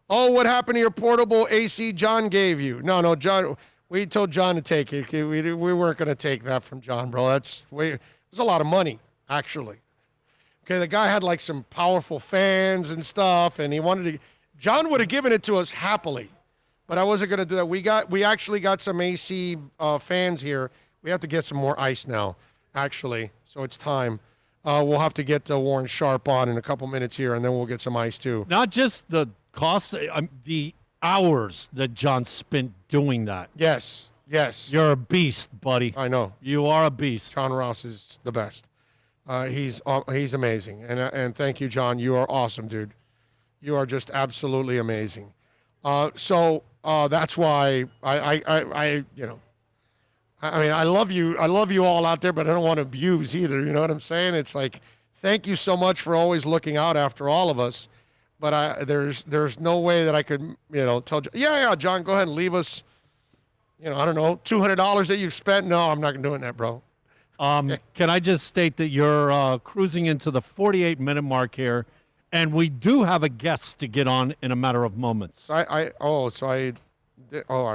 Oh, what happened to your portable AC John gave you? No, John. We told John to take it. We weren't going to take that from John, bro. It was a lot of money, actually. Okay, the guy had like some powerful fans and stuff, and he wanted to. John would have given it to us happily, but I wasn't going to do that. We actually got some AC fans here. We have to get some more ice now, actually. So it's time. We'll have to get Warren Sharp on in a couple minutes here, and then we'll get some ice too. Not just the cost, the hours that John spent doing that. Yes. You're a beast, buddy. I know. You are a beast. John Ross is the best. He's amazing, and thank you, John. You are awesome, dude. You are just absolutely amazing. So that's why I love you. I love you all out there, but I don't want to abuse either. You know what I'm saying? It's like, thank you so much for always looking out after all of us. But there's no way that I could tell. Yeah, John, go ahead and leave us. I don't know, $200 that you've spent. No, I'm not doing that, bro. Can I just state that you're cruising into the 48-minute mark here, and we do have a guest to get on in a matter of moments. I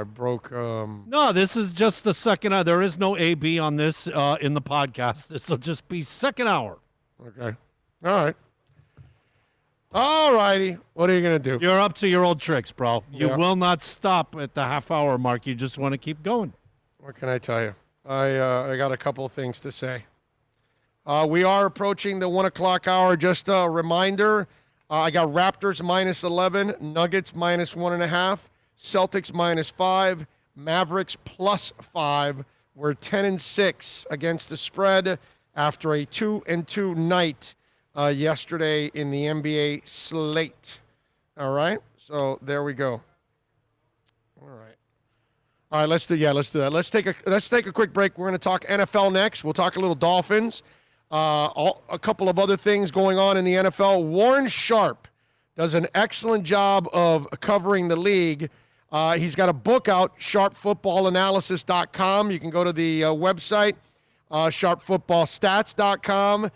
broke. No, this is just the second hour. There is no AB on this in the podcast. This will just be second hour. Okay. All righty. What are you going to do? You're up to your old tricks, bro. You will not stop at the half-hour mark. You just want to keep going. What can I tell you? I got a couple of things to say. We are approaching the 1 o'clock hour. Just a reminder, I got Raptors -11, Nuggets -1.5, Celtics -5, Mavericks +5. We're 10-6 against the spread after a 2-2 night yesterday in the NBA slate. All right, so there we go. All right, let's do that. Let's take a quick break. We're going to talk NFL next. We'll talk a little Dolphins. A couple of other things going on in the NFL. Warren Sharp does an excellent job of covering the league. He's got a book out, sharpfootballanalysis.com. You can go to the website, sharpfootballstats.com.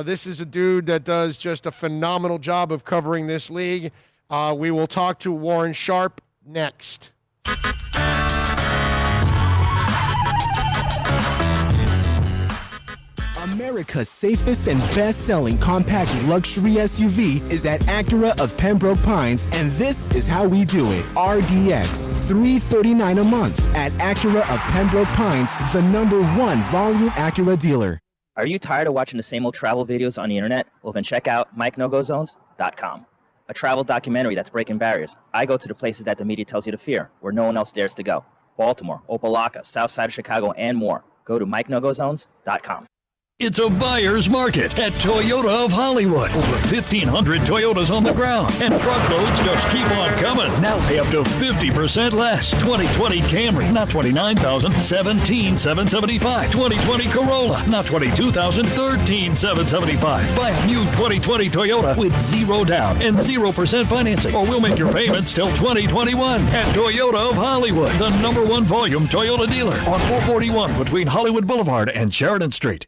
This is a dude that does just a phenomenal job of covering this league. We will talk to Warren Sharp next. America's safest and best-selling compact luxury SUV is at Acura of Pembroke Pines, and this is how we do it. RDX, $339 a month at Acura of Pembroke Pines, the #1 volume Acura dealer. Are you tired of watching the same old travel videos on the internet? Well, then check out MikeNoGoZones.com, a travel documentary that's breaking barriers. I go to the places that the media tells you to fear, where no one else dares to go. Baltimore, Opelika, South Side of Chicago, and more. Go to MikeNoGoZones.com. It's a buyer's market at Toyota of Hollywood. Over 1,500 Toyotas on the ground, and truckloads just keep on coming. Now pay up to 50% less. 2020 Camry, not $29,000, $17,775. 2020 Corolla, not $22,000, $13,775. Buy a new 2020 Toyota with 0 down and 0% financing, or we'll make your payments till 2021 at Toyota of Hollywood, the #1 volume Toyota dealer on 441 between Hollywood Boulevard and Sheridan Street.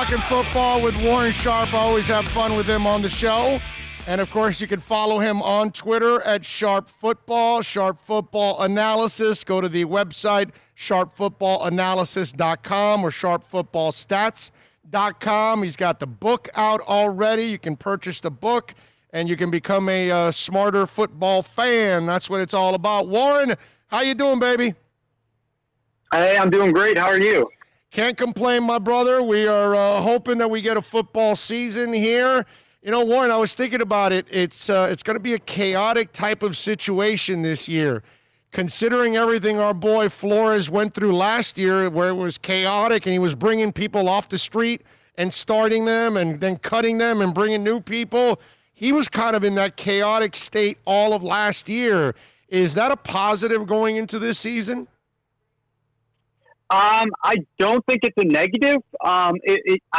Talking Football with Warren Sharp. I always have fun with him on the show. And, of course, you can follow him on Twitter at Sharp Football, Sharp Football Analysis. Go to the website, sharpfootballanalysis.com or sharpfootballstats.com. He's got the book out already. You can purchase the book, and you can become a smarter football fan. That's what it's all about. Warren, how you doing, baby? Hey, I'm doing great. How are you? Can't complain, my brother. We are hoping that we get a football season here. You know, Warren, I was thinking about it. It's going to be a chaotic type of situation this year, considering everything our boy Flores went through last year, where it was chaotic and he was bringing people off the street and starting them and then cutting them and bringing new people. He was kind of in that chaotic state all of last year. Is that a positive going into this season? I don't think it's a negative. I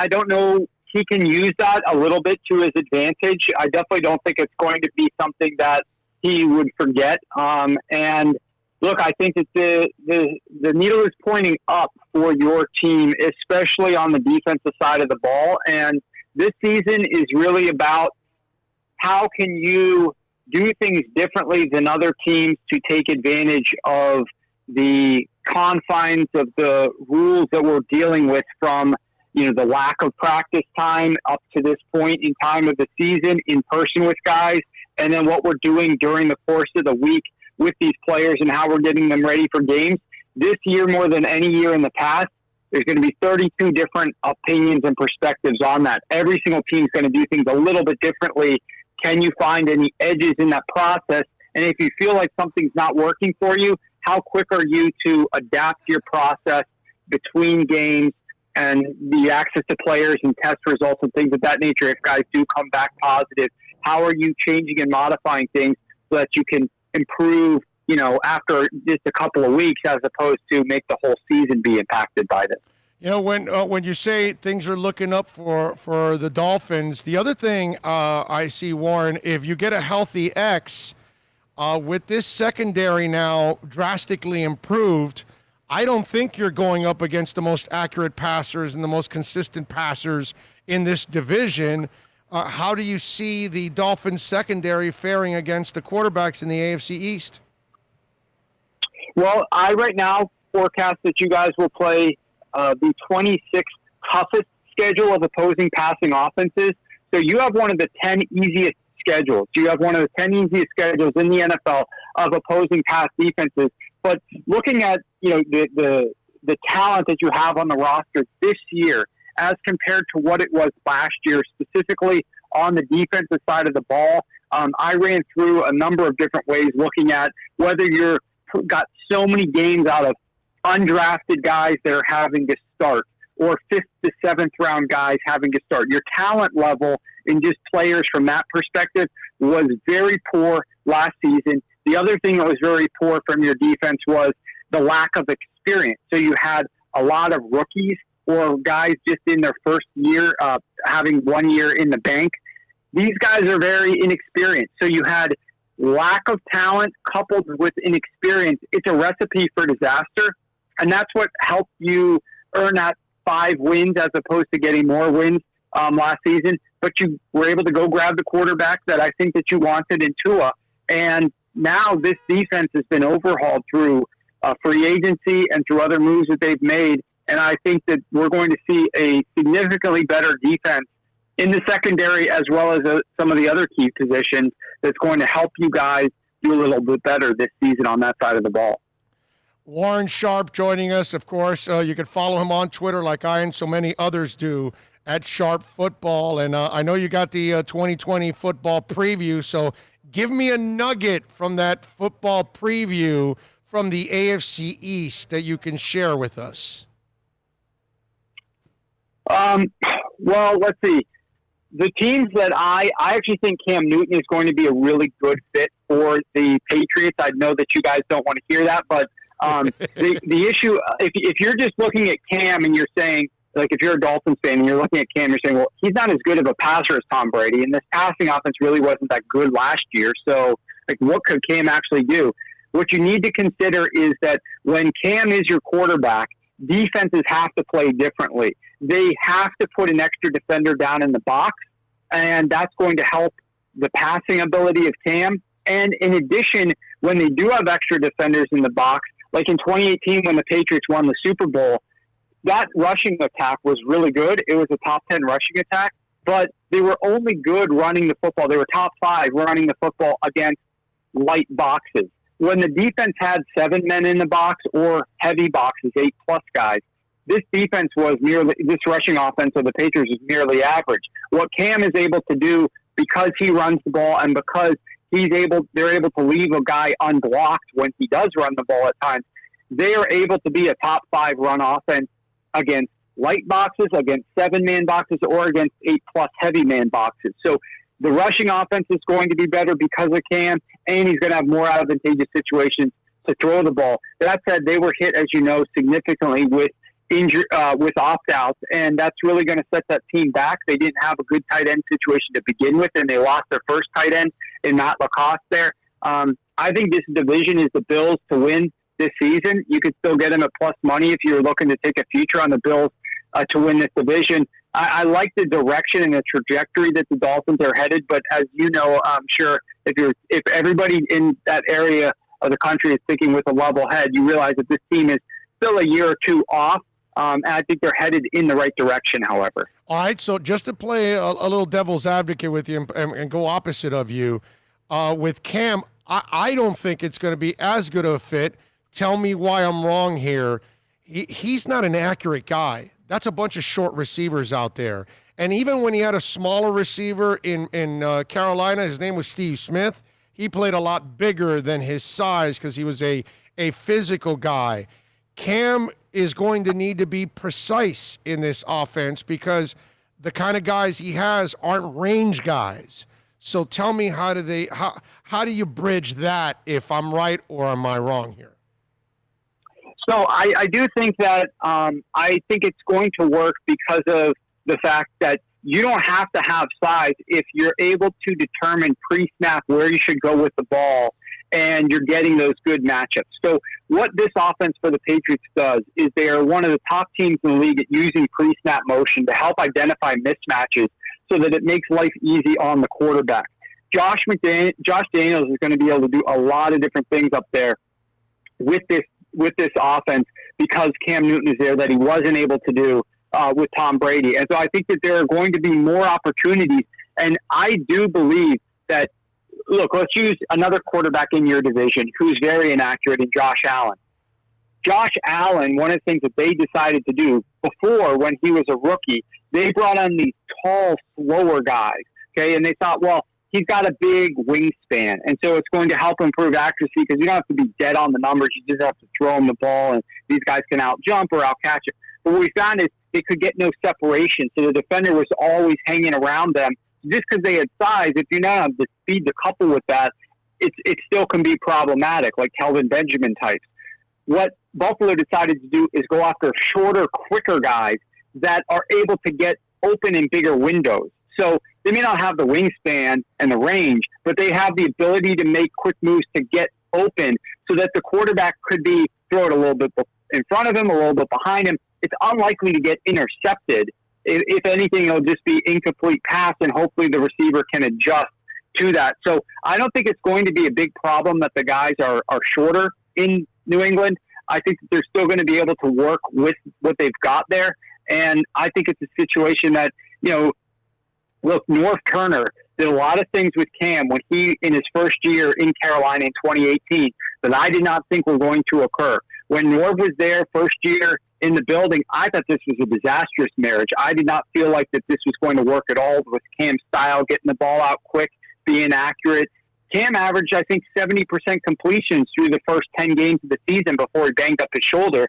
don't know. He can use that a little bit to his advantage. I definitely don't think it's going to be something that he would forget. And look, I think that the needle is pointing up for your team, especially on the defensive side of the ball. And this season is really about how can you do things differently than other teams to take advantage of the confines of the rules that we're dealing with, from the lack of practice time up to this point in time of the season in person with guys, and then what we're doing during the course of the week with these players and how we're getting them ready for games. This year, more than any year in the past, there's going to be 32 different opinions and perspectives on that. Every single team is going to do things a little bit differently. Can you find any edges in that process? And if you feel like something's not working for you, how quick are you to adapt your process between games and the access to players and test results and things of that nature? If guys do come back positive, how are you changing and modifying things so that you can improve, after just a couple of weeks, as opposed to make the whole season be impacted by this? When you say things are looking up for the Dolphins, the other thing I see, Warren, if you get a healthy X, with this secondary now drastically improved, I don't think you're going up against the most accurate passers and the most consistent passers in this division. How do you see the Dolphins secondary faring against the quarterbacks in the AFC East? Well, I right now forecast that you guys will play the 26th toughest schedule of opposing passing offenses. So you have one of the 10 easiest schedules. You have one of the 10 easiest schedules in the NFL of opposing pass defenses. But looking at the talent that you have on the roster this year as compared to what it was last year, specifically on the defensive side of the ball, I ran through a number of different ways looking at whether you're got so many games out of undrafted guys that are having to start, or 5th to 7th round guys having to start. Your talent level in just players from that perspective was very poor last season. The other thing that was very poor from your defense was the lack of experience. So you had a lot of rookies or guys just in their first year, having 1 year in the bank. These guys are very inexperienced. So you had lack of talent coupled with inexperience. It's a recipe for disaster. And that's what helped you earn that 5 wins as opposed to getting more wins last season. But you were able to go grab the quarterback that I think that you wanted in Tua. And now this defense has been overhauled through free agency and through other moves that they've made. And I think that we're going to see a significantly better defense in the secondary as well as some of the other key positions that's going to help you guys do a little bit better this season on that side of the ball. Warren Sharp joining us, of course. You can follow him on Twitter like I and so many others do at Sharp Football. And I know you got the 2020 football preview, so give me a nugget from that football preview from the AFC East that you can share with us. Well, let's see. The teams that I actually think Cam Newton is going to be a really good fit for the Patriots. I know that you guys don't want to hear that, but the issue, if you're just looking at Cam and you're saying, like, if you're a Dolphins fan and you're looking at Cam, you're saying, well, he's not as good of a passer as Tom Brady, and this passing offense really wasn't that good last year. So, like, what could Cam actually do? What you need to consider is that when Cam is your quarterback, defenses have to play differently. they have to put an extra defender down in the box, and that's going to help the passing ability of Cam. And in addition, when they do have extra defenders in the box, like in 2018 when the Patriots won the Super Bowl, that rushing attack was really good. It was a top 10 rushing attack, but they were only good running the football. They were top 5 running the football against light boxes. When the defense had 7 men in the box or heavy boxes, 8+ guys, this rushing offense of the Patriots is merely average. What Cam is able to do, because he runs the ball and because they're able to leave a guy unblocked when he does run the ball at times, they are able to be a top 5 run offense against light boxes, against 7-man boxes, or against 8+ heavy man boxes. So the rushing offense is going to be better because of Cam, and he's going to have more advantageous situations to throw the ball. That said, they were hit, as you know, significantly with opt-outs, and that's really going to set that team back. They didn't have a good tight end situation to begin with, and they lost their first tight end in Matt Lacoste there. I think this division is the Bills to win this season. You could still get them at plus money if you're looking to take a future on the Bills to win this division. I like the direction and the trajectory that the Dolphins are headed, but as you know, I'm sure if everybody in that area of the country is thinking with a level head, you realize that this team is still a year or two off. And I think they're headed in the right direction, however. All right, so just to play a little devil's advocate with you and go opposite of you, with Cam, I don't think it's going to be as good of a fit. Tell me why I'm wrong here. He's not an accurate guy. That's a bunch of short receivers out there. And even when he had a smaller receiver in Carolina, his name was Steve Smith, he played a lot bigger than his size because he was a physical guy. Cam is going to need to be precise in this offense because the kind of guys he has aren't range guys. So tell me, how do you bridge that, if I'm right or am I wrong here? So I do think that I think it's going to work because of the fact that you don't have to have size if you're able to determine pre-snap where you should go with the ball and you're getting those good matchups. So what this offense for the Patriots does is they are one of the top teams in the league at using pre-snap motion to help identify mismatches so that it makes life easy on the quarterback. Josh Daniels is going to be able to do a lot of different things up there with this offense because Cam Newton is there that he wasn't able to do with Tom Brady. And so I think that there are going to be more opportunities. And I do believe that, look, let's use another quarterback in your division who's very inaccurate in Josh Allen. Josh Allen, one of the things that they decided to do before when he was a rookie, they brought on these tall, slower guys, okay? And they thought, well, he's got a big wingspan, and so it's going to help improve accuracy because you don't have to be dead on the numbers. You just have to throw him the ball, and these guys can out-jump or out-catch it. But what we found is they could get no separation, so the defender was always hanging around them. Just because they had size, if you don't have the speed to couple with that, it still can be problematic, like Kelvin Benjamin types. What Buffalo decided to do is go after shorter, quicker guys that are able to get open in bigger windows. So they may not have the wingspan and the range, but they have the ability to make quick moves to get open so that the quarterback could be throw it a little bit in front of him, a little bit behind him. It's unlikely to get intercepted. If anything, it'll just be incomplete pass, and hopefully the receiver can adjust to that. So I don't think it's going to be a big problem that the guys are shorter in New England. I think that they're still going to be able to work with what they've got there. And I think it's a situation that, look, North Turner did a lot of things with Cam when he, in his first year in Carolina in 2018, that I did not think were going to occur. When Norv was there first year in the building, I thought this was a disastrous marriage. I did not feel like that this was going to work at all with Cam's style, getting the ball out quick, being accurate. Cam averaged, I think, 70% completions through the first 10 games of the season before he banged up his shoulder.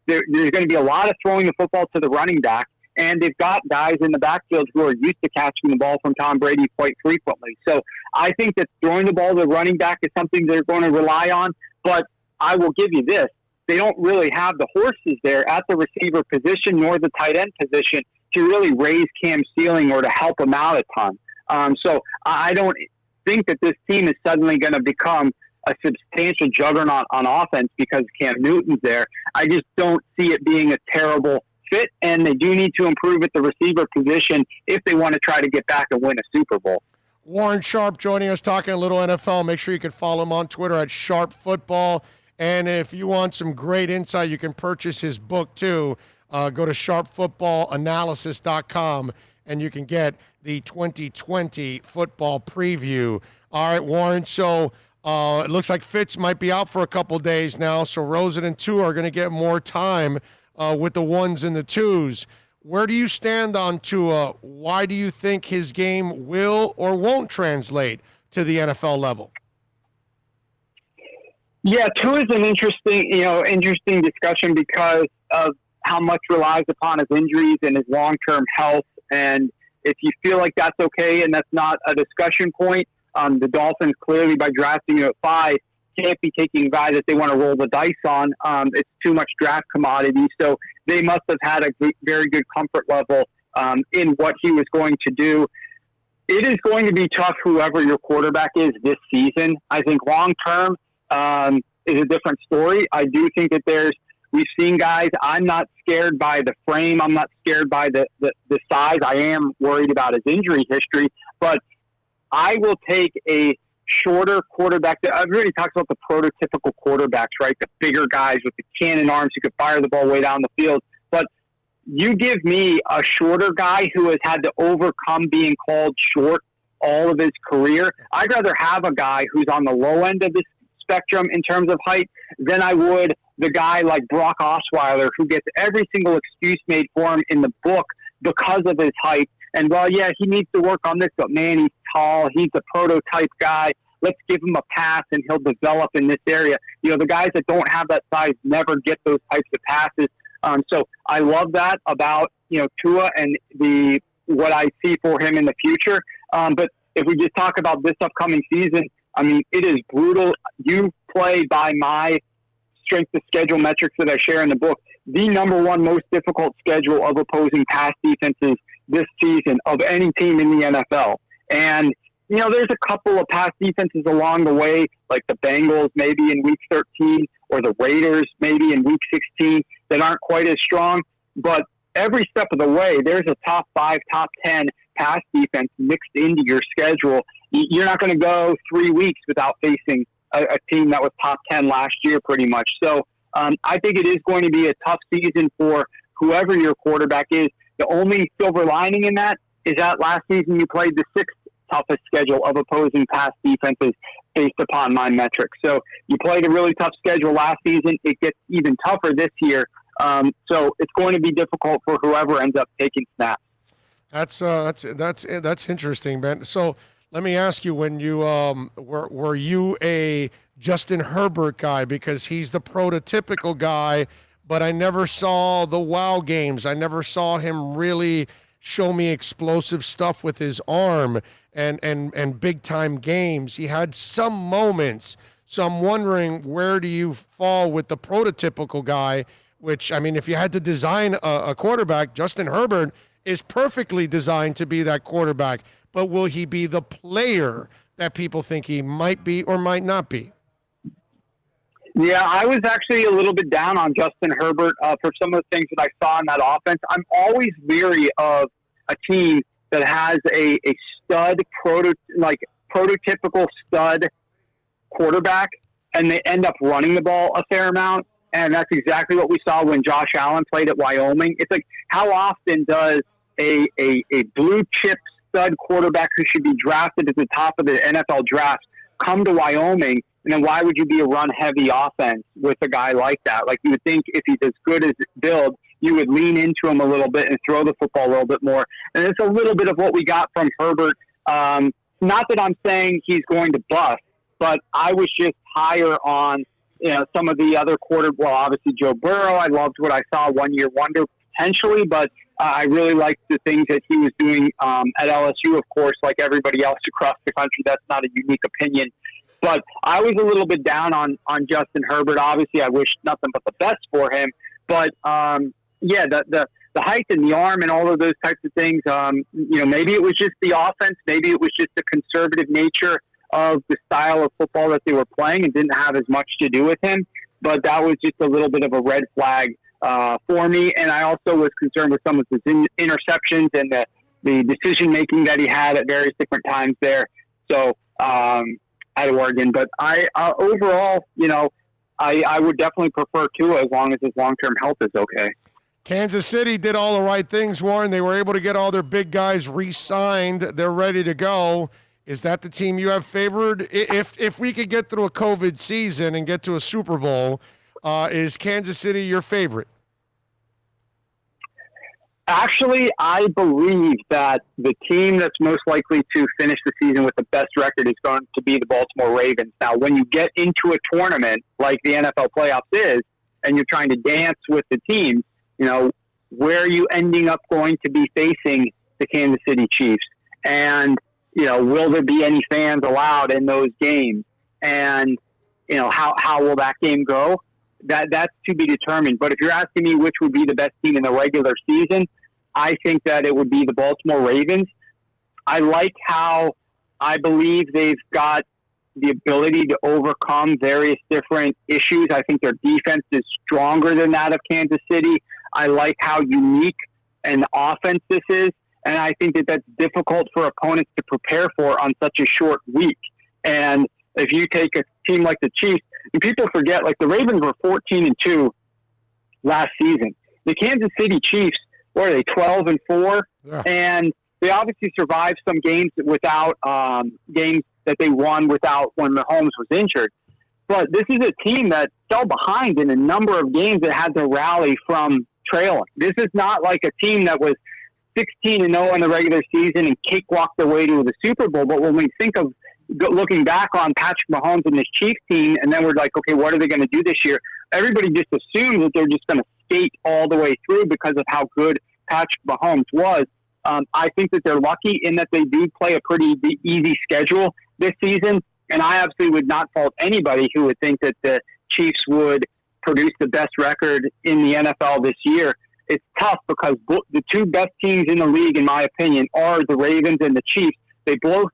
There's going to be a lot of throwing the football to the running back, and they've got guys in the backfield who are used to catching the ball from Tom Brady quite frequently. So I think that throwing the ball to the running back is something they're going to rely on, but I will give you this. They don't really have the horses there at the receiver position nor the tight end position to really raise Cam's ceiling or to help him out a ton. So I don't think that this team is suddenly going to become a substantial juggernaut on offense because Cam Newton's there. I just don't see it being a terrible fit, and they do need to improve at the receiver position if they want to try to get back and win a Super Bowl. Warren Sharp joining us, talking a little NFL. Make sure you can follow him on Twitter at Sharp Football. And if you want some great insight, you can purchase his book too. Go to sharpfootballanalysis.com, and you can get the 2020 football preview. All right, Warren, so it looks like Fitz might be out for a couple days now, so Rosen and Tua are going to get more time with the ones and the twos. Where do you stand on Tua? Why do you think his game will or won't translate to the NFL level? Yeah, Tua is an interesting discussion because of how much relies upon his injuries and his long-term health. And if you feel like that's okay and that's not a discussion point, the Dolphins clearly, by drafting you at 5, can't be taking a guy that they want to roll the dice on. It's too much draft commodity. So they must have had a very good comfort level in what he was going to do. It is going to be tough, whoever your quarterback is this season. I think long-term is a different story. I do think that we've seen guys. I'm not scared by the frame. I'm not scared by the size. I am worried about his injury history, but I will take a shorter quarterback. Everybody talks about the prototypical quarterbacks, right? The bigger guys with the cannon arms who could fire the ball way down the field. But you give me a shorter guy who has had to overcome being called short all of his career. I'd rather have a guy who's on the low end of the spectrum in terms of height than I would the guy like Brock Osweiler, who gets every single excuse made for him in the book because of his height. And while, yeah, he needs to work on this, but man, he's tall. He's a prototype guy. Let's give him a pass and he'll develop in this area. You know, the guys that don't have that size never get those types of passes. So I love that about, Tua and what I see for him in the future. But if we just talk about this upcoming season, I mean, it is brutal. You play by my strength of schedule metrics that I share in the book, the number one most difficult schedule of opposing pass defenses this season of any team in the NFL. And, there's a couple of pass defenses along the way, like the Bengals maybe in week 13 or the Raiders maybe in week 16 that aren't quite as strong. But every step of the way, there's a top 5, top 10 pass defense mixed into your schedule. You're not going to go 3 weeks without facing a team that was top 10 last year pretty much. So I think it is going to be a tough season for whoever your quarterback is. The only silver lining in that is that last season you played the 6th toughest schedule of opposing pass defenses based upon my metrics. So you played a really tough schedule last season. It gets even tougher this year. So it's going to be difficult for whoever ends up taking snaps. That's interesting, Ben. So let me ask you, when you were you a Justin Herbert guy, because he's the prototypical guy, but I never saw the wow games. I never saw him really show me explosive stuff with his arm and big time games. He had some moments. So I'm wondering, where do you fall with the prototypical guy? Which, I mean, if you had to design a quarterback, Justin Herbert is perfectly designed to be that quarterback. But will he be the player that people think he might be or might not be? Yeah, I was actually a little bit down on Justin Herbert for some of the things that I saw in that offense. I'm always leery of a team that has a stud, prototypical stud quarterback, and they end up running the ball a fair amount. And that's exactly what we saw when Josh Allen played at Wyoming. It's like, how often does a blue chip stud quarterback who should be drafted at the top of the NFL draft come to Wyoming? And then why would you be a run-heavy offense with a guy like that? Like, you would think if he's as good as build, you would lean into him a little bit and throw the football a little bit more. And it's a little bit of what we got from Herbert. Not that I'm saying he's going to bust, but I was just higher on some of the other obviously Joe Burrow. I loved what I saw, one-year wonder potentially, but I really liked the things that he was doing at LSU, of course, like everybody else across the country. That's not a unique opinion. But I was a little bit down on Justin Herbert. Obviously, I wish nothing but the best for him. But, the height and the arm and all of those types of things, maybe it was just the offense. Maybe it was just the conservative nature of the style of football that they were playing and didn't have as much to do with him. But that was just a little bit of a red flag for me. And I also was concerned with some of his interceptions and the decision-making that he had at various different times there. So at Oregon. But overall, I would definitely prefer Tua as long as his long-term health is okay. Kansas City did all the right things, Warren. They were able to get all their big guys re-signed. They're ready to go. Is that the team you have favored? If we could get through a COVID season and get to a Super Bowl, is Kansas City your favorite? Actually, I believe that the team that's most likely to finish the season with the best record is going to be the Baltimore Ravens. Now, when you get into a tournament like the NFL playoffs is, and you're trying to dance with the teams, where are you ending up going to be facing the Kansas City Chiefs? And, will there be any fans allowed in those games? And, how will that game go? That's to be determined. But if you're asking me which would be the best team in the regular season, I think that it would be the Baltimore Ravens. I like how I believe they've got the ability to overcome various different issues. I think their defense is stronger than that of Kansas City. I like how unique an offense this is, and I think that that's difficult for opponents to prepare for on such a short week. And if you take a team like the Chiefs, and people forget, like the Ravens were 14-2 last season. The Kansas City Chiefs, what are they, 12-4? Yeah. And they obviously survived some games without games that they won without when Mahomes was injured. But this is a team that fell behind in a number of games that had to rally from trailing. This is not like a team that was 16-0 in the regular season and cakewalked their way to the Super Bowl. But when we think of looking back on Patrick Mahomes and this Chiefs team, and then we're like, okay, what are they going to do this year? Everybody just assumes that they're just going to skate all the way through because of how good Patrick Mahomes was. I think that they're lucky in that they do play a pretty easy schedule this season, and I absolutely would not fault anybody who would think that the Chiefs would produce the best record in the NFL this year. It's tough because the two best teams in the league, in my opinion, are the Ravens and the Chiefs. They both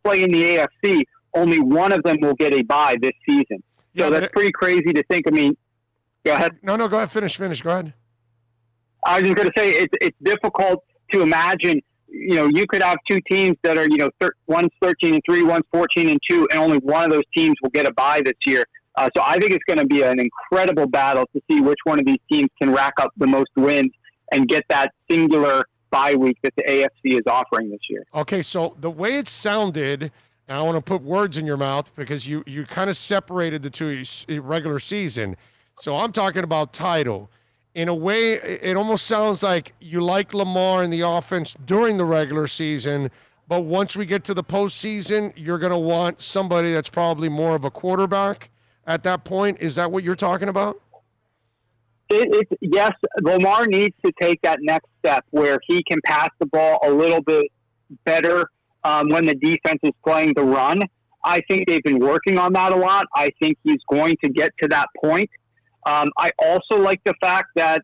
play in the AFC. Only one of them will get a bye this season. So that's pretty crazy to think. I mean, go ahead. No, go ahead. Finish. Go ahead. I was just going to say it's difficult to imagine. You could have two teams that are, one's 13-3, one's 14-2, and only one of those teams will get a bye this year. So I think it's going to be an incredible battle to see which one of these teams can rack up the most wins and get that singular bye week that the AFC is offering this year. Okay, so the way it sounded, and I want to put words in your mouth because you kind of separated the two regular season. So I'm talking about title. In a way, it almost sounds like you like Lamar and the offense during the regular season, but once we get to the postseason, you're going to want somebody that's probably more of a quarterback at that point. Is that what you're talking about? Yes, Lamar needs to take that next step where he can pass the ball a little bit better when the defense is playing the run. I think they've been working on that a lot. I think he's going to get to that point. I also like the fact that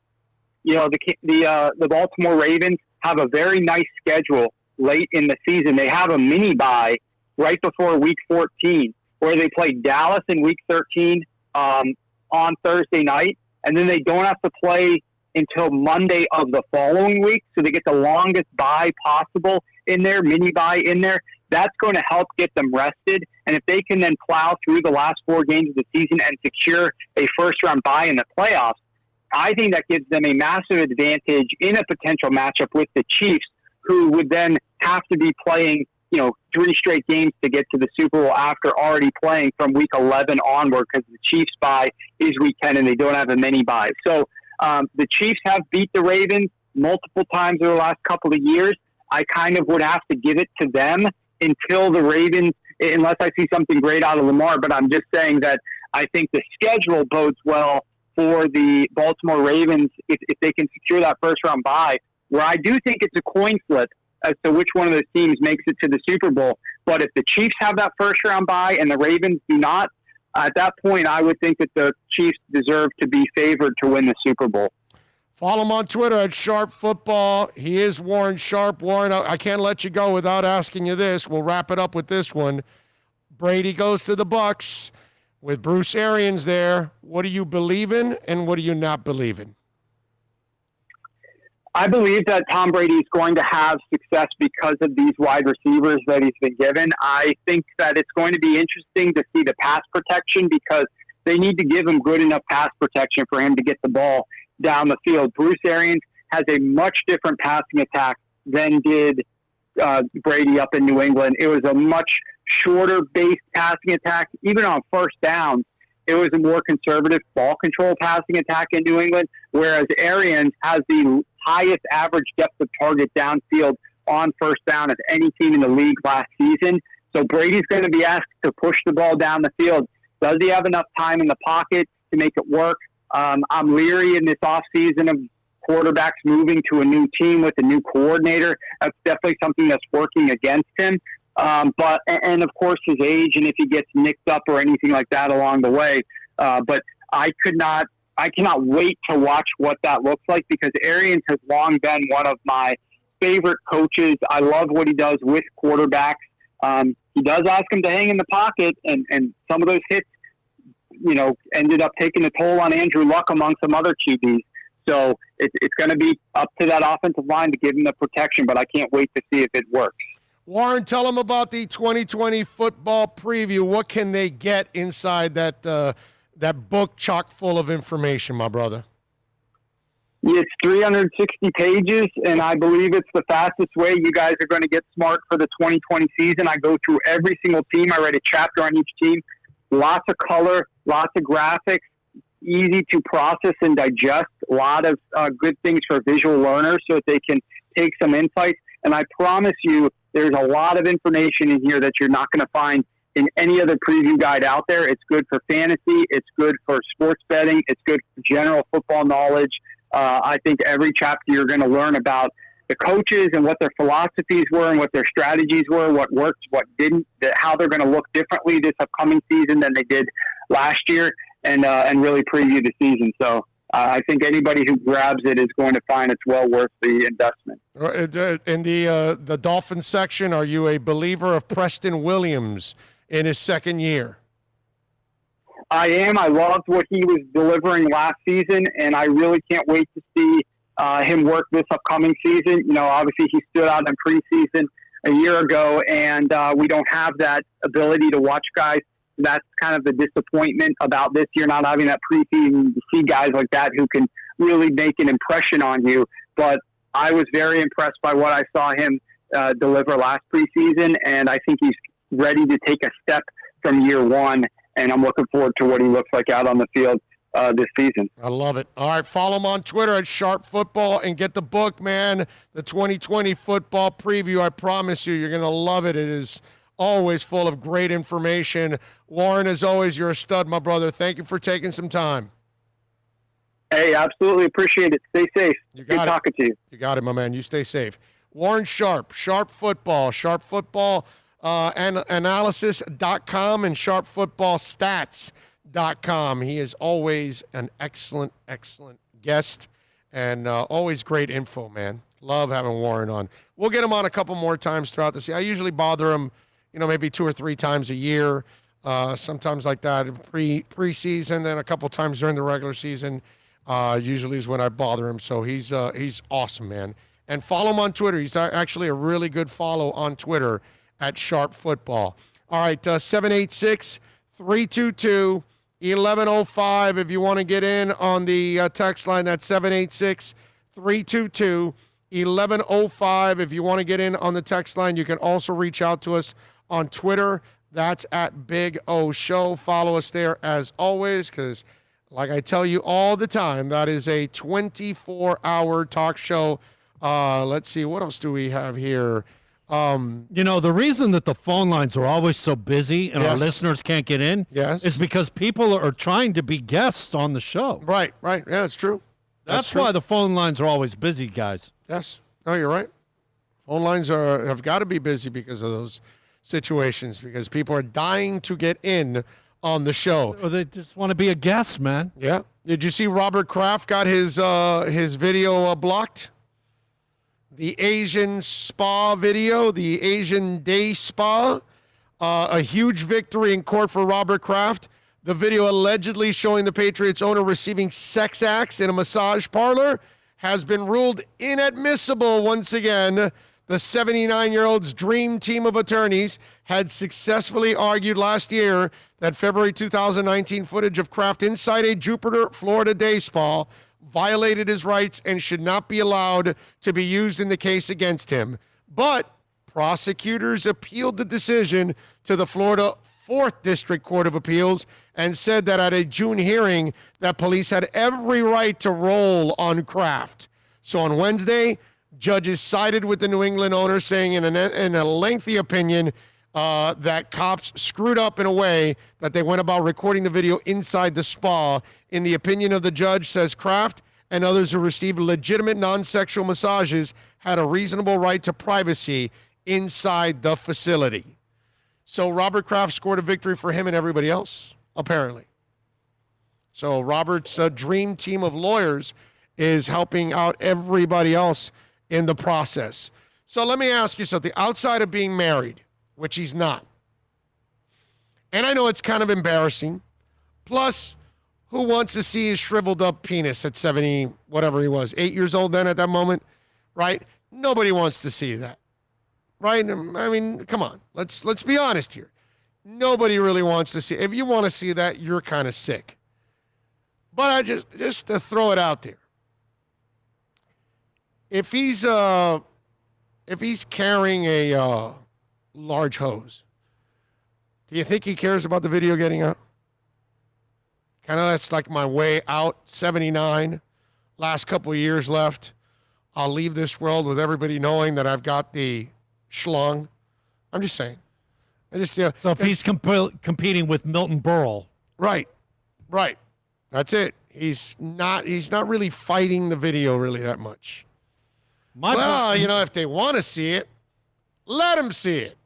the Baltimore Ravens have a very nice schedule late in the season. They have a mini bye right before Week 14, where they play Dallas in Week 13 on Thursday night, and then they don't have to play until Monday of the following week, so they get the longest bye possible in there, mini bye in there. That's going to help get them rested. And if they can then plow through the last 4 games of the season and secure a first-round bye in the playoffs, I think that gives them a massive advantage in a potential matchup with the Chiefs, who would then have to be playing, 3 straight games to get to the Super Bowl after already playing from Week 11 onward, because the Chiefs' bye is Week 10 and they don't have a mini bye. So the Chiefs have beat the Ravens multiple times over the last couple of years. I kind of would have to give it to them until the Ravens, unless I see something great out of Lamar. But I'm just saying that I think the schedule bodes well for the Baltimore Ravens if they can secure that first-round bye, where I do think it's a coin flip as to which one of those teams makes it to the Super Bowl. But if the Chiefs have that first-round bye and the Ravens do not, at that point I would think that the Chiefs deserve to be favored to win the Super Bowl. Follow him on Twitter at Sharp Football. He is Warren Sharp. Warren, I can't let you go without asking you this. We'll wrap it up with this one. Brady goes to the Bucs with Bruce Arians there. What do you believe in and what do you not believe in? I believe that Tom Brady is going to have success because of these wide receivers that he's been given. I think that it's going to be interesting to see the pass protection because they need to give him good enough pass protection for him to get the ball down the field. Bruce Arians has a much different passing attack than did Brady up in New England. It was a much shorter based passing attack. Even on first down, it was a more conservative ball control passing attack in New England, whereas Arians has the highest average depth of target downfield on first down of any team in the league last season. So Brady's going to be asked to push the ball down the field. Does he have enough time in the pocket to make it work? I'm leery in this offseason of quarterbacks moving to a new team with a new coordinator. That's definitely something that's working against him. But of course his age and if he gets nicked up or anything like that along the way. But I cannot wait to watch what that looks like because Arians has long been one of my favorite coaches. I love what he does with quarterbacks. He does ask him to hang in the pocket, and some of those hits, ended up taking a toll on Andrew Luck among some other QBs. So it's going to be up to that offensive line to give him the protection, but I can't wait to see if it works. Warren, tell them about the 2020 football preview. What can they get inside that book chock full of information, my brother? It's 360 pages, and I believe it's the fastest way you guys are going to get smart for the 2020 season. I go through every single team. I write a chapter on each team. Lots of color, lots of graphics, easy to process and digest. A lot of good things for visual learners so that they can take some insights. And I promise you, there's a lot of information in here that you're not going to find in any other preview guide out there. It's good for fantasy. It's good for sports betting. It's good for general football knowledge. I think every chapter you're going to learn about the coaches and what their philosophies were and what their strategies were, what worked, what didn't, how they're going to look differently this upcoming season than they did last year, and really preview the season. So I think anybody who grabs it is going to find it's well worth the investment. In the Dolphins section, are you a believer of Preston Williams in his second year? I am. I loved what he was delivering last season, and I really can't wait to see him work this upcoming season. Obviously he stood out in preseason a year ago, and we don't have that ability to watch guys. That's kind of the disappointment about this year, not having that preseason to see guys like that who can really make an impression on you. But I was very impressed by what I saw him deliver last preseason, and I think he's ready to take a step from year one, and I'm looking forward to what he looks like out on the field this season. I love it. All right, follow him on Twitter at Sharp Football and get the book, man, the 2020 football preview. I promise you, you're going to love it. It is always full of great information. Warren, as always, you're a stud, my brother. Thank you for taking some time. Hey, absolutely appreciate it. Stay safe. Good talking to you. You got it, my man. You stay safe. Warren Sharp, Sharp Football analysis.com and sharpfootballstats.com. He is always an excellent guest and always great info, man. Love having Warren on. We'll get him on a couple more times throughout the season. I usually bother him, maybe 2 or 3 times a year, sometimes like that preseason, then a couple times during the regular season. Usually is when I bother him. So he's awesome, man. And follow him on Twitter. He's actually a really good follow on Twitter at Sharp Football. All right, 786-322-1105. If you want to get in on the text line, that's 786-322-1105. If you want to get in on the text line, you can also reach out to us on Twitter. That's at Big O Show. Follow us there as always, because like I tell you all the time, that is a 24-hour talk show. Let's see, what else do we have here? The reason that the phone lines are always so busy and our listeners can't get in is because people are trying to be guests on the show. Right. Yeah, that's true. That's why the phone lines are always busy, guys. Yes. No, you're right. Phone lines have got to be busy because of those situations, because people are dying to get in on the show. Or they just want to be a guest, man. Yeah. Did you see Robert Kraft got his video blocked? The Asian spa video, the Asian day spa, a huge victory in court for Robert Kraft. The video allegedly showing the Patriots owner receiving sex acts in a massage parlor has been ruled inadmissible once again. The 79-year-old's dream team of attorneys had successfully argued last year that February 2019 footage of Kraft inside a Jupiter, Florida day spa violated his rights and should not be allowed to be used in the case against him. But prosecutors appealed the decision to the Florida 4th District Court of Appeals and said that at a June hearing that police had every right to roll on Kraft. So on Wednesday, judges sided with the New England owner, saying in a lengthy opinion that cops screwed up in a way that they went about recording the video inside the spa. In the opinion of the judge, says Kraft and others who received legitimate non-sexual massages had a reasonable right to privacy inside the facility. So Robert Kraft scored a victory for him and everybody else, apparently. So Robert's dream team of lawyers is helping out everybody else in the process. So let me ask you something. Outside of being married, which he's not, and I know it's kind of embarrassing, plus, who wants to see his shriveled up penis at 70, whatever he was, 8 years old then at that moment, right? Nobody wants to see that, right? I mean, come on. Let's be honest here. Nobody really wants to see. If you want to see that, you're kind of sick. But I just to throw it out there. If he's carrying a large hose, do you think he cares about the video getting out? Kind of that's like my way out. 79, last couple of years left. I'll leave this world with everybody knowing that I've got the schlong. I'm just saying. So if he's competing with Milton Berle. Right. That's it. He's not really fighting the video really that much. If they want to see it, let them see it.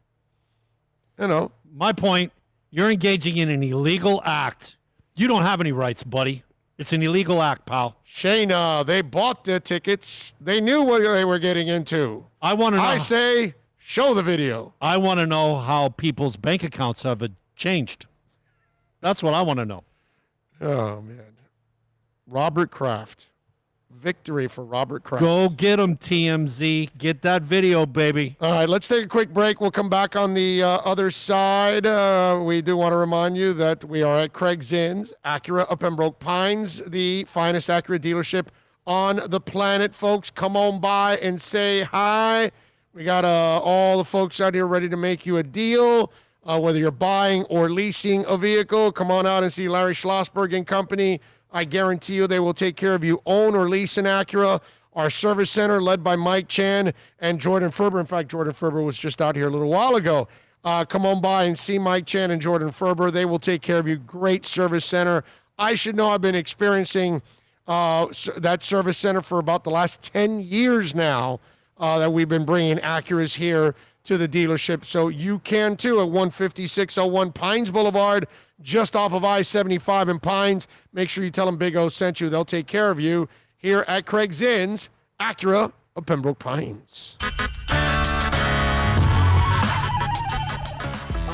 My point, you're engaging in an illegal act. You don't have any rights, buddy. It's an illegal act, pal. Shayna, they bought the tickets. They knew what they were getting into. I say, show the video. I want to know how people's bank accounts have changed. That's what I want to know. Oh, man. Robert Kraft. Victory for Robert Kraft. Go get him, TMZ. Get that video, baby. All right, let's take a quick break. We'll come back on the other side. We do want to remind you that we are at Craig Zinn's, Acura of Pembroke Pines, the finest Acura dealership on the planet, folks. Come on by and say hi. We got all the folks out here ready to make you a deal, whether you're buying or leasing a vehicle. Come on out and see Larry Schlossberg and company. I guarantee you they will take care of you. Own or lease an Acura. Our service center led by Mike Chan and Jordan Ferber. In fact, Jordan Ferber was just out here a little while ago. Come on by and see Mike Chan and Jordan Ferber. They will take care of you. Great service center. I should know I've been experiencing that service center for about the last 10 years now that we've been bringing Acuras here to the dealership. So you can too at 15601 Pines Boulevard, just off of I-75 in Pines. Make sure you tell them Big O sent you. They'll take care of you here at Craig Zinn's, Acura of Pembroke Pines.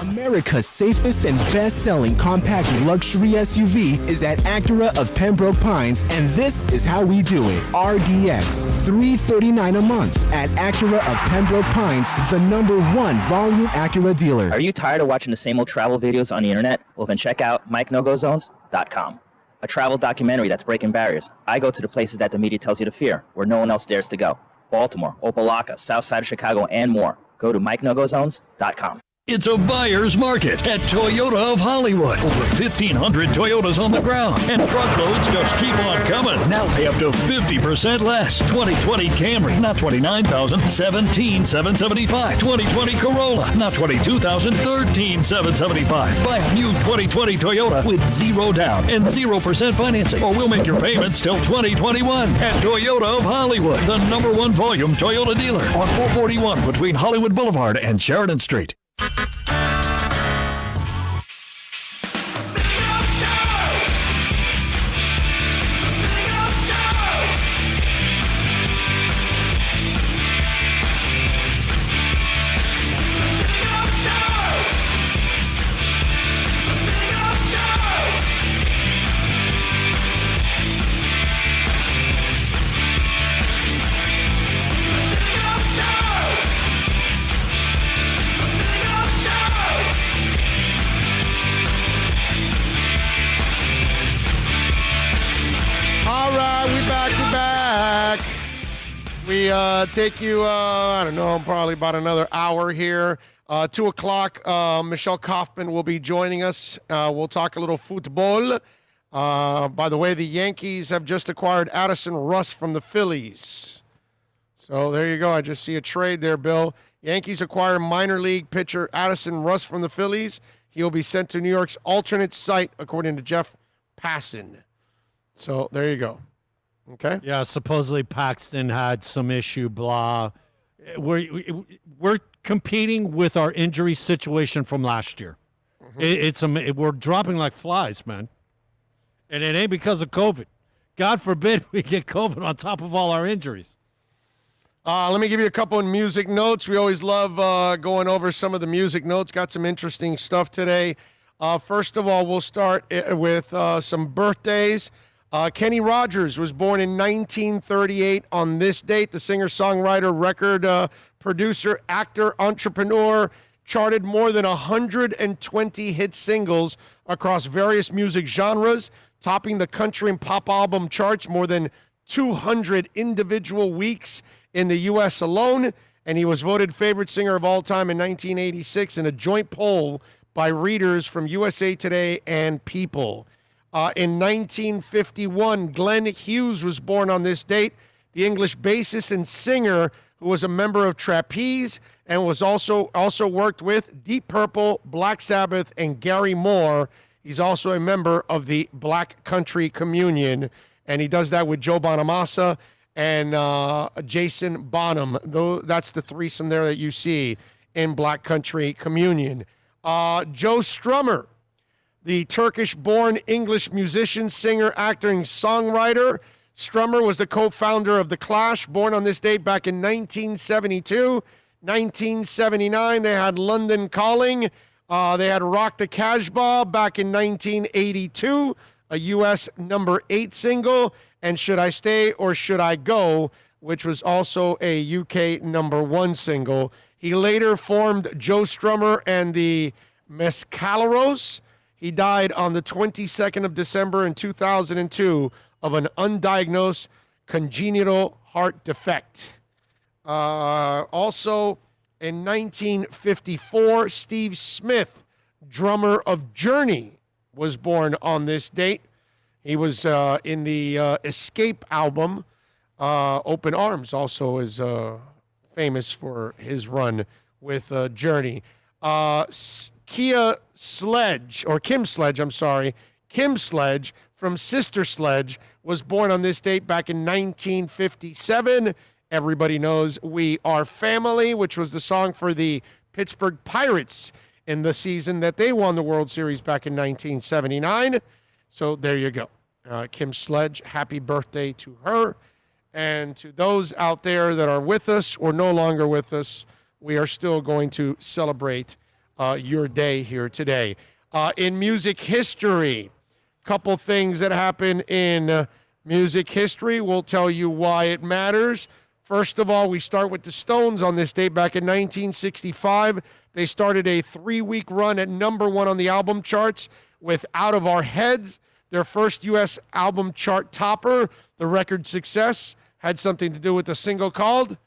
America's safest and best-selling compact luxury SUV is at Acura of Pembroke Pines, and this is how we do it. RDX, $339 a month at Acura of Pembroke Pines, the #1 volume Acura dealer. Are you tired of watching the same old travel videos on the internet? Well, then check out MikeNoGoZones.com. A travel documentary that's breaking barriers. I go to the places that the media tells you to fear, where no one else dares to go. Baltimore, Opelika, South Side of Chicago, and more. Go to MikeNoGoZones.com. It's a buyer's market at Toyota of Hollywood. Over 1,500 Toyotas on the ground, and truckloads just keep on coming. Now pay up to 50% less. 2020 Camry, not $29,000, $17,775. 2020 Corolla, not $22,000, $13,775. Buy a new 2020 Toyota with 0 down and 0% financing, or we'll make your payments till 2021. At Toyota of Hollywood, the #1 volume Toyota dealer on 441 between Hollywood Boulevard and Sheridan Street. We take you, I don't know, probably about another hour here. 2 o'clock, Michelle Kaufman will be joining us. We'll talk a little football. By the way, the Yankees have just acquired Addison Russ from the Phillies. So there you go. I just see a trade there, Bill. Yankees acquire minor league pitcher Addison Russ from the Phillies. He'll be sent to New York's alternate site, according to Jeff Passan. So there you go. Okay. Yeah, supposedly Paxton had some issue, blah. We're competing with our injury situation from last year. We're dropping like flies, man. And it ain't because of COVID. God forbid we get COVID on top of all our injuries. Let me give you a couple of music notes. We always love going over some of the music notes. Got some interesting stuff today. First of all, we'll start with some birthdays. Kenny Rogers was born in 1938 on this date. The singer-songwriter, record producer, actor, entrepreneur, charted more than 120 hit singles across various music genres, topping the country and pop album charts more than 200 individual weeks in the U.S. alone. And he was voted favorite singer of all time in 1986 in a joint poll by readers from USA Today and People. In 1951, Glenn Hughes was born on this date, the English bassist and singer who was a member of Trapeze and was also worked with Deep Purple, Black Sabbath, and Gary Moore. He's also a member of the Black Country Communion, and he does that with Joe Bonamassa and Jason Bonham. That's the threesome there that you see in Black Country Communion. Joe Strummer, the Turkish-born English musician, singer, actor, and songwriter. Strummer was the co-founder of The Clash, born on this date back in 1972. 1979, they had London Calling. They had Rock the Casbah back in 1982, a U.S. number 8 single, and Should I Stay or Should I Go, which was also a UK number 1 single. He later formed Joe Strummer and the Mescaleros. He died on the 22nd of December in 2002 of an undiagnosed congenital heart defect. Also, in 1954, Steve Smith, drummer of Journey, was born on this date. He was in the Escape album. Open Arms also is famous for his run with Journey. Kim Sledge from Sister Sledge was born on this date back in 1957. Everybody knows We Are Family, which was the song for the Pittsburgh Pirates in the season that they won the World Series back in 1979. So there you go. Kim Sledge, happy birthday to her. And to those out there that are with us or no longer with us, we are still going to celebrate your day here today. In music history, couple things that happen in music history. We'll tell you why it matters. First of all, we start with the Stones on this date. Back in 1965, they started a 3-week run at number 1 on the album charts with Out of Our Heads, their first U.S. album chart topper. The record's success had something to do with a single called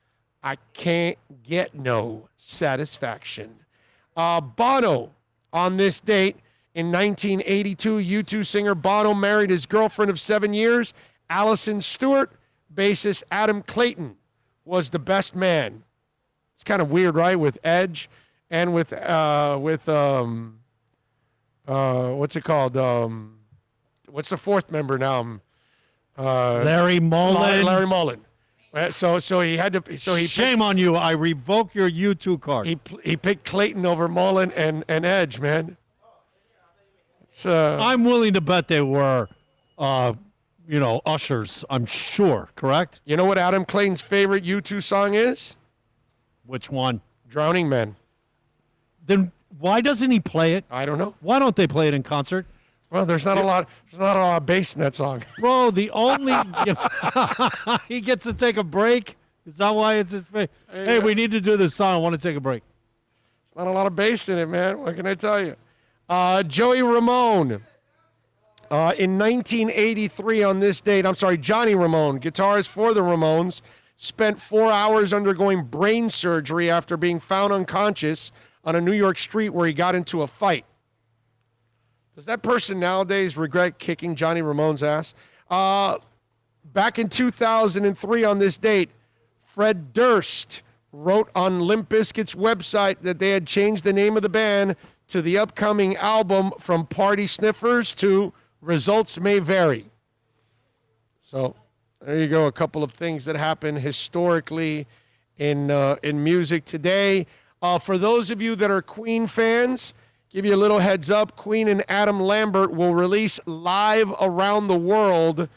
I Can't Get No Satisfaction. Bono, on this date, in 1982, U2 singer Bono married his girlfriend of 7 years, Alison Stewart. Bassist Adam Clayton was the best man. It's kind of weird, right? With Edge and with what's it called? What's the fourth member now? Larry Mullen. Larry Mullen. So he had to. So he shame on you! I revoke your U2 card. He picked Clayton over Mullen and Edge, man. I'm willing to bet they were, ushers. I'm sure. Correct. You know what Adam Clayton's favorite U2 song is? Which one? Drowning Men. Then why doesn't he play it? I don't know. Why don't they play it in concert? Well, there's not a lot of bass in that song. Bro, the only he gets to take a break. Is that why it's his face? Hey, we need to do this song. I want to take a break. It's not a lot of bass in it, man. What can I tell you? Joey Ramone. In 1983 on this date, Johnny Ramone, guitarist for the Ramones, spent 4 hours undergoing brain surgery after being found unconscious on a New York street where he got into a fight. Does that person nowadays regret kicking Johnny Ramone's ass? Back in 2003 on this date, Fred Durst wrote on Limp Bizkit's website that they had changed the name of the band to the upcoming album from Party Sniffers to Results May Vary. So there you go, a couple of things that happened historically in music today. For those of you that are Queen fans, give you a little heads up, Queen and Adam Lambert will release Live Around the World.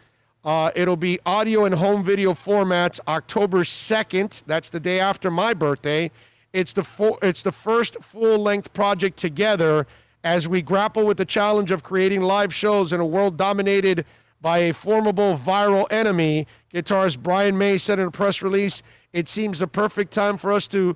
It'll be audio and home video formats October 2nd. That's the day after my birthday. It's the first full-length project together as we grapple with the challenge of creating live shows in a world dominated by a formidable viral enemy. Guitarist Brian May said in a press release, "It seems the perfect time for us to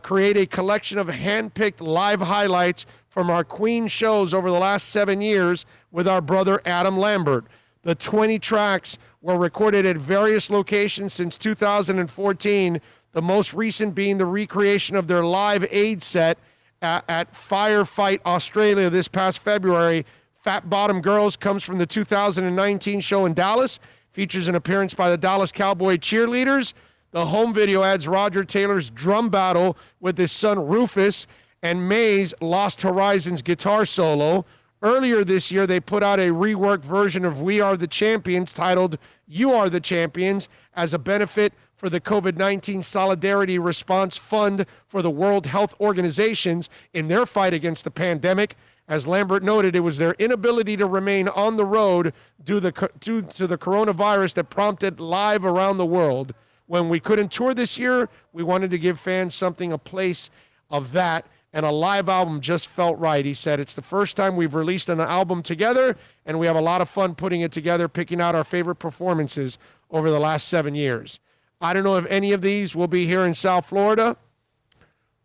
create a collection of hand-picked live highlights from our Queen shows over the last 7 years with our brother Adam Lambert. The 20 tracks were recorded at various locations since 2014, the most recent being the recreation of their Live Aid set at Firefight Australia this past February. Fat Bottom Girls comes from the 2019 show in Dallas, features an appearance by the Dallas Cowboy cheerleaders. The home video adds Roger Taylor's drum battle with his son Rufus and May's Lost Horizons guitar solo. Earlier this year, they put out a reworked version of We Are the Champions titled You Are the Champions as a benefit for the COVID-19 Solidarity Response Fund for the World Health Organizations in their fight against the pandemic. As Lambert noted, it was their inability to remain on the road due to the coronavirus that prompted Live Around the World. When we couldn't tour this year, we wanted to give fans something, a place of that, and a live album just felt right. He said, "It's the first time we've released an album together, and we have a lot of fun putting it together, picking out our favorite performances over the last 7 years." I don't know if any of these will be here in South Florida,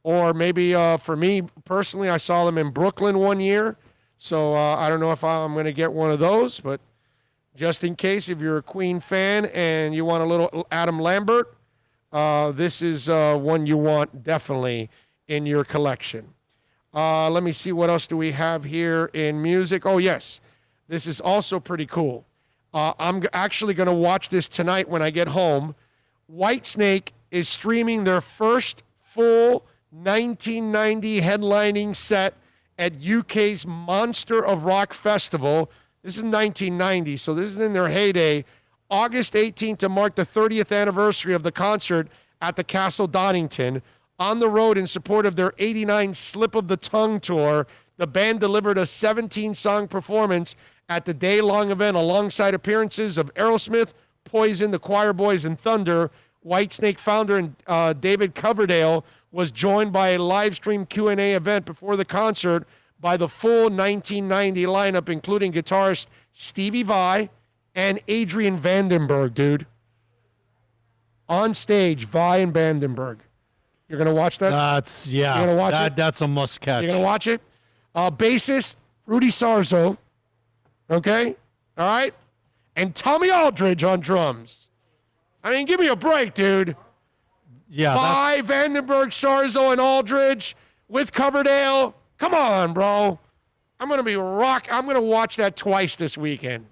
or maybe for me personally, I saw them in Brooklyn one year, so I don't know if I'm going to get one of those, but just in case, if you're a Queen fan and you want a little Adam Lambert, this is one you want definitely in your collection. Let me see, what else do we have here in music? Oh, yes. This is also pretty cool. I'm actually going to watch this tonight when I get home. Whitesnake is streaming their first full 1990 headlining set at UK's Monster of Rock Festival. This is 1990, so this is in their heyday. August 18th to mark the 30th anniversary of the concert at the Castle Donington. On the road in support of their 89 Slip of the Tongue tour, the band delivered a 17-song performance at the day-long event alongside appearances of Aerosmith, Poison, the Choir Boys, and Thunder. Whitesnake founder David Coverdale was joined by a live stream Q&A event before the concert by the full 1990 lineup, including guitarist Stevie Vai and Adrian Vandenberg, dude. On stage, Vai and Vandenberg. You're going to watch that? You're gonna watch it? That's a must catch. You're going to watch it? Bassist Rudy Sarzo. Okay? All right? And Tommy Aldridge on drums. I mean, give me a break, dude. Yeah. Vai, Vandenberg, Sarzo, and Aldridge with Coverdale. Come on, bro. I'm going to watch that twice this weekend.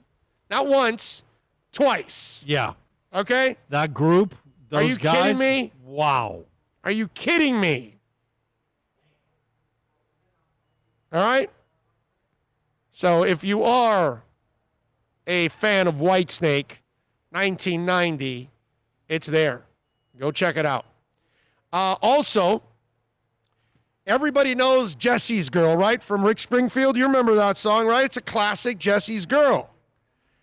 Not once, twice. Yeah. Okay? That group, those Are you guys. kidding me? Wow. Are you kidding me? All right? So if you are a fan of Whitesnake, 1990, it's there. Go check it out. Also, everybody knows Jesse's Girl, right? From Rick Springfield. You remember that song, right? It's a classic, Jesse's Girl.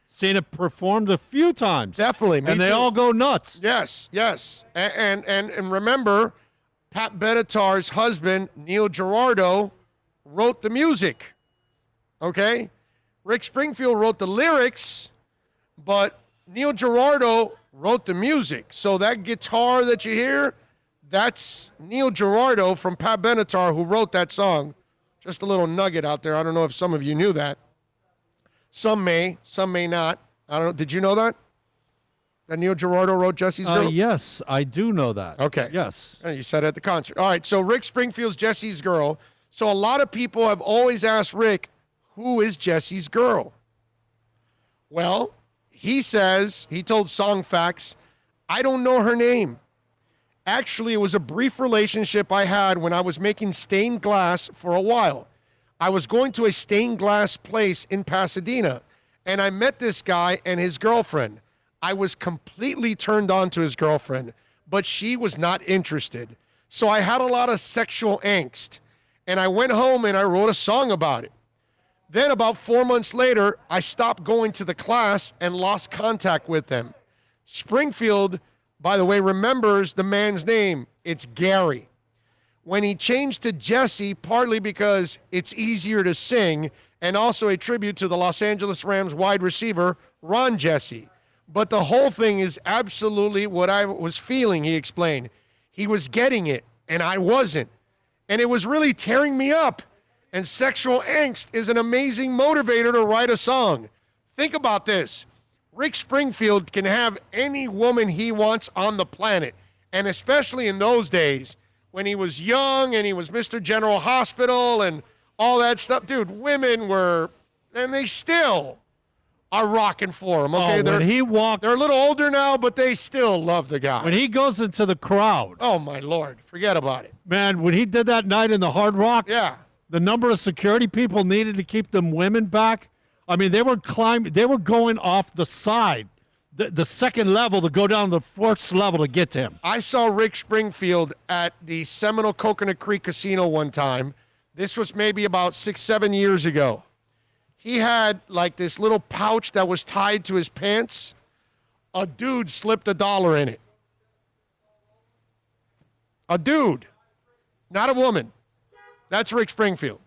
Seen it performed a few times. Definitely. Me and they too. all go nuts. Yes, yes. And remember, Pat Benatar's husband, Neil Girardo, wrote the music. Okay? Rick Springfield wrote the lyrics, but Neil Girardo wrote the music. So that guitar that you hear, that's Neil Girardo from Pat Benatar who wrote that song. Just a little nugget out there. I don't know if some of you knew that. Some may not. I don't know. Did you know that? that Neil Girardo wrote Jesse's Girl? Yes, I do know that. Okay. Yes. You said it at the concert. All right, so Rick Springfield's Jesse's Girl. So a lot of people have always asked Rick, who is Jesse's Girl? Well, he told Song Facts, I don't know her name. Actually, it was a brief relationship I had when I was making stained glass for a while. I was going to a stained glass place in Pasadena, and I met this guy and his girlfriend. I was completely turned on to his girlfriend, but she was not interested. So I had a lot of sexual angst, and I went home and I wrote a song about it. Then about 4 months later, I stopped going to the class and lost contact with them. Springfield, by the way, remembers the man's name. It's Gary. When he changed to Jesse, partly because it's easier to sing, and also a tribute to the Los Angeles Rams wide receiver, Ron Jesse. But the whole thing is absolutely what I was feeling, he explained. He was getting it, and I wasn't. And it was really tearing me up. And sexual angst is an amazing motivator to write a song. Think about this. Rick Springfield can have any woman he wants on the planet. And especially in those days when he was young and he was Mr. General Hospital and all that stuff. Dude, women were, and they still are rocking for him. Okay, when he walked, they're a little older now, but they still love the guy. When he goes into the crowd. Oh, my Lord. Forget about it. Man, when he did that night in the Hard Rock. Yeah. The number of security people needed to keep them women back. I mean, they were going off the side, the second level to go down the first level to get to him. I saw Rick Springfield at the Seminole Coconut Creek Casino one time. This was maybe about 6-7 years ago. He had like this little pouch that was tied to his pants. A dude slipped $1 in it. A dude, not a woman. That's Rick Springfield.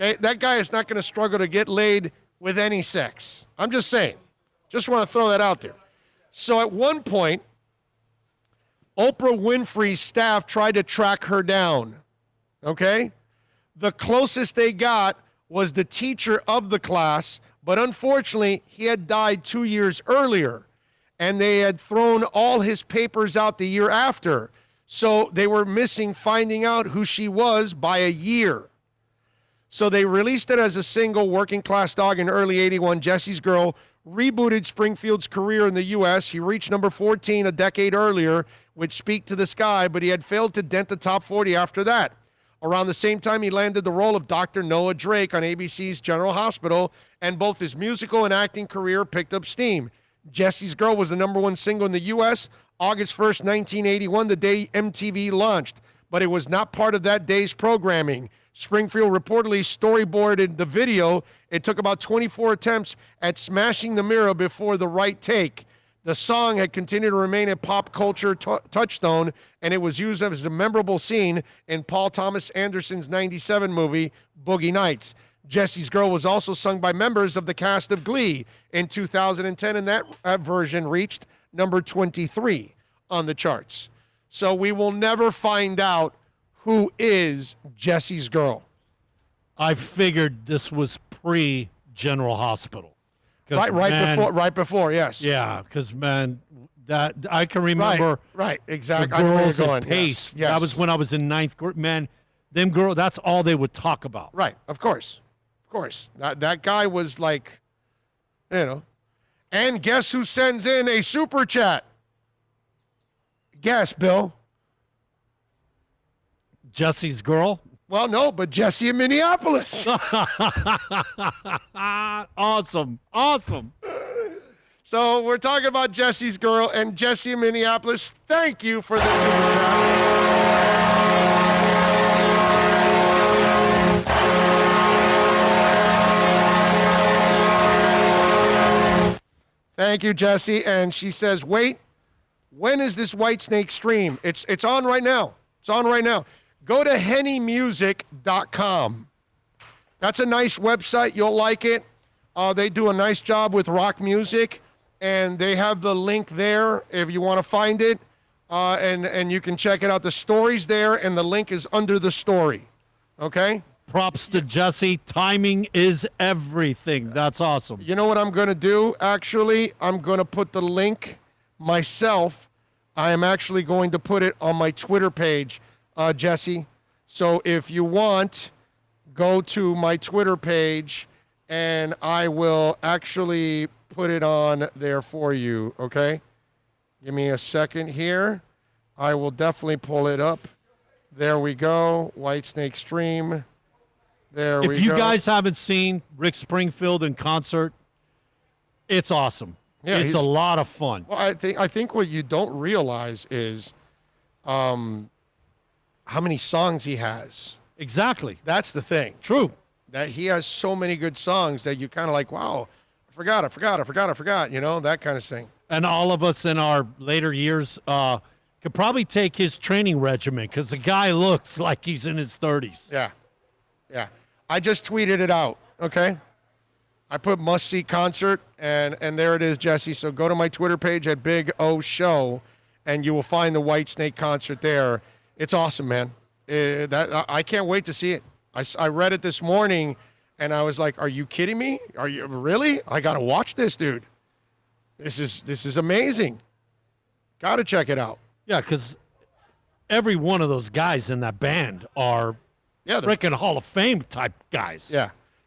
Okay, that guy is not going to struggle to get laid with any sex. I'm just saying. Just want to throw that out there. So at one point, Oprah Winfrey's staff tried to track her down. Okay? The closest they got was the teacher of the class, but unfortunately, he had died 2 years earlier, and they had thrown all his papers out the year after. So they were missing finding out who she was by a year. So they released it as a single, Working Class Dog, in early 81. Jesse's Girl rebooted Springfield's career in the U.S. He reached number 14 a decade earlier with Speak to the Sky, but he had failed to dent the top 40 after that. Around the same time, he landed the role of Dr. Noah Drake on ABC's General Hospital, and both his musical and acting career picked up steam. Jesse's Girl was the number one single in the U.S. August 1st, 1981, the day MTV launched, but it was not part of that day's programming. Springfield reportedly storyboarded the video. It took about 24 attempts at smashing the mirror before the right take. The song had continued to remain a pop culture touchstone, and it was used as a memorable scene in Paul Thomas Anderson's 1997 movie, Boogie Nights. Jesse's Girl was also sung by members of the cast of Glee in 2010, and that version reached number 23 on the charts. So we will never find out who is Jesse's Girl. I figured this was pre-General Hospital. Right before, yes. Yeah, because, man, that I can remember. Right, exactly. The girls at Pace. Yes. That was when I was in ninth grade. Man, them girls, that's all they would talk about. Right, of course. Of course. That guy was like, you know. And guess who sends in a super chat? Guess, Bill. Jesse's Girl? Well, no, but Jesse in Minneapolis. Awesome. So we're talking about Jesse's Girl and Jesse in Minneapolis. Thank you for the super chat. Thank you, Jesse. And she says, wait, when is this Whitesnake stream? It's on right now. It's on right now. Go to hennymusic.com. That's a nice website. You'll like it. They do a nice job with rock music, and they have the link there if you want to find it, and you can check it out. The story's there, and the link is under the story. Okay? Props to Jesse. Timing is everything. That's awesome. You know what I'm going to do, actually? I'm going to put the link myself, I am actually going to put it on my Twitter page, Jesse. So if you want, go to my Twitter page, and I will actually put it on there for you, okay? Give me a second here. I will definitely pull it up. There we go. Whitesnake Stream. There we go. If you guys haven't seen Rick Springfield in concert, it's awesome. Yeah, it's a lot of fun. Well, I think what you don't realize is how many songs he has. Exactly. That's the thing. True. That he has so many good songs that you kind of like, wow, I forgot, that kind of thing. And all of us in our later years could probably take his training regimen because the guy looks like he's in his 30s. Yeah. I just tweeted it out, okay? I put must-see concert, and there it is, Jesse. So go to my Twitter page at Big O Show, and you will find the Whitesnake concert there. It's awesome, man. I can't wait to see it. I read it this morning, and I was like, are you kidding me? Are you really? I got to watch this, dude. This is amazing. Got to check it out. Yeah, because every one of those guys in that band are freaking Hall of Fame type guys.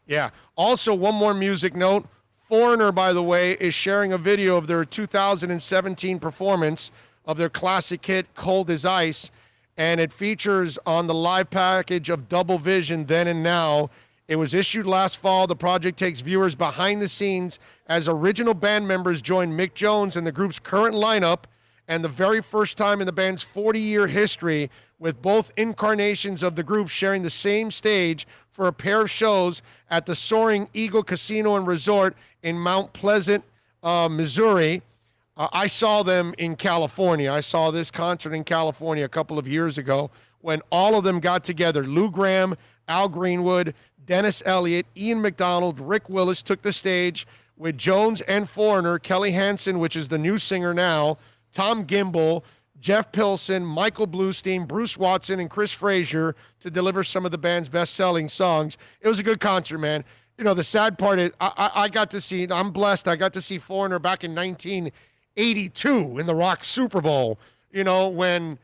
Yeah. Also, one more music note. Foreigner, by the way, is sharing a video of their 2017 performance of their classic hit, Cold as Ice, and it features on the live package of Double Vision, Then and Now. It was issued last fall. The project takes viewers behind the scenes as original band members join Mick Jones and the group's current lineup, and the very first time in the band's 40-year history, with both incarnations of the group sharing the same stage for a pair of shows at the Soaring Eagle Casino and Resort in Mount Pleasant, Missouri. I saw them in California. I saw this concert in California a couple of years ago when all of them got together. Lou Gramm, Al Greenwood, Dennis Elliott, Ian McDonald, Rick Willis took the stage with Jones and Foreigner, Kelly Hansen, which is the new singer now, Tom Gimbel, Jeff Pilson, Michael Bluestein, Bruce Watson, and Chris Frazier to deliver some of the band's best-selling songs. It was a good concert, man. You know, the sad part is I got to see, I'm blessed, I got to see Foreigner back in 1982 in the Rock Super Bowl, you know, when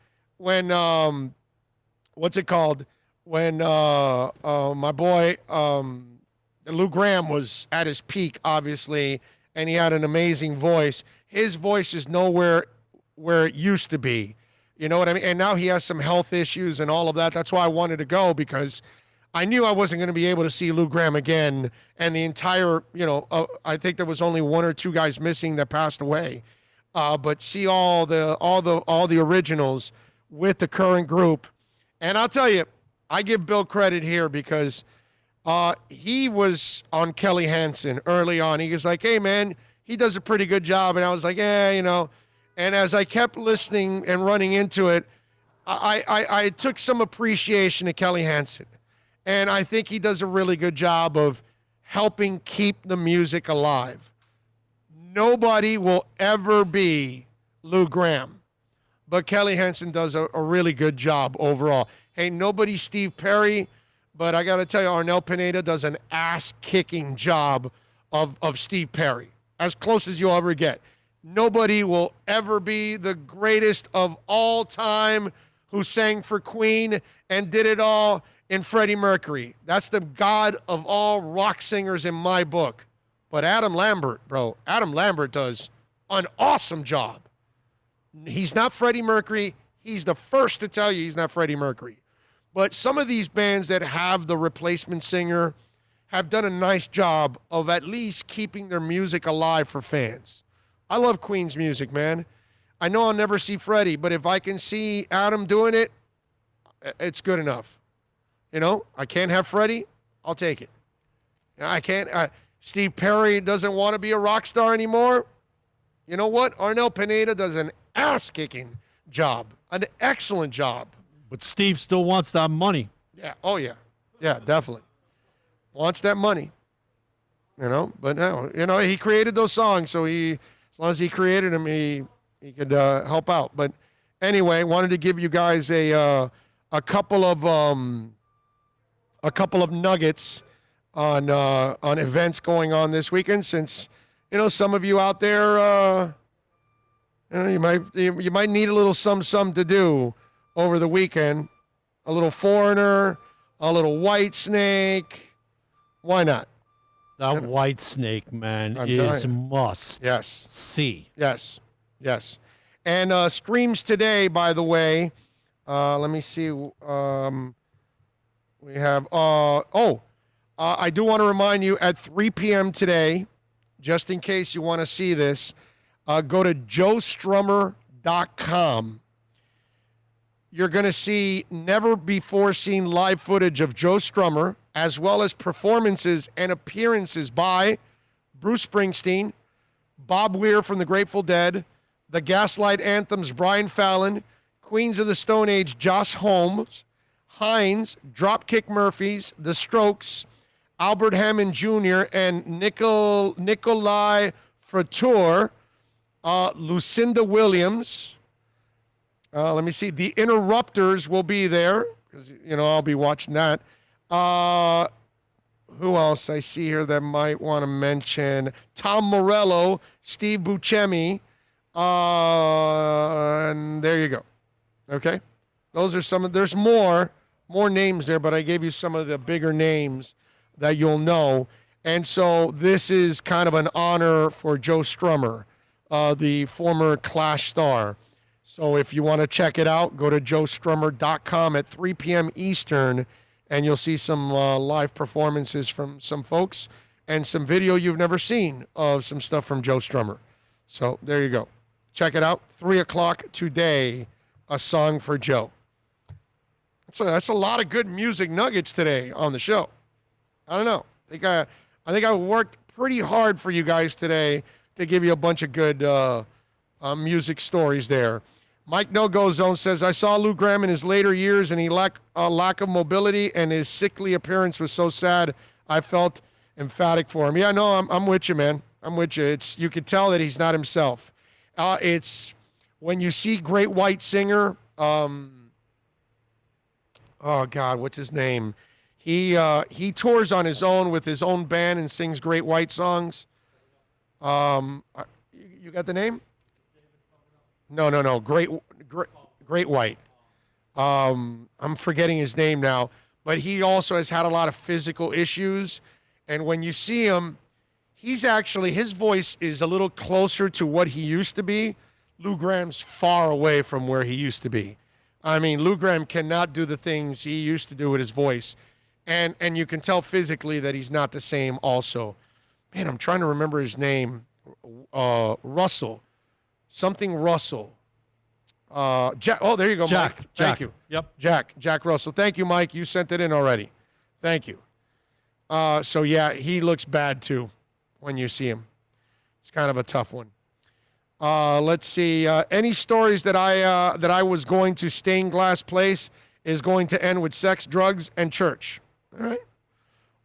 what's it called? When my boy Lou Gramm was at his peak, obviously, and he had an amazing voice. His voice is nowhere where it used to be. You know what I mean? And now he has some health issues and all of that. That's why I wanted to go, because I knew I wasn't going to be able to see Lou Gramm again. And the entire, I think there was only one or two guys missing that passed away. But see all the originals with the current group. And I'll tell you, I give Bill credit here because he was on Kelly Hansen early on. He was like, hey, man, he does a pretty good job. And I was like, And as I kept listening and running into it, I took some appreciation to Kelly Hansen. And I think he does a really good job of helping keep the music alive. Nobody will ever be Lou Gramm, but Kelly Hansen does a really good job overall. Hey, nobody's Steve Perry, but I got to tell you, Arnel Pineda does an ass-kicking job of Steve Perry, as close as you'll ever get. Nobody will ever be the greatest of all time who sang for Queen and did it all in Freddie Mercury. That's the god of all rock singers in my book. But Adam Lambert does an awesome job. He's not Freddie Mercury. He's the first to tell you he's not Freddie Mercury. But some of these bands that have the replacement singer have done a nice job of at least keeping their music alive for fans. I love Queen's music, man. I know I'll never see Freddie, but if I can see Adam doing it, it's good enough. I can't have Freddie, I'll take it. I can't. Steve Perry doesn't want to be a rock star anymore. You know what? Arnel Pineda does an ass-kicking job, an excellent job. But Steve still wants that money. Yeah. Oh, yeah. Yeah, definitely. Wants that money. But no, he created those songs, so as long as he created them, he could help out. But anyway, wanted to give you guys a couple of nuggets on events going on this weekend, since some of you out there You might need a little some to do over the weekend. A little Foreigner, a little White Snake. Why not? That White Snake, man, is must see. Yes. And streams today, by the way. Let me see. We have. I do want to remind you at 3 p.m. today, just in case you want to see this, go to joestrummer.com. You're going to see never-before-seen live footage of Joe Strummer, as well as performances and appearances by Bruce Springsteen, Bob Weir from the Grateful Dead, the Gaslight Anthems' Brian Fallon, Queens of the Stone Age, Josh Holmes, Hines, Dropkick Murphys, The Strokes, Albert Hammond Jr., and Nikolai Fratur, Lucinda Williams. Let me see. The Interrupters will be there because, I'll be watching that. Who else I see here that might want to mention? Tom Morello, Steve Buscemi, and there you go. Okay? Those are there's more names there, but I gave you some of the bigger names that you'll know. And so this is kind of an honor for Joe Strummer, the former Clash star. So if you want to check it out, go to joestrummer.com at 3 p.m. Eastern, and you'll see some live performances from some folks and some video you've never seen of some stuff from Joe Strummer. So there you go. Check it out. 3 o'clock today, a song for Joe. So that's a lot of good music nuggets today on the show. I don't know. I think I worked pretty hard for you guys today to give you a bunch of good music stories there. Mike No-Go Zone says, I saw Lou Gramm in his later years, and he lacked a lack of mobility, and his sickly appearance was so sad. I felt emphatic for him. Yeah, no, I'm with you, man. I'm with you. You could tell that he's not himself. It's when you see great white singer, oh God, what's his name? He tours on his own with his own band and sings great white songs. You got the name? No. Great White. I'm forgetting his name now, but he also has had a lot of physical issues. And when you see him, his voice is a little closer to what he used to be. Lou Gramm's far away from where he used to be. I mean, Lou Gramm cannot do the things he used to do with his voice. And you can tell physically that he's not the same also. Man, I'm trying to remember his name. Russell. Something Russell. Jack. Oh, there you go, Jack. Mike. Thank you. Yep. Jack Russell. Thank you, Mike. You sent it in already. Thank you. So, yeah, he looks bad, too, when you see him. It's kind of a tough one. Let's see. Any stories that I was going to stained glass place is going to end with sex, drugs, and church. All right.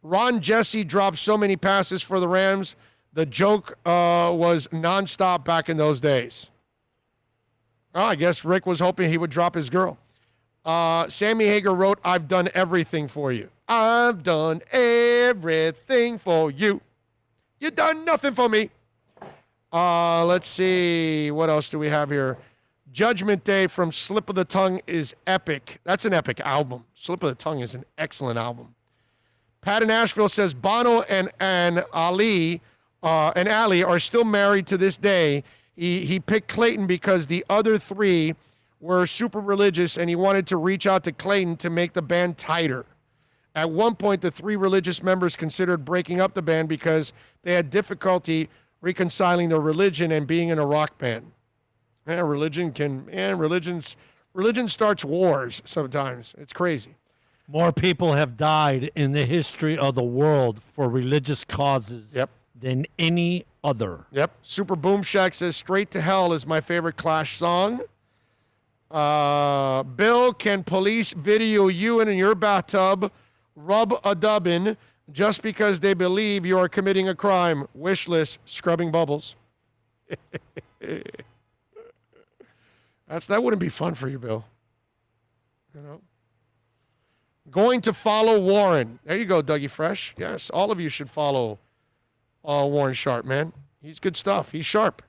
Ron Jesse dropped so many passes for the Rams. The joke was nonstop back in those days. Oh, I guess Rick was hoping he would drop his girl. Sammy Hager wrote, I've done everything for you. I've done everything for you. You done nothing for me. Let's see. What else do we have here? Judgment Day from Slip of the Tongue is epic. That's an epic album. Slip of the Tongue is an excellent album. Pat in Asheville says Bono and Ali are still married to this day. He picked Clayton because the other three were super religious, and he wanted to reach out to Clayton to make the band tighter. At one point, the three religious members considered breaking up the band because they had difficulty reconciling their religion and being in a rock band. Religion starts wars sometimes. It's crazy. More people have died in the history of the world for religious causes than any other. Yep. Super Boom Shack says, Straight to Hell is my favorite Clash song. Bill, can police video you in your bathtub, rub a dubbin just because they believe you are committing a crime? Wish list, scrubbing bubbles. That wouldn't be fun for you, Bill. You know? Going to follow Warren. There you go, Dougie Fresh. Yes, all of you should follow Warren Sharp, man. He's good stuff. He's sharp.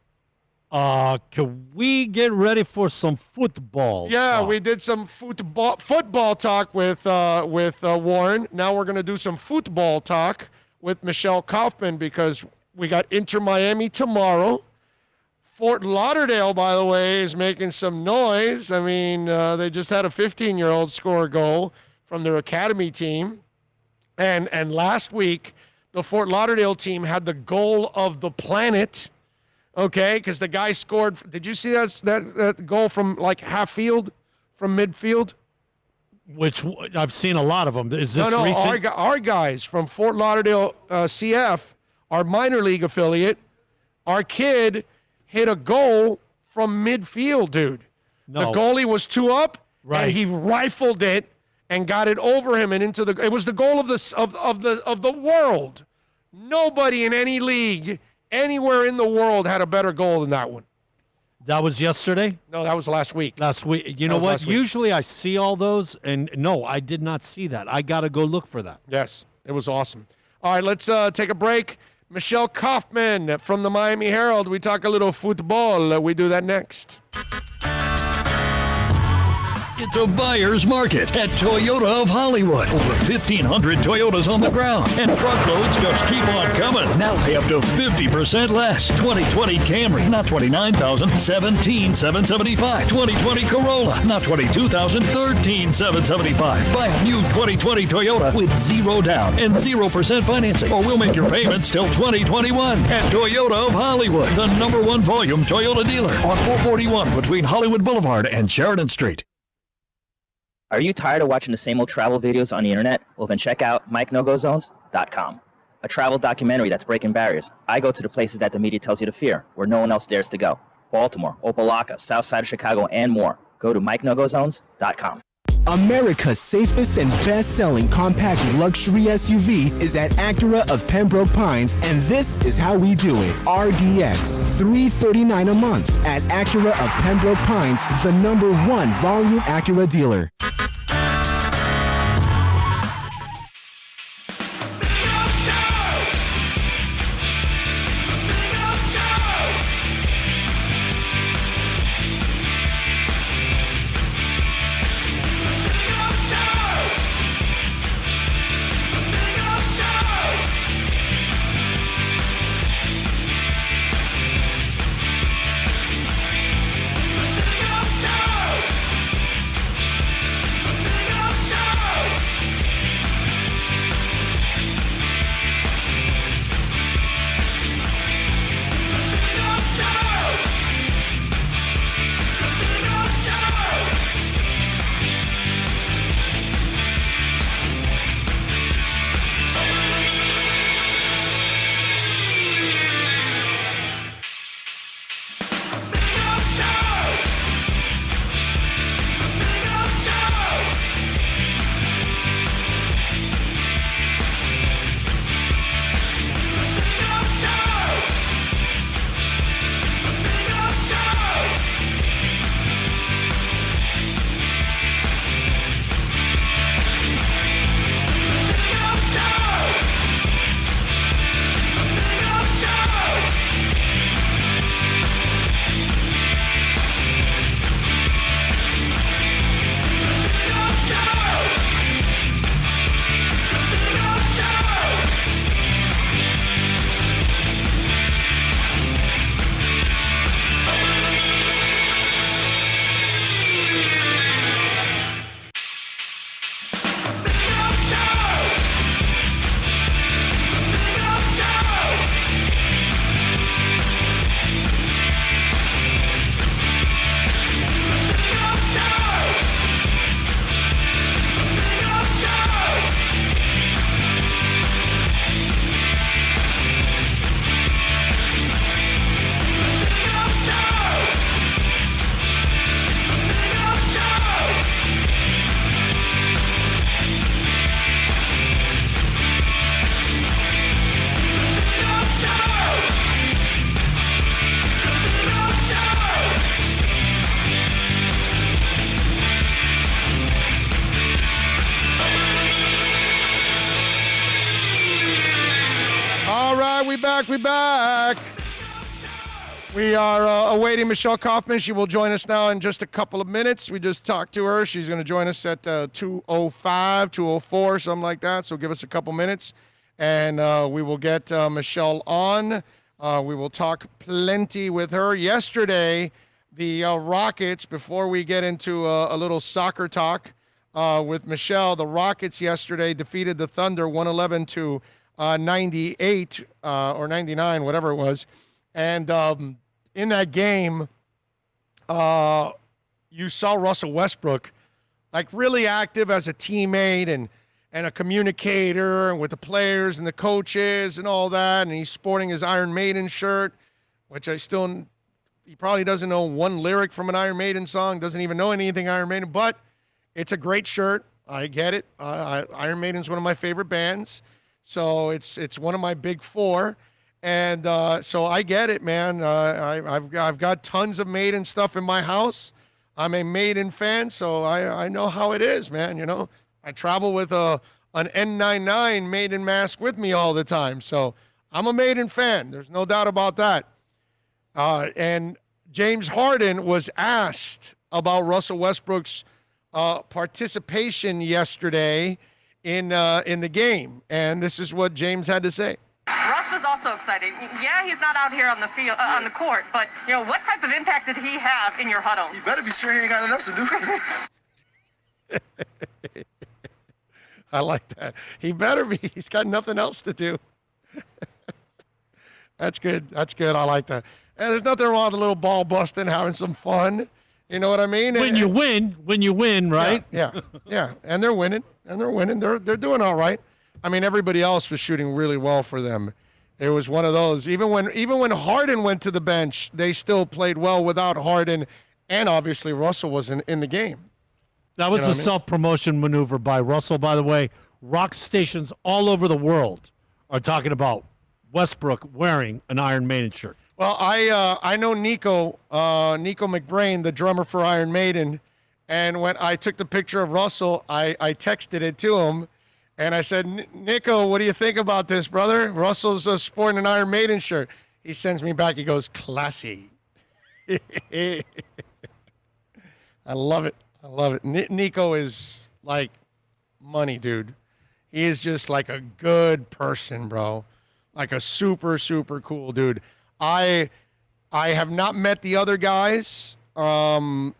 Can we get ready for some football? Yeah, talk? we did some football talk with Warren. Now we're going to do some football talk with Michelle Kaufman because we got Inter Miami tomorrow. Fort Lauderdale, by the way, is making some noise. I mean, they just had a 15-year-old score a goal from their academy team. And last week, the Fort Lauderdale team had the goal of the planet, okay, because the guy scored. Did you see that goal from like half field, from midfield? Which I've seen a lot of them. Is this No, recent? our guys from Fort Lauderdale CF, our minor league affiliate, our kid hit a goal from midfield, dude. No. The goalie was 2 up, Right. and he rifled it and got it over him and into the. It was the goal of the world. Nobody in any league anywhere in the world had a better goal than that one. That was yesterday? No, that was last week. Last week. You know what? Usually I see all those, and no, I did not see that. I got to go look for that. Yes, it was awesome. All right, let's take a break. Michelle Kaufman from the Miami Herald. We talk a little football. We do that next. It's a buyer's market at Toyota of Hollywood. Over 1,500 Toyotas on the ground, and truckloads just keep on coming. Now pay up to 50% less. 2020 Camry, not $29,000, $17,775. 2020 Corolla, not $22,000, $13,775. Buy a new 2020 Toyota with 0 down and 0% financing, or we'll make your payments till 2021. At Toyota of Hollywood, the #1 volume Toyota dealer on 441 between Hollywood Boulevard and Sheridan Street. Are you tired of watching the same old travel videos on the internet? Well, then check out MikeNoGoZones.com, a travel documentary that's breaking barriers. I go to the places that the media tells you to fear, where no one else dares to go. Baltimore, Opelika, South Side of Chicago, and more. Go to MikeNoGoZones.com. America's safest and best-selling compact luxury SUV is at Acura of Pembroke Pines, and this is how we do it. RDX, $339 a month at Acura of Pembroke Pines, the #1 volume Acura dealer. We back. We are awaiting Michelle Kaufman. She will join us now in just a couple of minutes. We just talked to her. She's going to join us at 2:05, 2:04, something like that. So give us a couple minutes, and we will get Michelle on. We will talk plenty with her. Yesterday, the Rockets, before we get into a little soccer talk with Michelle, the Rockets yesterday defeated the Thunder 111 to 98 or 99, whatever it was. And in that game, you saw Russell Westbrook like really active as a teammate and a communicator with the players and the coaches and all that. And he's sporting his Iron Maiden shirt, which he probably doesn't know one lyric from an Iron Maiden song, doesn't even know anything Iron Maiden, but it's a great shirt. I get it. Iron Maiden's one of my favorite bands. So it's one of my big four. And so I get it, man. I've got tons of Maiden stuff in my house. I'm a Maiden fan, so I know how it is, man. You know, I travel with an N99 Maiden mask with me all the time. So I'm a Maiden fan. There's no doubt about that. And James Harden was asked about Russell Westbrook's participation yesterday in the game, and this is what James had to say. Russ was also excited. Yeah, he's not out here on the field, on the court, but what type of impact did he have in your huddles? You better be sure he ain't got enough to do. I like that. He better be. He's got nothing else to do. That's good. That's good. I like that. And there's nothing wrong with a little ball busting, having some fun. You know what I mean? When you win, right? Yeah. And they're winning. They're doing all right. I mean, everybody else was shooting really well for them. It was one of those. Even when Harden went to the bench, they still played well without Harden, and obviously Russell wasn't in the game. That was a self-promotion maneuver by Russell, by the way. Rock stations all over the world are talking about Westbrook wearing an Iron Maiden shirt. Well, I know Nico McBrain, the drummer for Iron Maiden, and when I took the picture of Russell, I texted it to him, and I said, Nico, what do you think about this, brother? Russell's sporting an Iron Maiden shirt. He sends me back. He goes, classy. I love it. I love it. Nico is like money, dude. He is just like a good person, bro. Like a super, super cool dude. I have not met the other guys. I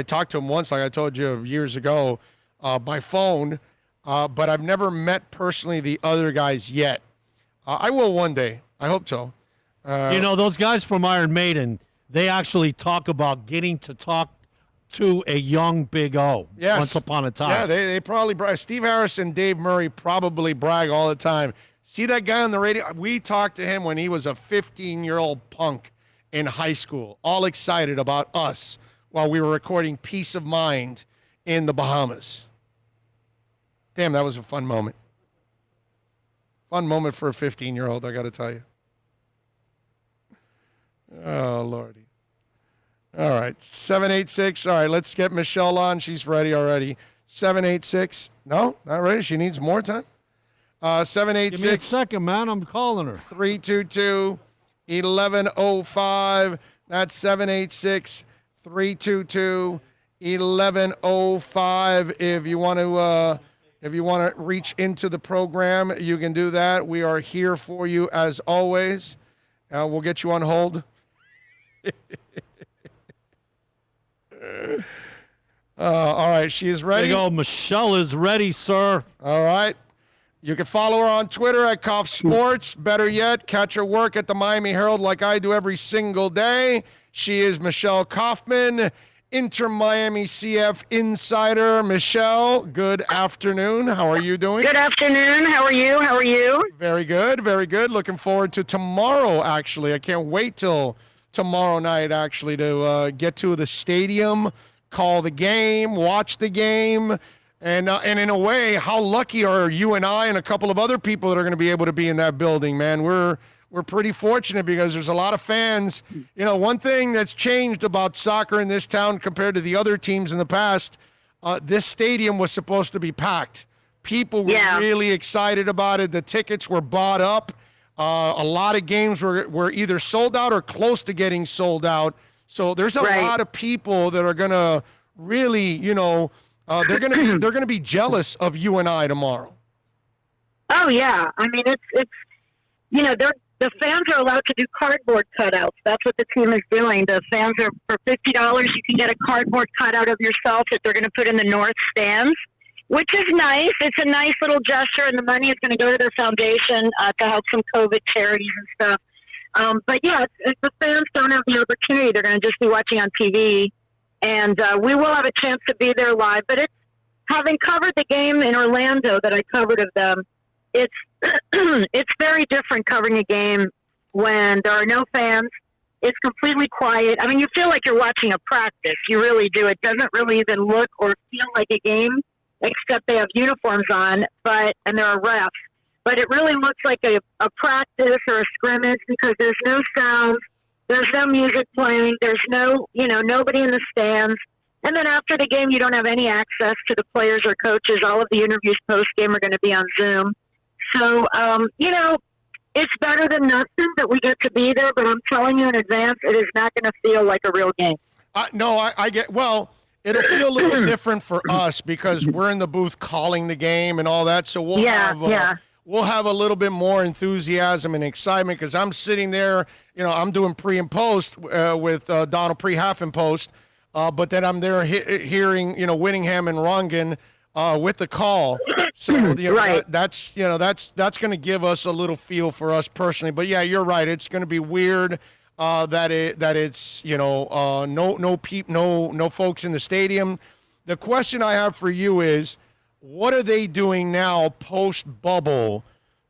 talked to him once, like I told you years ago, by phone. But I've never met personally the other guys yet. I will one day. I hope so. Those guys from Iron Maiden, they actually talk about getting to talk to a young Big O once upon a time. Yeah, they probably brag. Steve Harris and Dave Murray probably brag all the time. See that guy on the radio? We talked to him when he was a 15-year-old punk in high school, all excited about us while we were recording Peace of Mind in the Bahamas. Damn, that was a fun moment. Fun moment for a 15-year-old, I got to tell you. Oh, Lordy. All right, 786. All right, let's get Michelle on. She's ready already. 786. No, not ready. She needs more time. 786. Give me a second, man. I'm calling her. 322-1105. That's 786-322-1105. If you want to reach into the program, you can do that. We are here for you as always. We'll get you on hold. All right, she is ready. There you go. Michelle is ready, sir. All right. You can follow her on Twitter at Koff Sports. Better yet, catch her work at the Miami Herald like I do every single day. She is Michelle Kaufman, Inter Miami CF Insider. Michelle, good afternoon. How are you doing? Good afternoon. How are you? Very good, very good. Looking forward to tomorrow, actually. I can't wait till tomorrow night, actually, to get to the stadium, call the game, watch the game. And in a way, how lucky are you and I and a couple of other people that are going to be able to be in that building, man? We're pretty fortunate because there's a lot of fans. You know, one thing that's changed about soccer in this town compared to the other teams in the past, this stadium was supposed to be packed. People were really excited about it. The tickets were bought up. A lot of games were either sold out or close to getting sold out. So there's a lot of people that are going to really, they're going to be jealous of you and I tomorrow. Oh yeah, I mean it's the fans are allowed to do cardboard cutouts. That's what the team is doing. The fans are for $50. You can get a cardboard cutout of yourself that they're going to put in the north stands, which is nice. It's a nice little gesture, and the money is going to go to their foundation to help some COVID charities and stuff. But yeah, if the fans don't have the opportunity, they're going to just be watching on TV, and we will have a chance to be there live. But it's having covered the game in Orlando that I covered of them. It's it's very different covering a game when there are no fans. It's completely quiet. I mean, you feel like you're watching a practice. You really do. It doesn't really even look or feel like a game, except they have uniforms on, and there are refs. But it really looks like a practice or a scrimmage because there's no sound, there's no music playing, there's no, nobody in the stands. And then after the game, you don't have any access to the players or coaches. All of the interviews post-game are going to be on Zoom. So, it's better than nothing that we get to be there, but I'm telling you in advance, it is not going to feel like a real game. I get, it'll feel a little different for us because we're in the booth calling the game and all that. So we'll have a little bit more enthusiasm and excitement because I'm sitting there, I'm doing pre and post with Donald pre-half and post, but then I'm there hearing, Whittingham and Rongan with the call. So that's going to give us a little feel for us personally. But yeah, you're right. It's going to be weird that it's no folks in the stadium. The question I have for you is, what are they doing now post bubble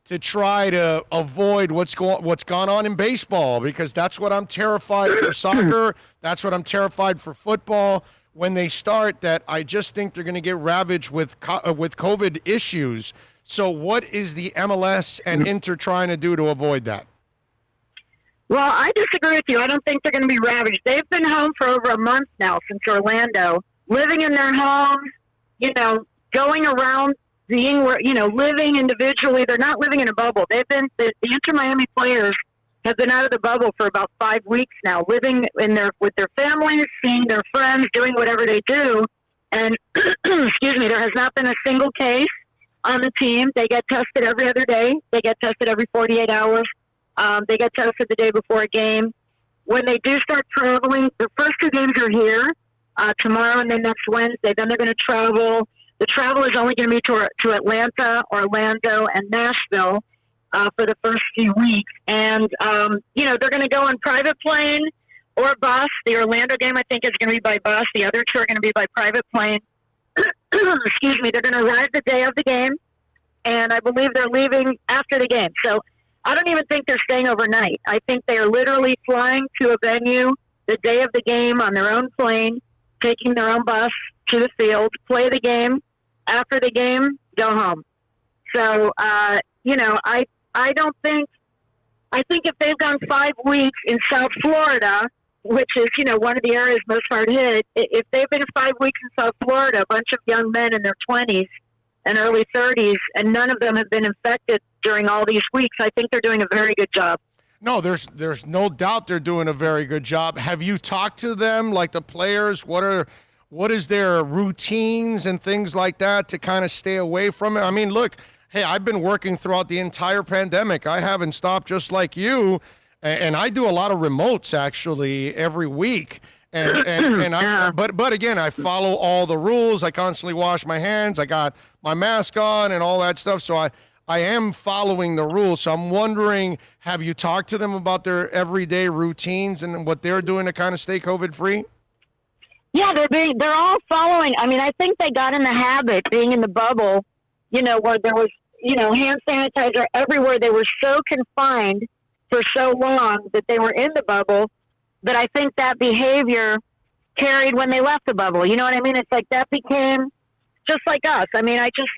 to try to avoid what's gone on in baseball? Because that's what I'm terrified for soccer. That's what I'm terrified for football. When they start that, I just think they're going to get ravaged with COVID issues. So what is the MLS and Inter trying to do to avoid that? Well, I disagree with you. I don't think they're going to be ravaged. They've been home for over a month now since Orlando, living in their homes, going around, living individually. They're not living in a bubble. The Inter Miami players have been out of the bubble for about 5 weeks now, living with their families, seeing their friends, doing whatever they do. And, excuse me, there has not been a single case on the team. They get tested every other day. They get tested every 48 hours. They get tested the day before a game. When they do start traveling, the first 2 games are here, tomorrow and then next Wednesday. Then they're going to travel. The travel is only going to be to Atlanta, Orlando, and Nashville for the first few weeks. And, they're going to go on private plane or bus. The Orlando game, I think, is going to be by bus. The other 2 are going to be by private plane. Excuse me. They're going to arrive the day of the game, and I believe they're leaving after the game. So I don't even think they're staying overnight. I think they are literally flying to a venue the day of the game on their own plane, taking their own bus to the field, play the game. After the game, go home. So, I don't think – I think if they've gone 5 weeks in South Florida, which is, one of the areas most hard hit, if they've been 5 weeks in South Florida, a bunch of young men in their 20s and early 30s, and none of them have been infected during all these weeks, I think they're doing a very good job. No, there's no doubt they're doing a very good job. Have you talked to them, like the players? What is their routines and things like that to kind of stay away from it? I mean, look, hey, I've been working throughout the entire pandemic. I haven't stopped, just like you, and I do a lot of remotes actually every week. But again, I follow all the rules. I constantly wash my hands. I got my mask on and all that stuff. So I am following the rules. So I'm wondering, have you talked to them about their everyday routines and what they're doing to kind of stay COVID free? Yeah, they're all following. I mean, I think they got in the habit, being in the bubble, where there was, hand sanitizer everywhere. They were so confined for so long that they were in the bubble that I think that behavior carried when they left the bubble. You know what I mean? It's like that became just like us. I mean, I just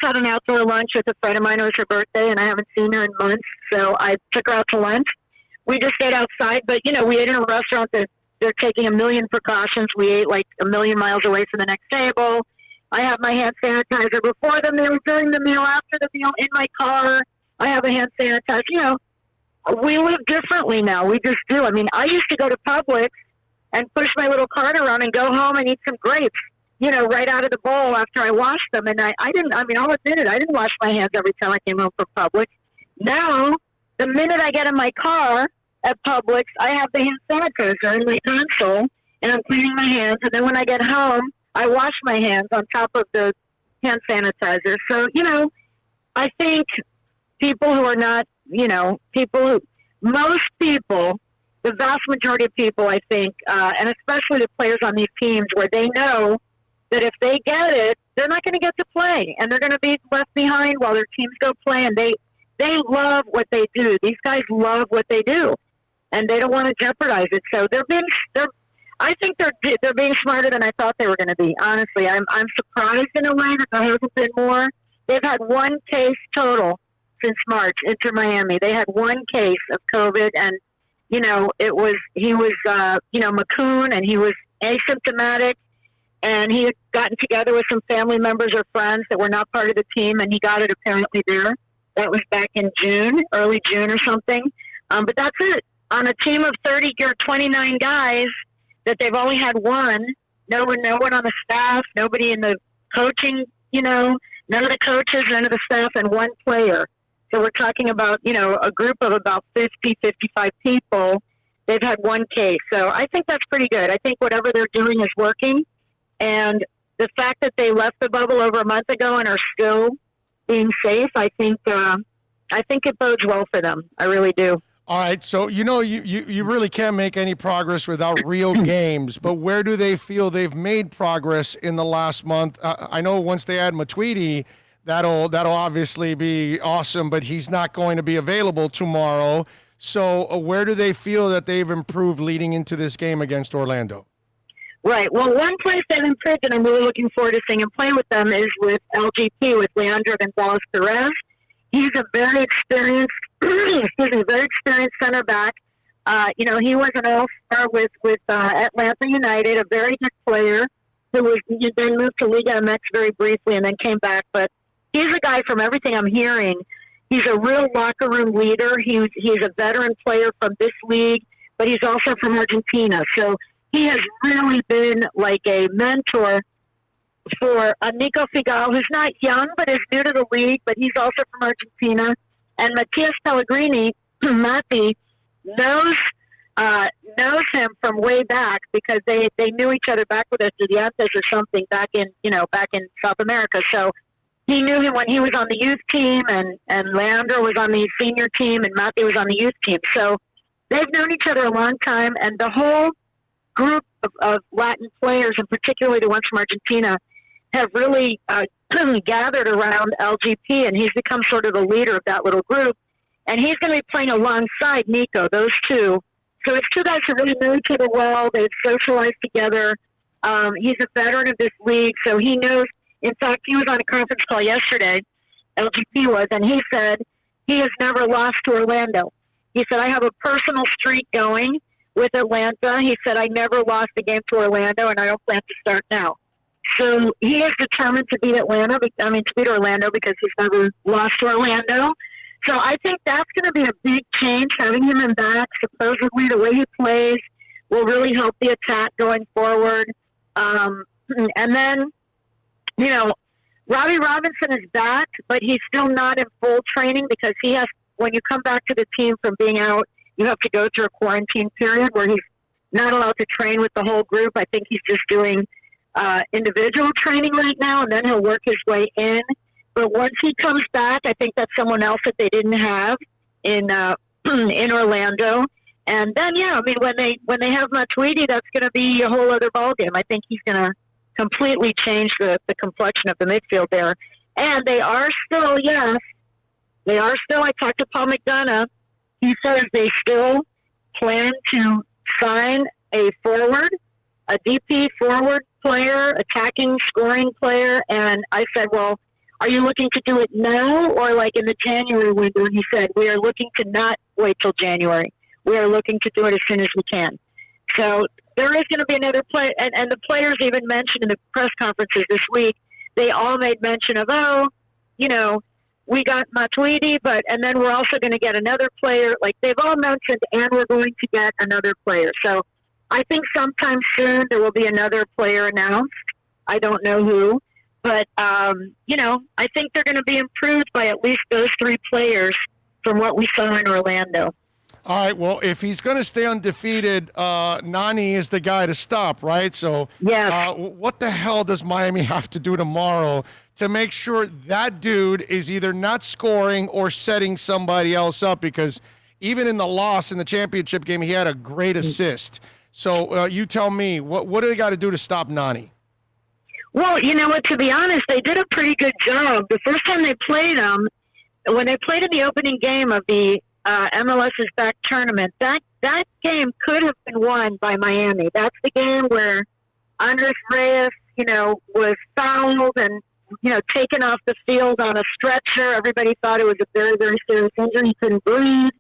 had an outdoor lunch with a friend of mine. It was her birthday, and I haven't seen her in months, so I took her out to lunch. We just stayed outside, but, we ate in a restaurant that they're taking a million precautions. We ate like a million miles away from the next table. I have my hand sanitizer before the meal, during the meal, after the meal, in my car. I have a hand sanitizer. You know, we live differently now. We just do. I mean, I used to go to Publix and push my little cart around and go home and eat some grapes, you know, right out of the bowl after I washed them. And I'll admit it, I didn't wash my hands every time I came home from Publix. Now, the minute I get in my car at Publix, I have the hand sanitizer in my console, and I'm cleaning my hands. And then when I get home, I wash my hands on top of the hand sanitizer. So, you know, I think people who are not, you know, most people, the vast majority of people, I think, and especially the players on these teams where they know that if they get it, they're not going to get to play, and they're going to be left behind while their teams go play, and they love what they do. These guys love what they do, and they don't want to jeopardize it. So I think they're being smarter than I thought they were going to be. Honestly, I'm surprised in a way that there hasn't been more. They've had one case total since March, Inter Miami. They had one case of COVID, and you know he was Macoun, and he was asymptomatic, and he had gotten together with some family members or friends that were not part of the team, and he got it apparently there. That was back in June, early June or something. But that's it. On a team of 30 or 29 guys, that they've only had one. No one on the staff, nobody in the coaching, you know, none of the coaches, none of the staff, and one player. So we're talking about, you know, a group of about 50, 55 people. They've had one case. So I think that's pretty good. I think whatever they're doing is working. And the fact that they left the bubble over a month ago and are still being safe, I think it bodes well for them. I really do. All right, so you know you really can't make any progress without real games, but where do they feel they've made progress in the last month? I know once they add Matuidi, that'll obviously be awesome, but he's not going to be available tomorrow. So where do they feel that they've improved leading into this game against Orlando? Right. Well, one place they've improved, and I'm really looking forward to seeing him play with them, is with LGP, with Leandro Gonzalez-Perez. He's a very experienced, center back. You know, he was an all-star with Atlanta United, a very good player who then moved to Liga MX very briefly and then came back. But he's a guy, from everything I'm hearing, he's a real locker room leader. He's a veteran player from this league, but he's also from Argentina. So he has really been like a mentor for Nico Figal, who's not young but is new to the league, but he's also from Argentina. And Matias Pellegrini, Mati, knows him from way back because they knew each other back with Estudiantes or something back in South America. So he knew him when he was on the youth team, and Leandro was on the senior team, and Mati was on the youth team. So they've known each other a long time, and the whole group of Latin players, and particularly the ones from Argentina, have really gathered around LGP, and he's become sort of the leader of that little group. And he's going to be playing alongside Nico, those two. So it's two guys who really know each other well. They've socialized together. He's a veteran of this league, so he knows. In fact, he was on a conference call yesterday, LGP was, and he said he has never lost to Orlando. He said, I have a personal streak going with Atlanta. He said, I never lost a game to Orlando, and I don't plan to start now. So he is determined to beat Orlando because he's never lost to Orlando. So I think that's going to be a big change, having him in back. Supposedly the way he plays will really help the attack going forward. And then, you know, Robbie Robinson is back, but he's still not in full training because when you come back to the team from being out, you have to go through a quarantine period where he's not allowed to train with the whole group. I think he's just doing individual training right now, and then he'll work his way in. But once he comes back, I think that's someone else that they didn't have in Orlando. And then, yeah, I mean, when they have Matuidi, that's going to be a whole other ballgame. I think he's going to completely change the complexion of the midfield there. And they are still, I talked to Paul McDonough. He says they still plan to sign a DP forward player, attacking, scoring player. And I said, well, are you looking to do it now or like in the January window? And he said, we are looking to not wait till January. We are looking to do it as soon as we can. So there is going to be another play. And the players even mentioned in the press conferences this week, they all made mention of, we got Matuidi, and then we're also going to get another player. Like they've all mentioned, and we're going to get another player. So I think sometime soon there will be another player announced. I don't know who, but you know, I think they're going to be improved by at least those 3 players from what we saw in Orlando. All right, well, if he's going to stay undefeated, Nani is the guy to stop, right? So yes. What the hell does Miami have to do tomorrow to make sure that dude is either not scoring or setting somebody else up? Because even in the loss in the championship game, he had a great assist. So you tell me, what do they got to do to stop Nani? Well, you know what, to be honest, they did a pretty good job. The first time they played him, when they played in the opening game of the MLS's back tournament, that game could have been won by Miami. That's the game where Andres Reyes, you know, was fouled and, you know, taken off the field on a stretcher. Everybody thought it was a very, very serious injury. He couldn't breathe.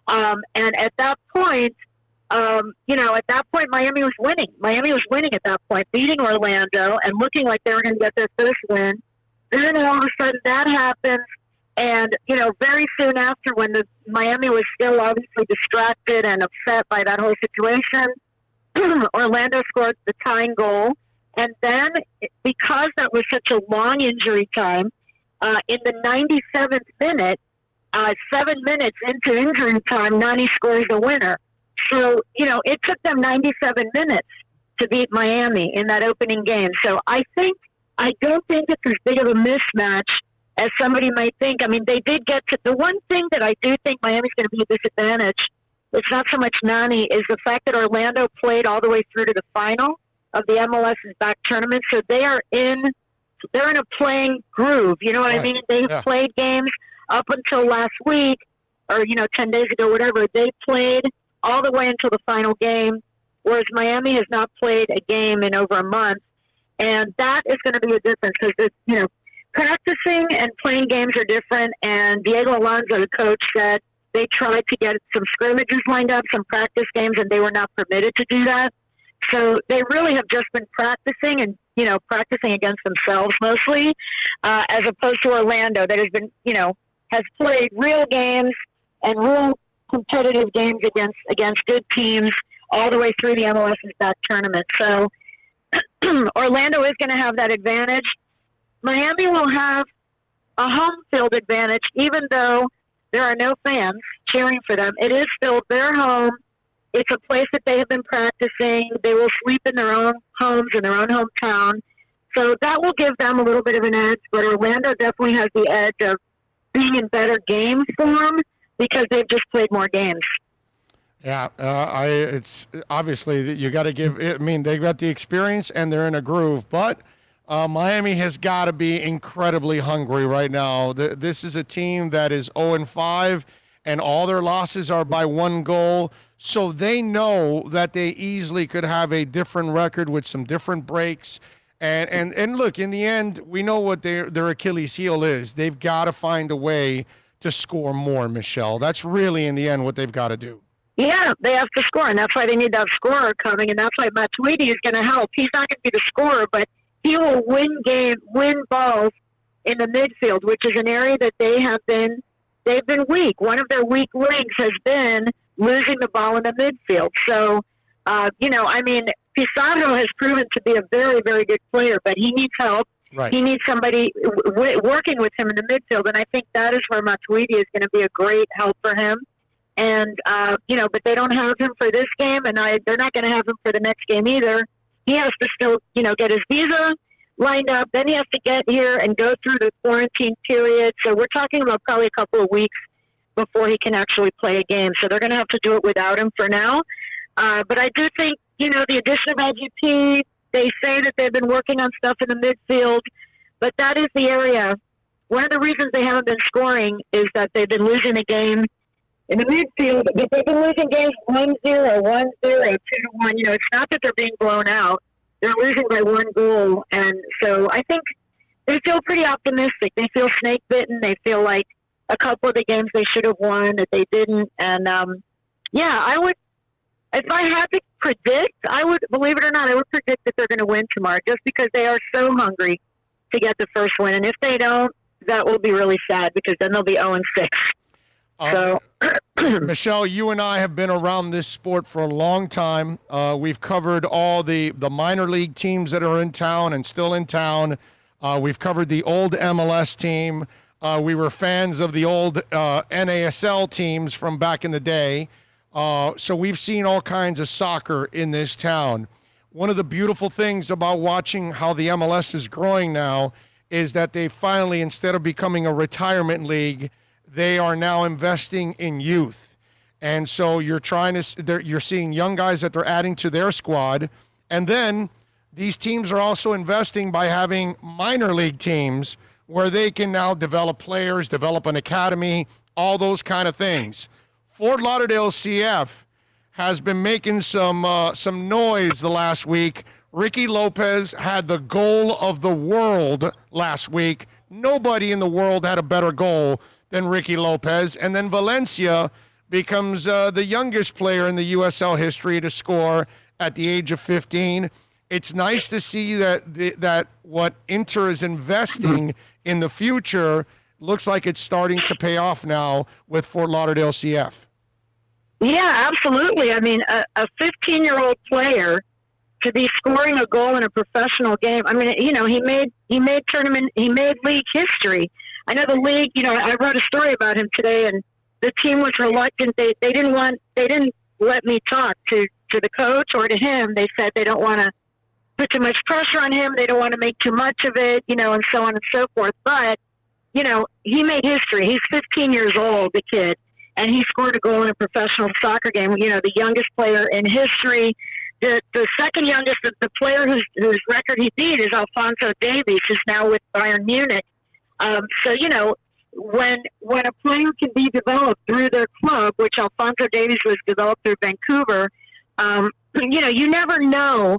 And at that point, you know, Miami was winning. Miami was winning at that point, beating Orlando and looking like they were going to get their first win. Then all of a sudden that happens. And, you know, very soon after, when Miami was still obviously distracted and upset by that whole situation, Orlando scored the tying goal. And then, because that was such a long injury time, in the 97th minute, 7 minutes into injury time, Nani scores the winner. So, you know, it took them 97 minutes to beat Miami in that opening game. So I don't think it's as big of a mismatch as somebody might think. I mean, they did get to the one thing that I do think Miami's going to be a disadvantage. It's not so much Nani, is the fact that Orlando played all the way through to the final of the MLS's back tournament. So they're in a playing groove. You know what I mean? They've played games up until last week, or, you know, 10 days ago, whatever. They played all the way until the final game, whereas Miami has not played a game in over a month. And that is going to be a difference because, you know, practicing and playing games are different. And Diego Alonso, the coach, said they tried to get some scrimmages lined up, some practice games, and they were not permitted to do that. So they really have just been practicing and, you know, practicing against themselves mostly, as opposed to Orlando that has been, you know, has played real games and real competitive games against good teams all the way through the MLS's back tournament. So Orlando is going to have that advantage. Miami will have a home field advantage, even though there are no fans cheering for them. It is still their home. It's a place that they have been practicing. They will sleep in their own homes, in their own hometown. So that will give them a little bit of an edge, but Orlando definitely has the edge of being in better game form because they've just played more games. Yeah, it's obviously you got to give. I mean, they got the experience and they're in a groove, but Miami has got to be incredibly hungry right now. This is a team that is 0-5, and all their losses are by 1 goal. So they know that they easily could have a different record with some different breaks. And look, in the end, we know what their Achilles heel is. They've got to find a way to score more, Michelle. That's really, in the end, what they've got to do. Yeah, they have to score, and that's why they need that scorer coming, and that's why Matuidi is going to help. He's not going to be the scorer, but he will win balls in the midfield, which is an area that they've been weak. One of their weak links has been losing the ball in the midfield. So, you know, I mean, Pizarro has proven to be a very, very good player, but he needs help. Right. He needs somebody working with him in the midfield, and I think that is where Matuidi is going to be a great help for him. And, you know, but they don't have him for this game, and they're not going to have him for the next game either. He has to still, you know, get his visa lined up. Then he has to get here and go through the quarantine period. So we're talking about probably a couple of weeks before he can actually play a game. So they're going to have to do it without him for now. But I do think, you know, the addition of LGP, they say that they've been working on stuff in the midfield, but that is the area. One of the reasons they haven't been scoring is that they've been losing a game in the midfield, but they've been losing games 1-0, 1-0, 2-1. You know, it's not that they're being blown out. They're losing by 1 goal. And so I think they feel pretty optimistic. They feel snake bitten. They feel like a couple of the games they should have won that they didn't. And, yeah, I would, if I had to predict, I would, believe it or not, I would predict that they're going to win tomorrow just because they are so hungry to get the first win. And if they don't, that will be really sad because then they'll be 0-6. So, Michelle, you and I have been around this sport for a long time. We've covered all the minor league teams that are in town and still in town. We've covered the old MLS team. We were fans of the old NASL teams from back in the day. So we've seen all kinds of soccer in this town. One of the beautiful things about watching how the MLS is growing now is that they finally, instead of becoming a retirement league, they are now investing in youth. And so you're seeing young guys that they're adding to their squad. And then these teams are also investing by having minor league teams where they can now develop players, develop an academy, all those kind of things. Fort Lauderdale CF has been making some noise the last week. Ricky Lopez had the goal of the world last week. Nobody in the world had a better goal than Ricky Lopez. And then Valencia becomes the youngest player in the USL history to score at the age of 15. It's nice to see that what Inter is investing in the future looks like it's starting to pay off now with Fort Lauderdale CF. Yeah, absolutely. I mean, a 15-year-old player to be scoring a goal in a professional game. I mean, you know, he made league history. I know the league, you know, I wrote a story about him today, and the team was reluctant. They didn't let me talk to the coach or to him. They said they don't want to put too much pressure on him. They don't want to make too much of it, you know, and so on and so forth. But, you know, he made history. He's 15 years old, the kid, and he scored a goal in a professional soccer game, you know, the youngest player in history. The second youngest, the player whose record he beat is Alphonso Davies, who's now with Bayern Munich. So, you know, when a player can be developed through their club, which Alphonso Davies was developed through Vancouver, you know, you never know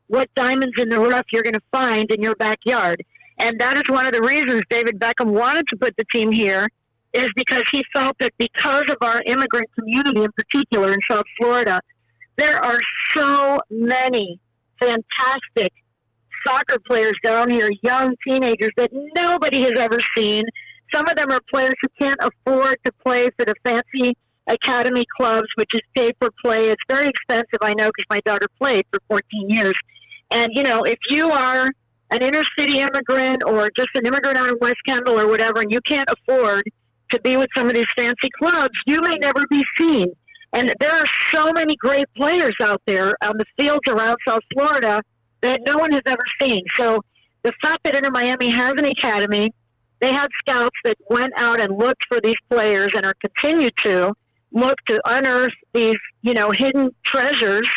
what diamonds in the rough you're going to find in your backyard. And that is one of the reasons David Beckham wanted to put the team here, is because he felt that because of our immigrant community in particular in South Florida, there are so many fantastic soccer players down here, young teenagers that nobody has ever seen. Some of them are players who can't afford to play for the fancy academy clubs, which is pay for play. It's very expensive, I know, because my daughter played for 14 years. And, you know, if you are an inner city immigrant or just an immigrant out of West Kendall or whatever, and you can't afford to be with some of these fancy clubs, you may never be seen. And there are so many great players out there on the fields around South Florida that no one has ever seen. So the fact that Inter Miami has an academy, they had scouts that went out and looked for these players and are continued to look to unearth these, you know, hidden treasures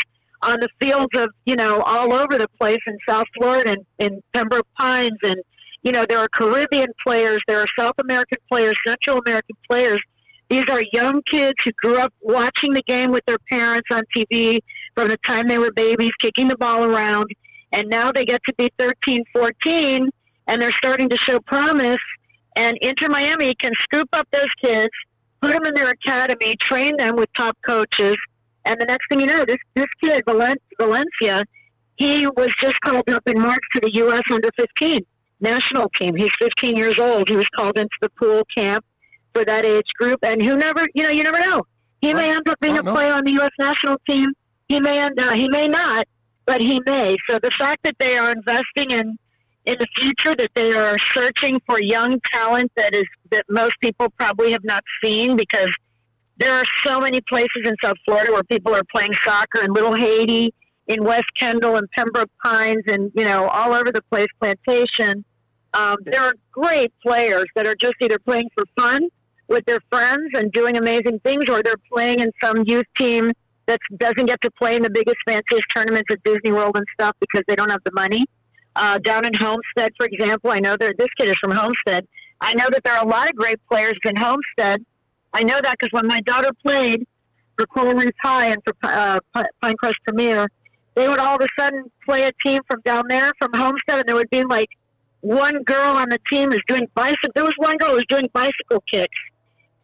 on the fields of, you know, all over the place in South Florida and in Pembroke Pines. And, you know, there are Caribbean players, there are South American players, Central American players. These are young kids who grew up watching the game with their parents on TV from the time they were babies, kicking the ball around. And now they get to be 13, 14, and they're starting to show promise. And Inter Miami can scoop up those kids, put them in their academy, train them with top coaches. And the next thing you know, this kid, Valencia, he was just called up in March to the U.S. under-15 national team. He's 15 years old. He was called into the pool camp for that age group. And you never know. He may end up being a player on the U.S. national team. He may not, but he may. So the fact that they are investing in the future, that they are searching for young talent that most people probably have not seen, because there are so many places in South Florida where people are playing soccer, in Little Haiti, in West Kendall, and Pembroke Pines, and, you know, all over the place, Plantation. There are great players that are just either playing for fun with their friends and doing amazing things, or they're playing in some youth team that doesn't get to play in the biggest, fanciest tournaments at Disney World and stuff because they don't have the money. Down in Homestead, for example, I know this kid is from Homestead. I know that there are a lot of great players in Homestead. I know that because when my daughter played for Coral Reef High and for Pinecrest Premier, they would all of a sudden play a team from down there, from Homestead, and there would be like one girl on the team who's doing bicycle. There was one girl who was doing bicycle kicks,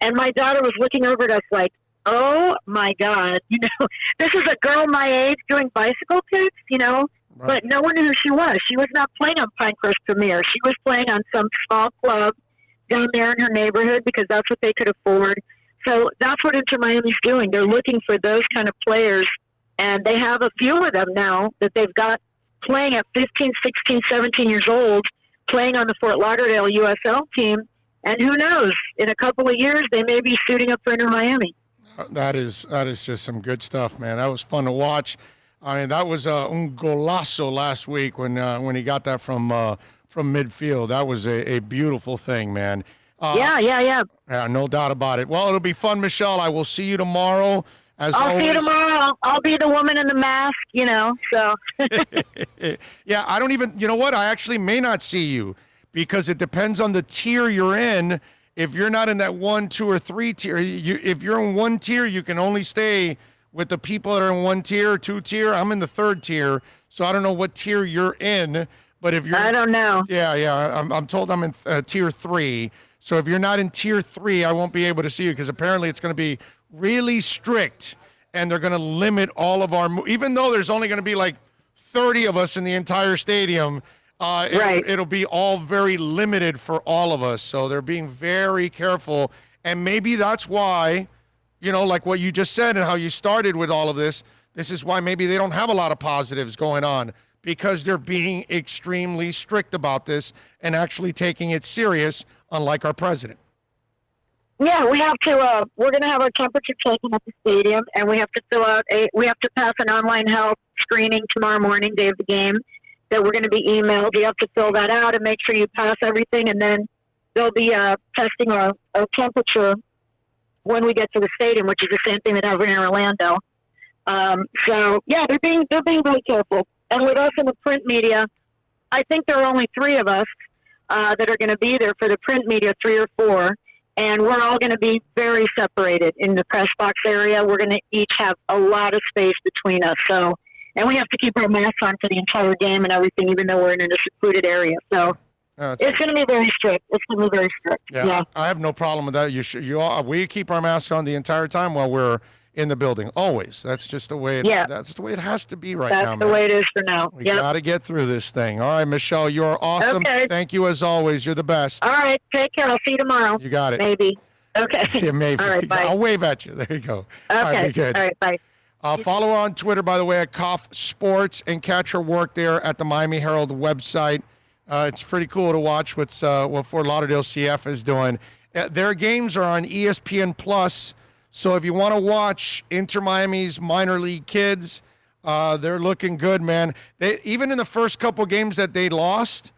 and my daughter was looking over at us like, "Oh my God, you know, this is a girl my age doing bicycle kicks, you know." Right. But no one knew who she was. She was not playing on Pinecrest Premier. She was playing on some small club down there in her neighborhood because that's what they could afford. So that's what Inter Miami's doing. They're looking for those kind of players, and they have a few of them now that they've got playing at 15, 16, 17 years old, playing on the Fort Lauderdale USL team. And who knows, in a couple of years, they may be suiting up for Inter Miami. That is just some good stuff, man. That was fun to watch. I mean, that was un golazo last week when he got that from midfield. That was a beautiful thing, man. Yeah. Yeah, no doubt about it. Well, it'll be fun, Michelle. I will see you tomorrow. I'll see you tomorrow. I'll be the woman in the mask, so. Yeah, I don't even, you know what? I actually may not see you because it depends on the tier you're in. If you're not in that 1, 2, or 3 tier, if you're in one tier, you can only stay with the people that are in 1 tier or 2 tier. I'm in the 3rd tier, so I don't know what tier you're in. But if you're, I don't know. Yeah. I'm told I'm in tier 3. So if you're not in tier 3, I won't be able to see you because apparently it's going to be really strict, and they're going to limit all of our. Even though there's only going to be like 30 of us in the entire stadium, it'll be all very limited for all of us. So they're being very careful, and maybe that's why, like what you just said and how you started with all of this. This is why maybe they don't have a lot of positives going on. Because they're being extremely strict about this and actually taking it serious, unlike our president. Yeah, we have to. We're going to have our temperature taken at the stadium, and we have to we have to pass an online health screening tomorrow morning, day of the game, that we're going to be emailed. You have to fill that out and make sure you pass everything, and then they'll be testing our temperature when we get to the stadium, which is the same thing that happened in Orlando. So yeah, they're being very careful. And with us in the print media, I think there are only 3 of us that are going to be there for the print media, 3 or 4, and we're all going to be very separated in the press box area. We're going to each have a lot of space between us. So, and we have to keep our masks on for the entire game and everything, even though we're in a secluded area. So it's going to be very strict. It's going to be very strict. Yeah. I have no problem with that. We keep our masks on the entire time while we're in the building, always. That's just the way. That's the way it has to be now. That's the way it is for now. We got to get through this thing. All right, Michelle, you are awesome. Okay. Thank you as always. You're the best. All right, take care. I'll see you tomorrow. You got it. Maybe. Okay. Yeah, maybe. All right, bye. I'll wave at you. There you go. Okay. All right, be good. All right, bye. Follow her on Twitter, by the way, at Koff Sports, and catch her work there at the Miami Herald website. It's pretty cool to watch what Fort Lauderdale CF is doing. Their games are on ESPN Plus. So if you want to watch Inter Miami's minor league kids, they're looking good, man. Even in the first couple games that they lost,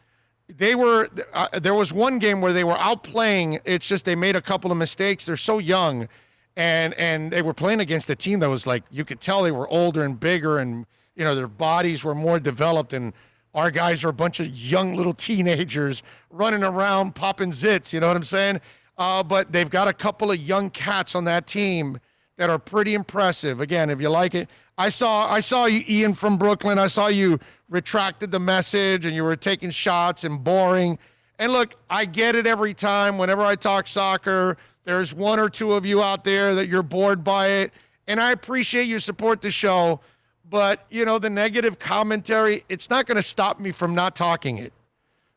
there was one game where they were outplaying. It's just they made a couple of mistakes. They're so young, and they were playing against a team that was like, you could tell they were older and bigger, and their bodies were more developed, and our guys are a bunch of young little teenagers running around popping zits. You know what I'm saying? But they've got a couple of young cats on that team that are pretty impressive. Again, if you like it, I saw you, Ian from Brooklyn. I saw you retracted the message and you were taking shots and boring. And look, I get it every time. Whenever I talk soccer, there's 1 or 2 of you out there that you're bored by it. And I appreciate you support the show. But, the negative commentary, it's not going to stop me from not talking it.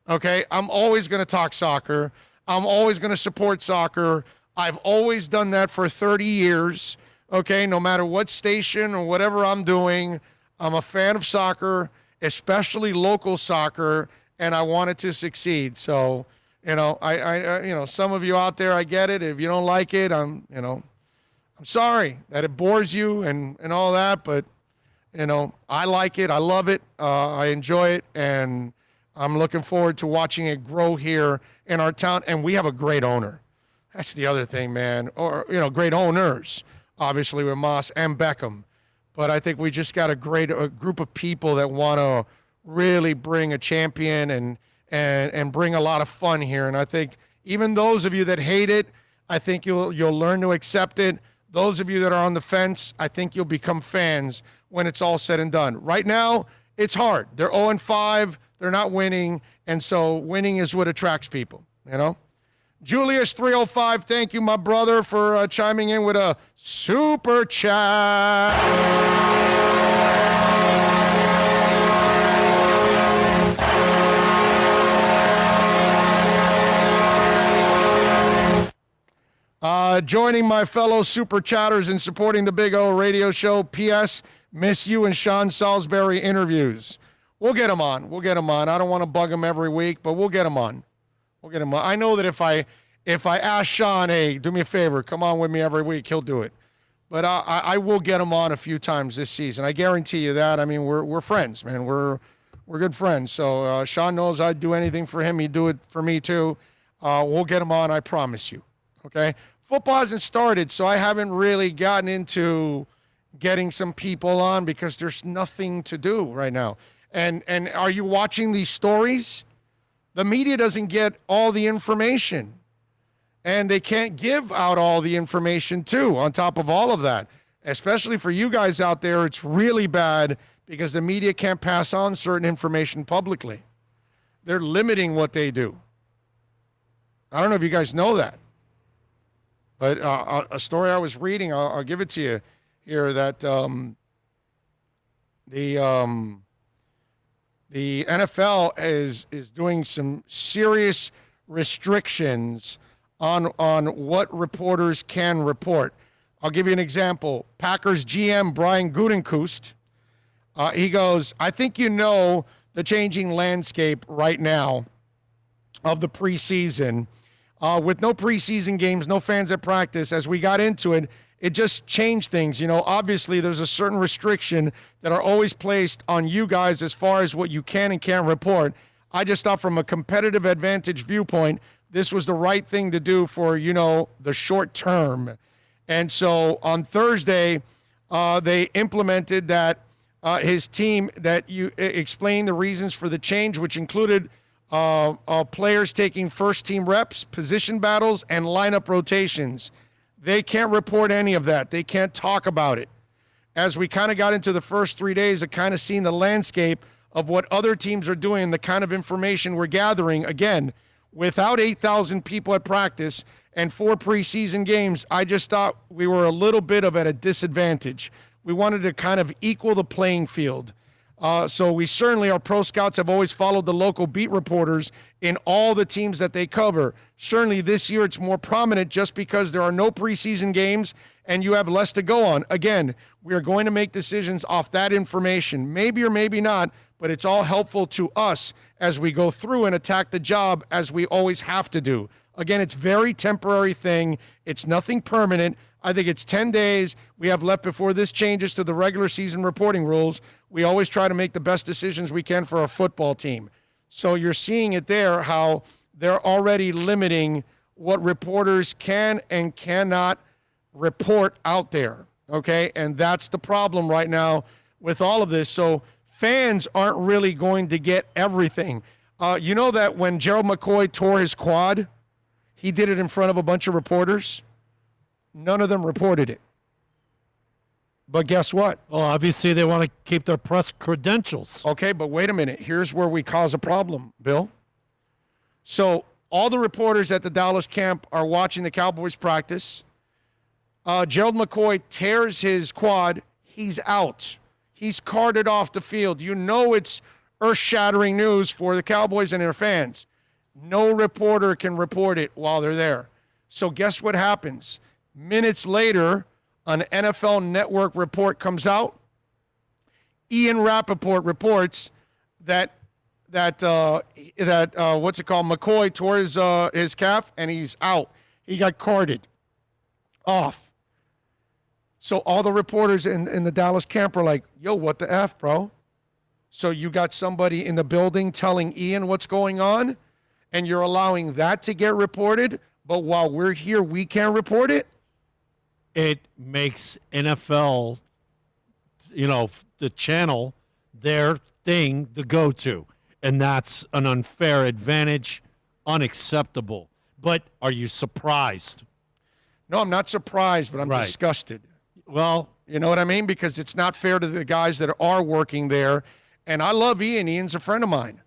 Okay? I'm always going to talk soccer. I'm always going to support soccer. I've always done that for 30 years, okay? No matter what station or whatever I'm doing, I'm a fan of soccer, especially local soccer, and I want it to succeed. So, I some of you out there, I get it. If you don't like it, I'm sorry that it bores you and all that, but, I like it. I love it. I enjoy it, and I'm looking forward to watching it grow here in our town, and we have a great owner. That's the other thing, man. Or, great owners, obviously, with Moss and Beckham. But I think we just got a group of people that want to really bring a champion and bring a lot of fun here. And I think even those of you that hate it, I think you'll learn to accept it. Those of you that are on the fence, I think you'll become fans when it's all said and done. Right now, it's hard. They're 0-5. They're not winning, and so winning is what attracts people, Julius 305, thank you, my brother, for chiming in with a super chat. Joining my fellow super chatters and supporting the Big O radio show. P.S. Miss you and Sean Salisbury interviews. We'll get him on. I don't want to bug him every week, but we'll get him on. I know that if I ask Sean, hey, do me a favor, come on with me every week, he'll do it. But I will get him on a few times this season. I guarantee you that. I mean, we're friends, man. We're good friends. So Sean knows I'd do anything for him. He'd do it for me too. We'll get him on, I promise you. Okay? Football hasn't started, so I haven't really gotten into getting some people on because there's nothing to do right now. And are you watching these stories? The media doesn't get all the information. And they can't give out all the information, too, on top of all of that. Especially for you guys out there, it's really bad because the media can't pass on certain information publicly. They're limiting what they do. I don't know if you guys know that. But a story I was reading, I'll give it to you here, that the NFL is doing some serious restrictions on what reporters can report. I'll give you an example. Packers GM Brian Gutekunst, he goes, I think you know the changing landscape right now of the preseason. With no preseason games, no fans at practice, as we got into it, it just changed things. You know, obviously there's a certain restriction that are always placed on you guys as far as what you can and can't report. I just thought from a competitive advantage viewpoint, this was the right thing to do for, you know, the short term. And so on Thursday, they implemented that his team, that you explained the reasons for the change, which included players taking first-team reps, position battles, and lineup rotations. They can't report any of that. They can't talk about it. As we kind of got into the first 3 days of kind of seeing the landscape of what other teams are doing, the kind of information we're gathering, again, without 8,000 people at practice and 4 preseason games, I just thought we were a little bit at a disadvantage. We wanted to kind of equal the playing field. So we certainly, our pro scouts have always followed the local beat reporters in all the teams that they cover. Certainly this year it's more prominent just because there are no preseason games and you have less to go on. Again, we are going to make decisions off that information, maybe or maybe not, but it's all helpful to us as we go through and attack the job as we always have to do. Again, it's very temporary thing. It's nothing permanent. I think it's 10 days we have left before this changes to the regular season reporting rules. We always try to make the best decisions we can for our football team. So you're seeing it there, how they're already limiting what reporters can and cannot report out there, okay? And that's the problem right now with all of this. So fans aren't really going to get everything. You know that when Gerald McCoy tore his quad, he did it in front of a bunch of reporters? None of them reported it. But guess what? Well, obviously they want to keep their press credentials. Okay, but wait a minute. Here's where we cause a problem, Bill. So all the reporters at the Dallas camp are watching the Cowboys practice. Gerald McCoy tears his quad. He's out. He's carted off the field. You know it's earth-shattering news for the Cowboys and their fans. No reporter can report it while they're there. So guess what happens? Minutes later, an NFL Network report comes out. Ian Rappaport reports that McCoy tore his calf and he's out. He got carted off. So all the reporters in the Dallas camp are like, yo, what the F, bro? So you got somebody in the building telling Ian what's going on, and you're allowing that to get reported, but while we're here, we can't report it? It makes NFL, the channel, their thing to go to. And that's an unfair advantage, unacceptable. But are you surprised? No, I'm not surprised, but I'm disgusted. Well, you know what I mean? Because it's not fair to the guys that are working there. And I love Ian. Ian's a friend of mine.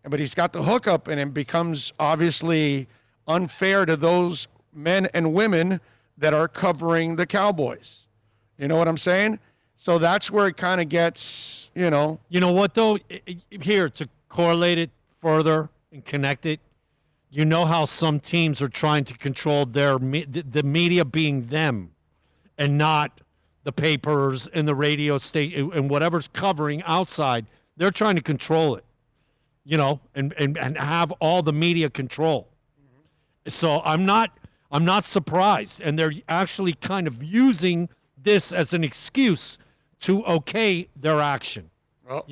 But he's got the hookup, and it becomes obviously unfair to those men and women that are covering the Cowboys. You know what I'm saying? So that's where it kind of gets, You know what, though? Here, to correlate it further and connect it, You know how some teams are trying to control the media being them and not the papers and the radio station and whatever's covering outside. They're trying to control it, and have all the media control. So I'm not surprised, and they're actually kind of using this as an excuse to okay their action. Well,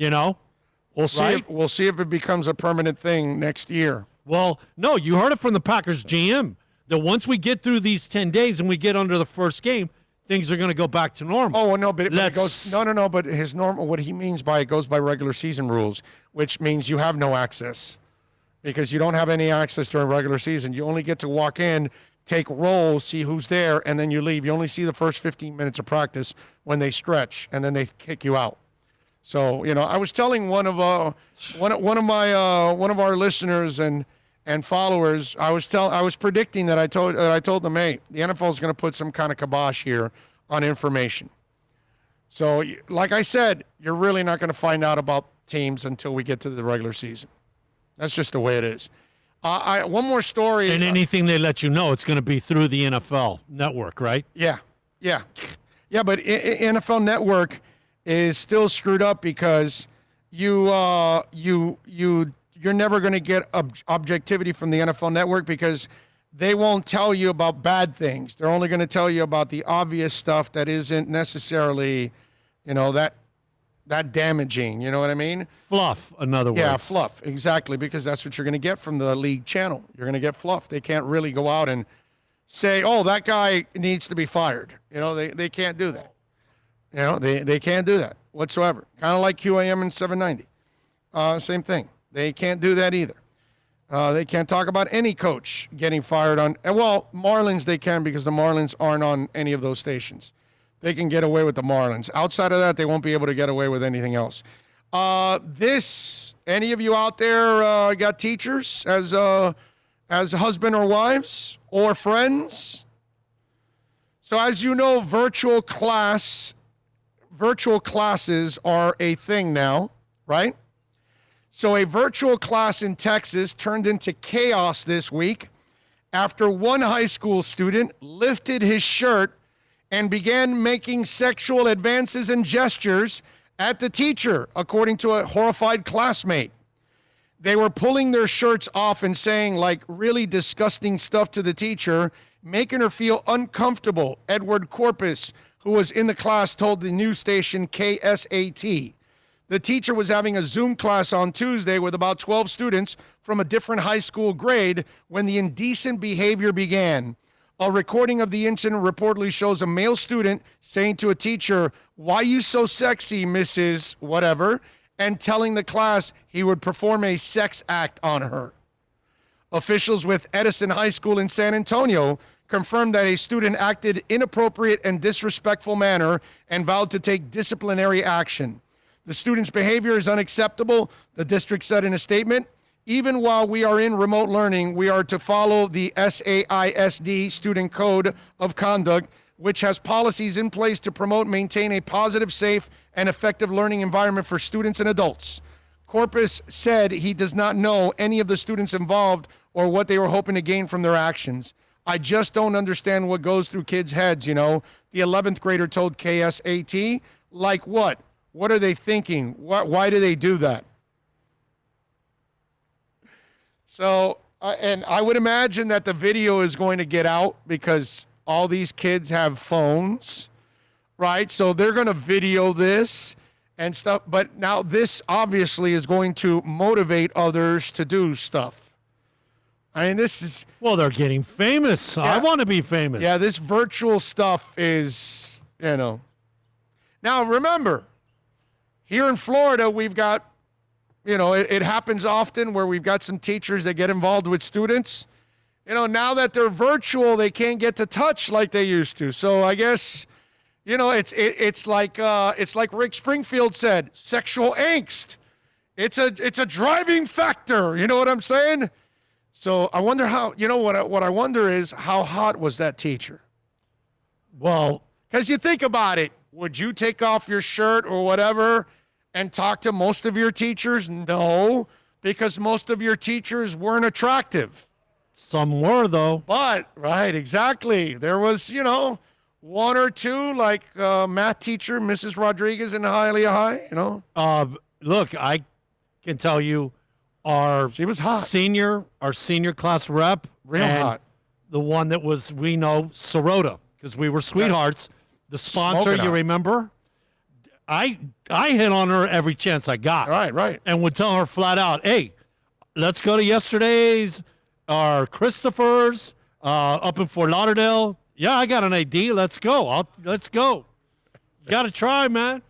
we'll see. Right? We'll see if it becomes a permanent thing next year. Well, no, you heard it from the Packers GM that once we get through these 10 days and we get under the first game, things are going to go back to normal. Oh, no, but it goes no. But his normal, what he means by it goes by regular season rules, which means you have no access because you don't have any access during regular season. You only get to walk in, take rolls, see who's there, and then you leave. You only see the first 15 minutes of practice when they stretch, and then they kick you out. So, I was telling one of our listeners and followers, I was predicting that I told them, hey, the NFL is going to put some kind of kibosh here on information. So, like I said, you're really not going to find out about teams until we get to the regular season. That's just the way it is. One more story. And anything they let you know, it's going to be through the NFL Network, right? Yeah. But NFL Network is still screwed up because you're never going to get objectivity from the NFL Network because they won't tell you about bad things. They're only going to tell you about the obvious stuff that isn't necessarily, that damaging. You know what I mean? Fluff, in other words. Yeah, fluff, exactly, because that's what you're going to get from the league channel. You're going to get fluff. They can't really go out and say, oh, that guy needs to be fired. They can't do that. They can't do that whatsoever. Kind of like QAM and 790. Same thing. They can't do that either. They can't talk about any coach getting fired on. Well, Marlins they can because the Marlins aren't on any of those stations. They can get away with the Marlins. Outside of that, they won't be able to get away with anything else. Any of you out there got teachers as husband or wives or friends? So as you know, virtual classes are a thing now, right? So a virtual class in Texas turned into chaos this week after one high school student lifted his shirt and began making sexual advances and gestures at the teacher, according to a horrified classmate. They were pulling their shirts off and saying really disgusting stuff to the teacher, making her feel uncomfortable. Edward Corpus, who was in the class, told the news station KSAT. The teacher was having a Zoom class on Tuesday with about 12 students from a different high school grade when the indecent behavior began. A recording of the incident reportedly shows a male student saying to a teacher, "Why you so sexy, Mrs. Whatever?" and telling the class he would perform a sex act on her. Officials with Edison High School in San Antonio confirmed that a student acted inappropriate and disrespectful manner and vowed to take disciplinary action. The student's behavior is unacceptable, the district said in a statement. Even while we are in remote learning, we are to follow the SAISD Student Code of Conduct, which has policies in place to promote and maintain a positive, safe, and effective learning environment for students and adults. Corpus said he does not know any of the students involved or what they were hoping to gain from their actions. I just don't understand what goes through kids' heads, The 11th grader told KSAT, like what? What are they thinking? Why do they do that? So, and I would imagine that the video is going to get out because all these kids have phones, right? So they're going to video this and stuff. But now this obviously is going to motivate others to do stuff. I mean, this is... Well, they're getting famous. Yeah. I want to be famous. Yeah, this virtual stuff is, Now, remember, here in Florida, we've got, it happens often where we've got some teachers that get involved with students. Now that they're virtual, they can't get to touch like they used to. So I guess, it's like Rick Springfield said, sexual angst. It's a driving factor. You know what I'm saying? So I wonder how, what I wonder is how hot was that teacher? Well, because you think about it, would you take off your shirt or whatever and talk to most of your teachers? No, because most of your teachers weren't attractive. Some were, though. But, right, exactly. There was, one or two, like math teacher, Mrs. Rodriguez in Hialeah High, Look, I can tell you she was hot. Our senior class rep. Real hot. The one that was, we know, Sorota, because we were sweethearts. The sponsor, Smoking you hot. remember? I hit on her every chance I got. Right. And would tell her flat out, hey, let's go to yesterday's Christopher's up in Fort Lauderdale. Yeah, I got an AD. Let's go. Let's go. You got to try, man.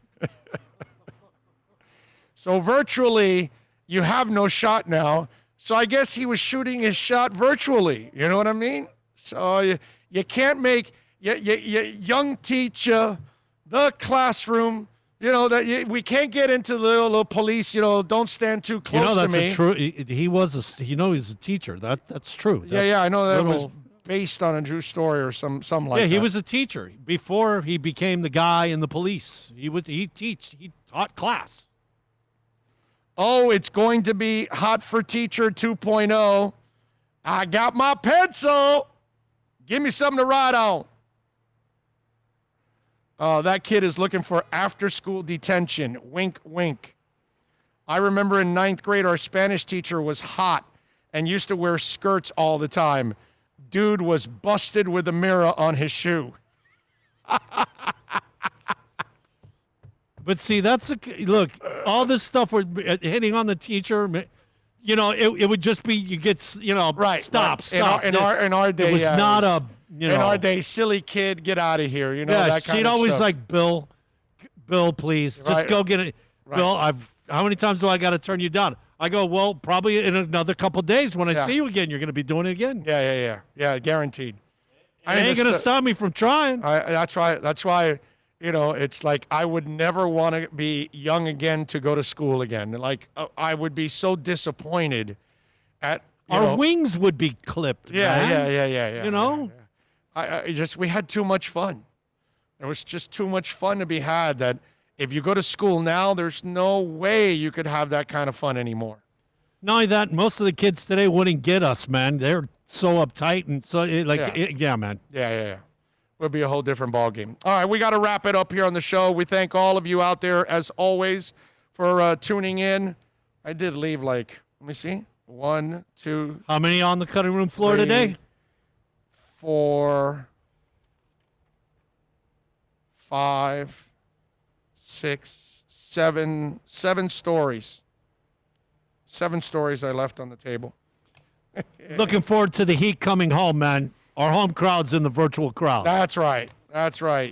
So virtually, you have no shot now. So I guess he was shooting his shot virtually. You know what I mean? So you can't make young teacher, the classroom. We can't get into the little police. Don't stand too close to me. That's true. He was he's a teacher. That's true. I know that was based on a true story or something like that. Yeah, he was a teacher before he became the guy in the police. He taught class. Oh, it's going to be Hot for Teacher 2.0. I got my pencil. Give me something to write on. Oh, that kid is looking for after-school detention. Wink, wink. I remember in 9th grade, our Spanish teacher was hot and used to wear skirts all the time. Dude was busted with a mirror on his shoe. But see, look, all this stuff we're hitting on the teacher, it would just be, you get, stop. In our day, it was not a, in our day, silly kid, get out of here, yeah, that kind she'd of always stuff. like, Bill, please, just go get it. Right. Bill, how many times do I got to turn you down? I go, well, probably in another couple of days when I see you again, you're going to be doing it again. Yeah, guaranteed. I ain't going to stop me from trying. That's why, it's like I would never want to be young again to go to school again. Like, I would be so disappointed at, Our wings would be clipped, man. Yeah. We had too much fun. There was just too much fun to be had that if you go to school now, there's no way you could have that kind of fun anymore. Not only that, most of the kids today wouldn't get us, man. They're so uptight and so, man. Yeah. Would be a whole different ballgame. All right, we got to wrap it up here on the show. We thank all of you out there, as always, for tuning in. I did leave let me see, 1, 2. How many on the cutting room floor 3, today? 4, 5, 6, 7 stories. 7 stories I left on the table. Looking forward to the Heat coming home, man. Our home crowd's in the virtual crowd. That's right.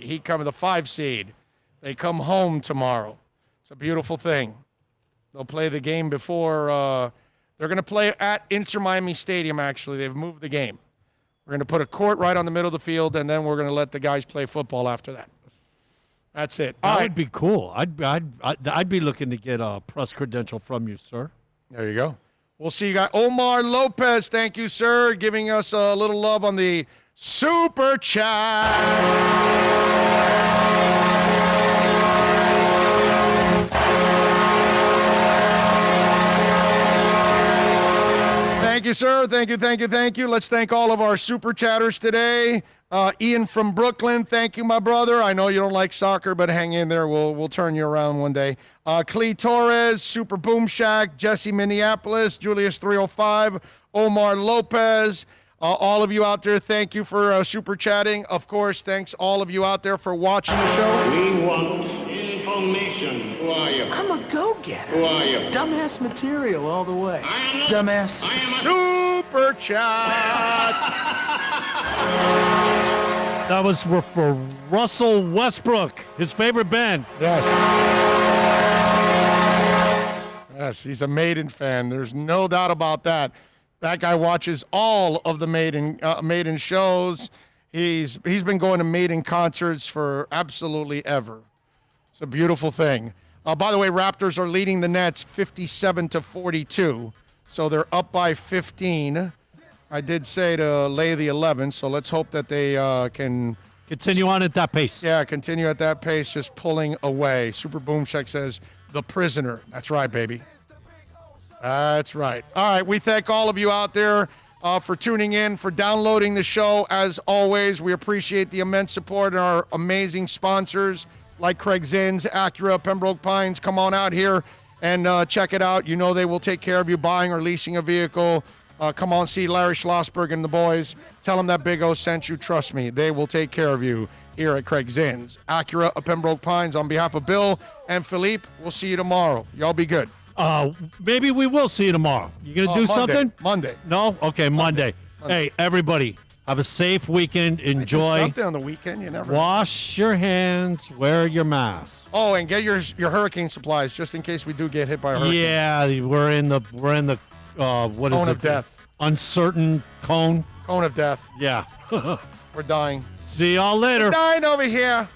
Heat coming, the 5 seed. They come home tomorrow. It's a beautiful thing. They'll play the game before. They're going to play at Inter Miami Stadium, actually. They've moved the game. We're going to put a court right on the middle of the field, and then we're going to let the guys play football after that. That's it. That would be cool. I'd be looking to get a press credential from you, sir. There you go. We'll see you guys. Omar Lopez, thank you, sir, giving us a little love on the Super Chat. Thank you, sir. Thank you. Let's thank all of our Super Chatters today. Ian from Brooklyn, thank you, my brother. I know you don't like soccer, but hang in there. We'll turn you around one day. Clee Torres, Super Boom Shack, Jesse Minneapolis, Julius 305, Omar Lopez. All of you out there, thank you for super chatting. Of course, thanks all of you out there for watching the show. We want information. Who are you? I'm a go-getter. Who are you? Dumbass material all the way. Dumbass. Super Chat. That was for Russell Westbrook, his favorite band. Yes, he's a Maiden fan. There's no doubt about that. That guy watches all of the Maiden shows. He's been going to Maiden concerts for absolutely ever. It's a beautiful thing. By the way, Raptors are leading the Nets 57-42, so they're up by 15. I did say to lay the 11, so let's hope that they can continue on at that pace. Yeah, continue at that pace, just pulling away. Super Boom Shack says, the prisoner. That's right, baby. That's right. All right, we thank all of you out there. for tuning in, for downloading the show. As always, we appreciate the immense support and our amazing sponsors like Craig Zinn's, Acura, Pembroke Pines. Come on out here and check it out. You know they will take care of you buying or leasing a vehicle. Come on, see Larry Schlossberg and the boys. Tell them that Big O sent you. Trust me, they will take care of you here at Craig Zinn's. Acura of Pembroke Pines. On behalf of Bill and Philippe, we'll see you tomorrow. Y'all be good. Maybe we will see you tomorrow. You going to do something? Monday. No? Okay, Monday. Hey, everybody, have a safe weekend. Enjoy. I do something on the weekend. You never Wash your hands. Wear your mask. Oh, and get your hurricane supplies just in case we do get hit by a hurricane. Yeah, we're in the what is it? Cone of death. Uncertain cone. Cone of death. Yeah. We're dying. See y'all later. We're dying over here.